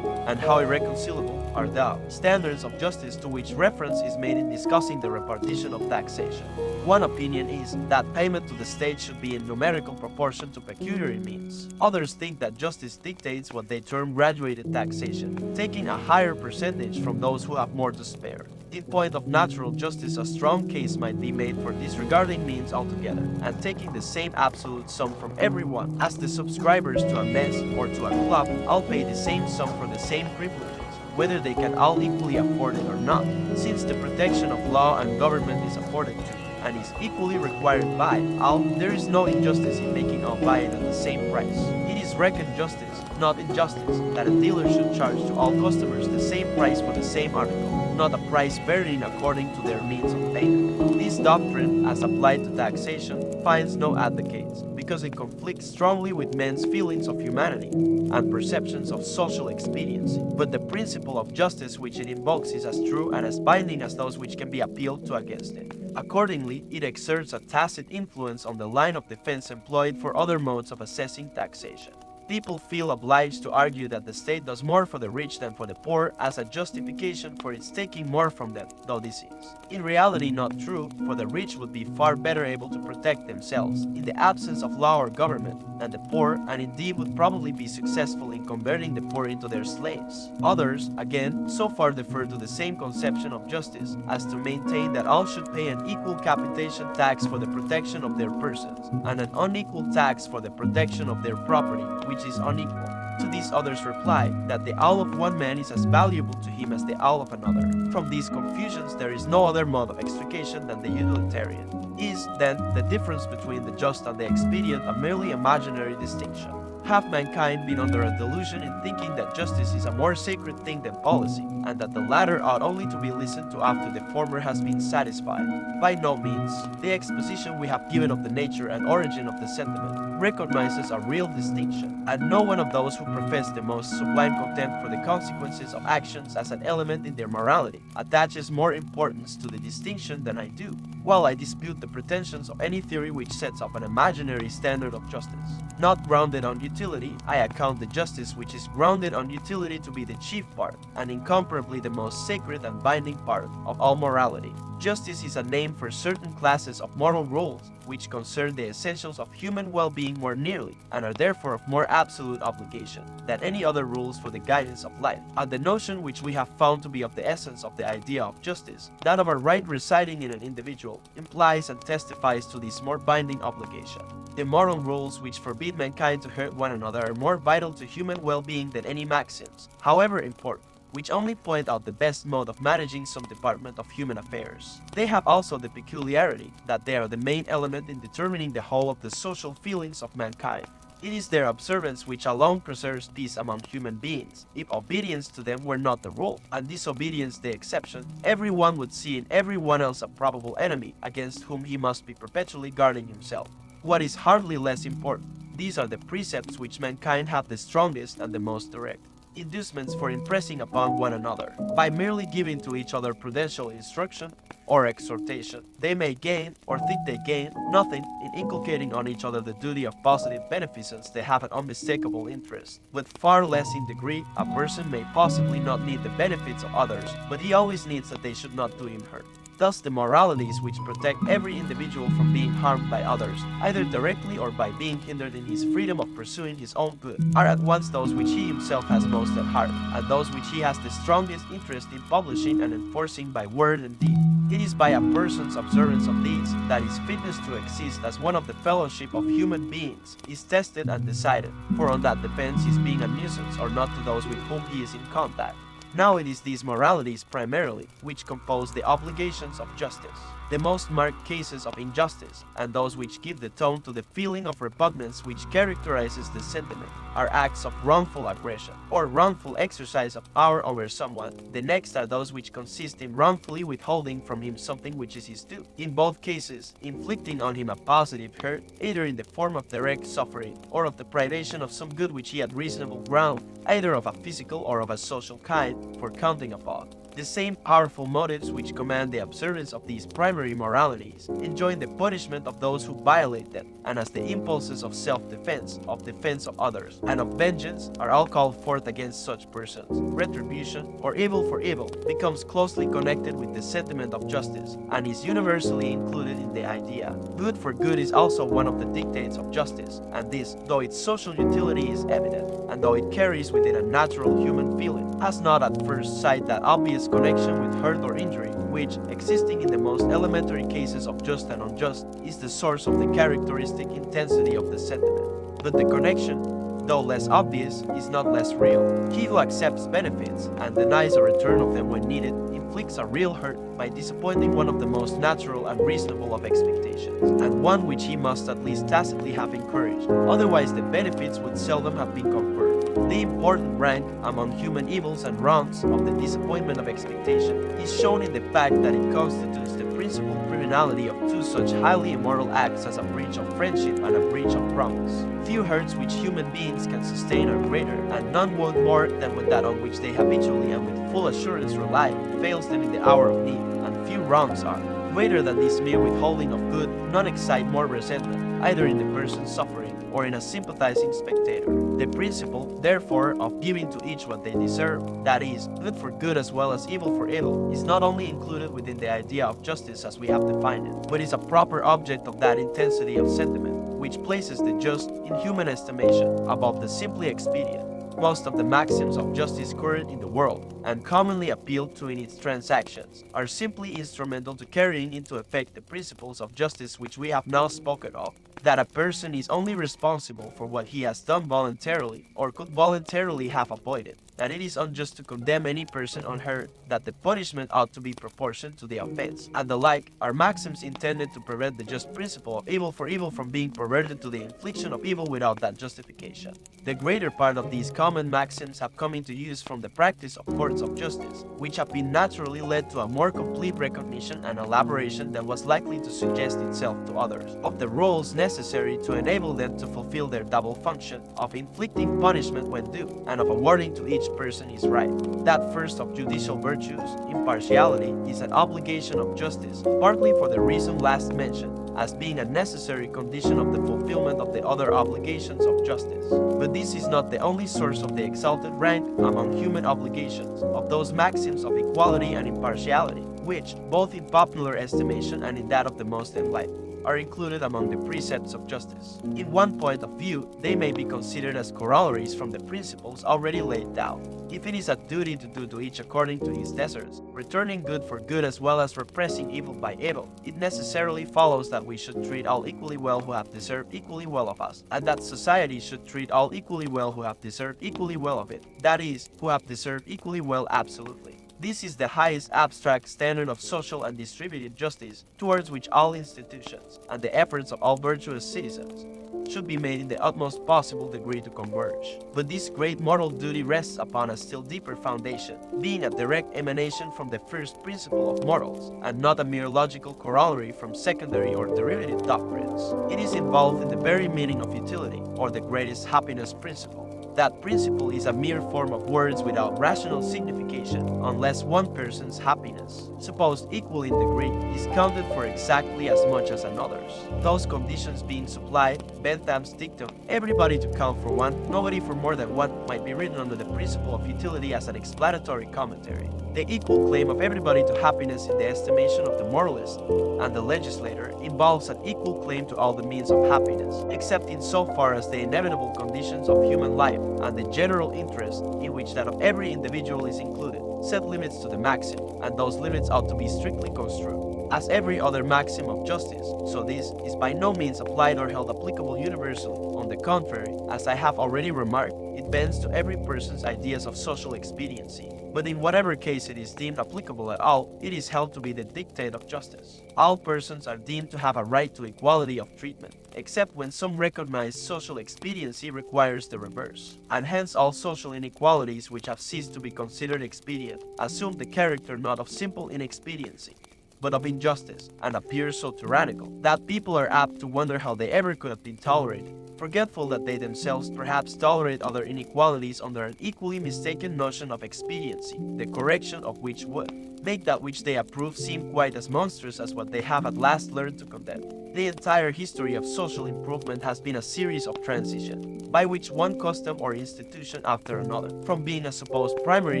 and how irreconcilable are the standards of justice to which reference is made in discussing the repartition of taxation. One opinion is that payment to the state should be in numerical proportion to pecuniary means. Others think that justice dictates what they term graduated taxation, taking a higher percentage from those who have more to spare. In point of natural justice, a strong case might be made for disregarding means altogether, and taking the same absolute sum from everyone. As the subscribers to a mess or to a club all pay the same sum for the same privileges, whether they can all equally afford it or not, since the protection of law and government is afforded to, and is equally required by all, there is no injustice in making all buy it at the same price. It is reckoned justice, not injustice, that a dealer should charge to all customers the same price for the same article, not a price varying according to their means of payment. This doctrine, as applied to taxation, finds no advocates, because it conflicts strongly with men's feelings of humanity and perceptions of social expediency. But the principle of justice which it invokes is as true and as binding as those which can be appealed to against it. Accordingly, it exerts a tacit influence on the line of defense employed for other modes of assessing taxation. people feel obliged to argue that the state does more for the rich than for the poor as a justification for its taking more from them, though this is, in reality, not true, for the rich would be far better able to protect themselves in the absence of law or government than the poor, and indeed would probably be successful in converting the poor into their slaves. Others, again, so far defer to the same conception of justice as to maintain that all should pay an equal capitation tax for the protection of their persons, and an unequal tax for the protection of their property, which is unequal. To these others reply that the owl of one man is as valuable to him as the owl of another. From these confusions there is no other mode of extrication than the utilitarian. Is, then, the difference between the just and the expedient a merely imaginary distinction? Have mankind been under a delusion in thinking that justice is a more sacred thing than policy, and that the latter ought only to be listened to after the former has been satisfied? By no means. The exposition we have given of the nature and origin of the sentiment recognizes a real distinction, and no one of those who profess the most sublime contempt for the consequences of actions as an element in their morality attaches more importance to the distinction than I do, while I dispute the pretensions of any theory which sets up an imaginary standard of justice. Not grounded on utility, I account the justice which is grounded on utility to be the chief part, and incomparably the most sacred and binding part of all morality. Justice is a name for certain classes of moral rules which concern the essentials of human well-being more nearly, and are therefore of more absolute obligation than any other rules for the guidance of life. And the notion which we have found to be of the essence of the idea of justice, that of a right residing in an individual, implies and testifies to this more binding obligation. The moral rules which forbid mankind to hurt one another are more vital to human well-being than any maxims, however important, which only point out the best mode of managing some department of human affairs. They have also the peculiarity that they are the main element in determining the whole of the social feelings of mankind. It is their observance which alone preserves peace among human beings. If obedience to them were not the rule, and disobedience the exception, everyone would see in everyone else a probable enemy against whom he must be perpetually guarding himself. What is hardly less important, these are the precepts which mankind have the strongest and the most direct inducements for impressing upon one another. By merely giving to each other prudential instruction or exhortation, they may gain, or think they gain, nothing in inculcating on each other the duty of positive beneficence. They have an unmistakable interest. With far less in degree, a person may possibly not need the benefits of others, but he always needs that they should not do him hurt. Thus, the moralities which protect every individual from being harmed by others, either directly or by being hindered in his freedom of pursuing his own good, are at once those which he himself has most at heart, and those which he has the strongest interest in publishing and enforcing by word and deed. It is by a person's observance of these that his fitness to exist as one of the fellowship of human beings is tested and decided, for on that depends his being a nuisance or not to those with whom he is in contact. Now it is these moralities primarily which compose the obligations of justice. The most marked cases of injustice, and those which give the tone to the feeling of repugnance which characterizes the sentiment, are acts of wrongful aggression, or wrongful exercise of power over someone. The next are those which consist in wrongfully withholding from him something which is his due. In both cases, inflicting on him a positive hurt, either in the form of direct suffering, or of the privation of some good which he had reasonable ground, either of a physical or of a social kind, for counting upon. The same powerful motives which command the observance of these primary moralities enjoin the punishment of those who violate them, and as the impulses of self-defense, of defense of others, and of vengeance are all called forth against such persons, retribution, or evil for evil, becomes closely connected with the sentiment of justice, and is universally included in the idea. Good for good is also one of the dictates of justice, and this, though its social utility is evident, and though it carries with it a natural human feeling, has not at first sight that obvious connection with hurt or injury, which, existing in the most elementary cases of just and unjust, is the source of the characteristic intensity of the sentiment. But the connection, though less obvious, is not less real. He who accepts benefits and denies a return of them when needed inflicts a real hurt by disappointing one of the most natural and reasonable of expectations, and one which he must at least tacitly have encouraged, otherwise the benefits would seldom have been conferred. The important rank among human evils and wrongs of the disappointment of expectation is shown in the fact that it constitutes the principal criminality of two such highly immoral acts as a breach of friendship and a breach of promise. Few hurts which human beings can sustain are greater, and none wound more than when that on which they habitually and with full assurance rely fails them in the hour of need, and few wrongs are greater than this mere withholding of good. None excite more resentment, either in the person suffering or in a sympathizing spectator. The principle, therefore, of giving to each what they deserve, that is, good for good as well as evil for evil, is not only included within the idea of justice as we have defined it, but is a proper object of that intensity of sentiment which places the just in human estimation above the simply expedient. Most of the maxims of justice current in the world, and commonly appealed to in its transactions, are simply instrumental to carrying into effect the principles of justice which we have now spoken of, that a person is only responsible for what he has done voluntarily or could voluntarily have avoided, that it is unjust to condemn any person unheard, that the punishment ought to be proportioned to the offense, and the like, are maxims intended to prevent the just principle of evil for evil from being perverted to the infliction of evil without that justification. The greater part of these common maxims have come into use from the practice of courts of justice, which have been naturally led to a more complete recognition and elaboration than was likely to suggest itself to others, of the rules necessary to enable them to fulfill their double function of inflicting punishment when due, and of awarding to each person his right. That first of judicial virtues, impartiality, is an obligation of justice, partly for the reason last mentioned, as being a necessary condition of the fulfillment of the other obligations of justice. But this is not the only source of the exalted rank among human obligations of those maxims of equality and impartiality, which, both in popular estimation and in that of the most enlightened, are included among the precepts of justice. In one point of view, they may be considered as corollaries from the principles already laid down. If it is a duty to do to each according to his deserts, returning good for good as well as repressing evil by evil, it necessarily follows that we should treat all equally well who have deserved equally well of us, and that society should treat all equally well who have deserved equally well of it, that is, who have deserved equally well absolutely. This is the highest abstract standard of social and distributive justice towards which all institutions and the efforts of all virtuous citizens should be made in the utmost possible degree to converge. But this great moral duty rests upon a still deeper foundation, being a direct emanation from the first principle of morals, and not a mere logical corollary from secondary or derivative doctrines. It is involved in the very meaning of utility, or the greatest happiness principle. That principle is a mere form of words without rational signification, unless one person's happiness, supposed equal in degree, is counted for exactly as much as another's. Those conditions being supplied, Bentham's dictum, everybody to count for one, nobody for more than one, might be written under the principle of utility as an explanatory commentary. The equal claim of everybody to happiness in the estimation of the moralist and the legislator involves an equal claim to all the means of happiness, except in so far as the inevitable conditions of human life and the general interest in which that of every individual is included set limits to the maxim, and those limits ought to be strictly construed. As every other maxim of justice, so this is by no means applied or held applicable universally. On the contrary, as I have already remarked, it bends to every person's ideas of social expediency. But in whatever case it is deemed applicable at all, it is held to be the dictate of justice. All persons are deemed to have a right to equality of treatment, except when some recognized social expediency requires the reverse. And hence all social inequalities which have ceased to be considered expedient assume the character not of simple inexpediency, but of injustice, and appear so tyrannical that people are apt to wonder how they ever could have been tolerated, forgetful that they themselves perhaps tolerate other inequalities under an equally mistaken notion of expediency, the correction of which would make that which they approve seem quite as monstrous as what they have at last learned to condemn. The entire history of social improvement has been a series of transition, by which one custom or institution after another, from being a supposed primary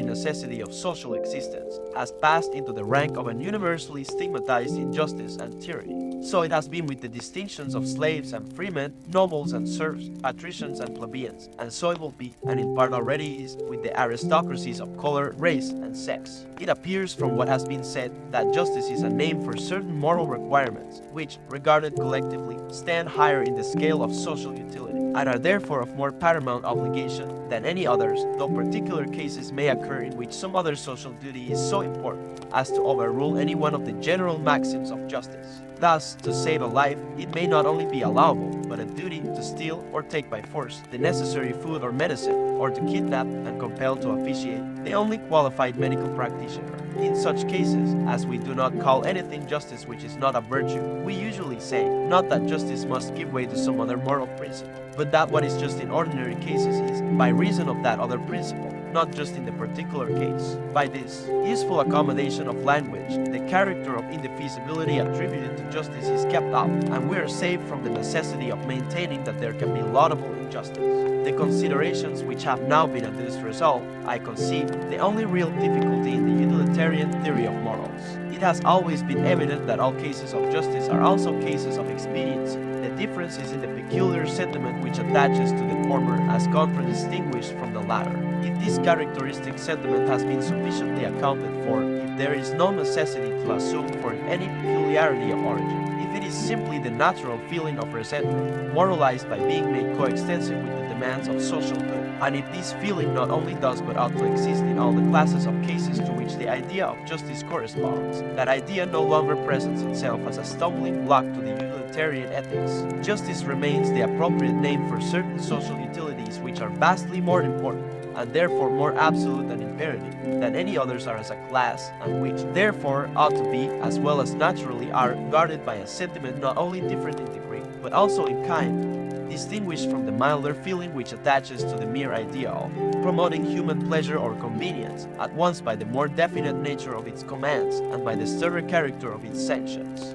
necessity of social existence, has passed into the rank of an universally stigmatized injustice and tyranny. So it has been with the distinctions of slaves and freemen, nobles and serfs, patricians and plebeians, and so it will be, and in part already is, with the aristocracies of color, race, and sex. It appears from what has been said that justice is a name for certain moral requirements, which, regarded collectively, stand higher in the scale of social utility, and are therefore of more paramount obligation than any others, though particular cases may occur in which some other social duty is so important as to overrule any one of the general maxims of justice. Thus, to save a life, it may not only be allowable, but a duty to steal or take by force the necessary food or medicine, or to kidnap and compel to officiate the only qualified medical practitioner. In such cases, as we do not call anything justice which is not a virtue, we usually say, not that justice must give way to some other moral principle, but that what is just in ordinary cases is, by reason of that other principle, not just in the particular case. By this useful accommodation of language, the character of indefeasibility attributed to justice is kept up, and we are saved from the necessity of maintaining that there can be laudable injustice. The considerations which have now been at this result, I conceive, the only real difficulty in the utilitarian theory of morals. It has always been evident that all cases of justice are also cases of expediency. The difference is in the peculiar sentiment which attaches to the former as contradistinguished from the latter. If this characteristic sentiment has been sufficiently accounted for, if there is no necessity to assume for it any peculiarity of origin, if it is simply the natural feeling of resentment, moralized by being made coextensive with the demands of social good, and if this feeling not only does but ought to exist in all the classes of cases to which the idea of justice corresponds, that idea no longer presents itself as a stumbling block to the utilitarian ethics. Justice remains the appropriate name for certain social utilities which are vastly more important, and therefore more absolute and imperative, than any others are as a class, and which therefore ought to be, as well as naturally are, guarded by a sentiment not only different in degree, but also in kind, distinguished from the milder feeling which attaches to the mere ideal, promoting human pleasure or convenience, at once by the more definite nature of its commands and by the sturdy character of its sanctions.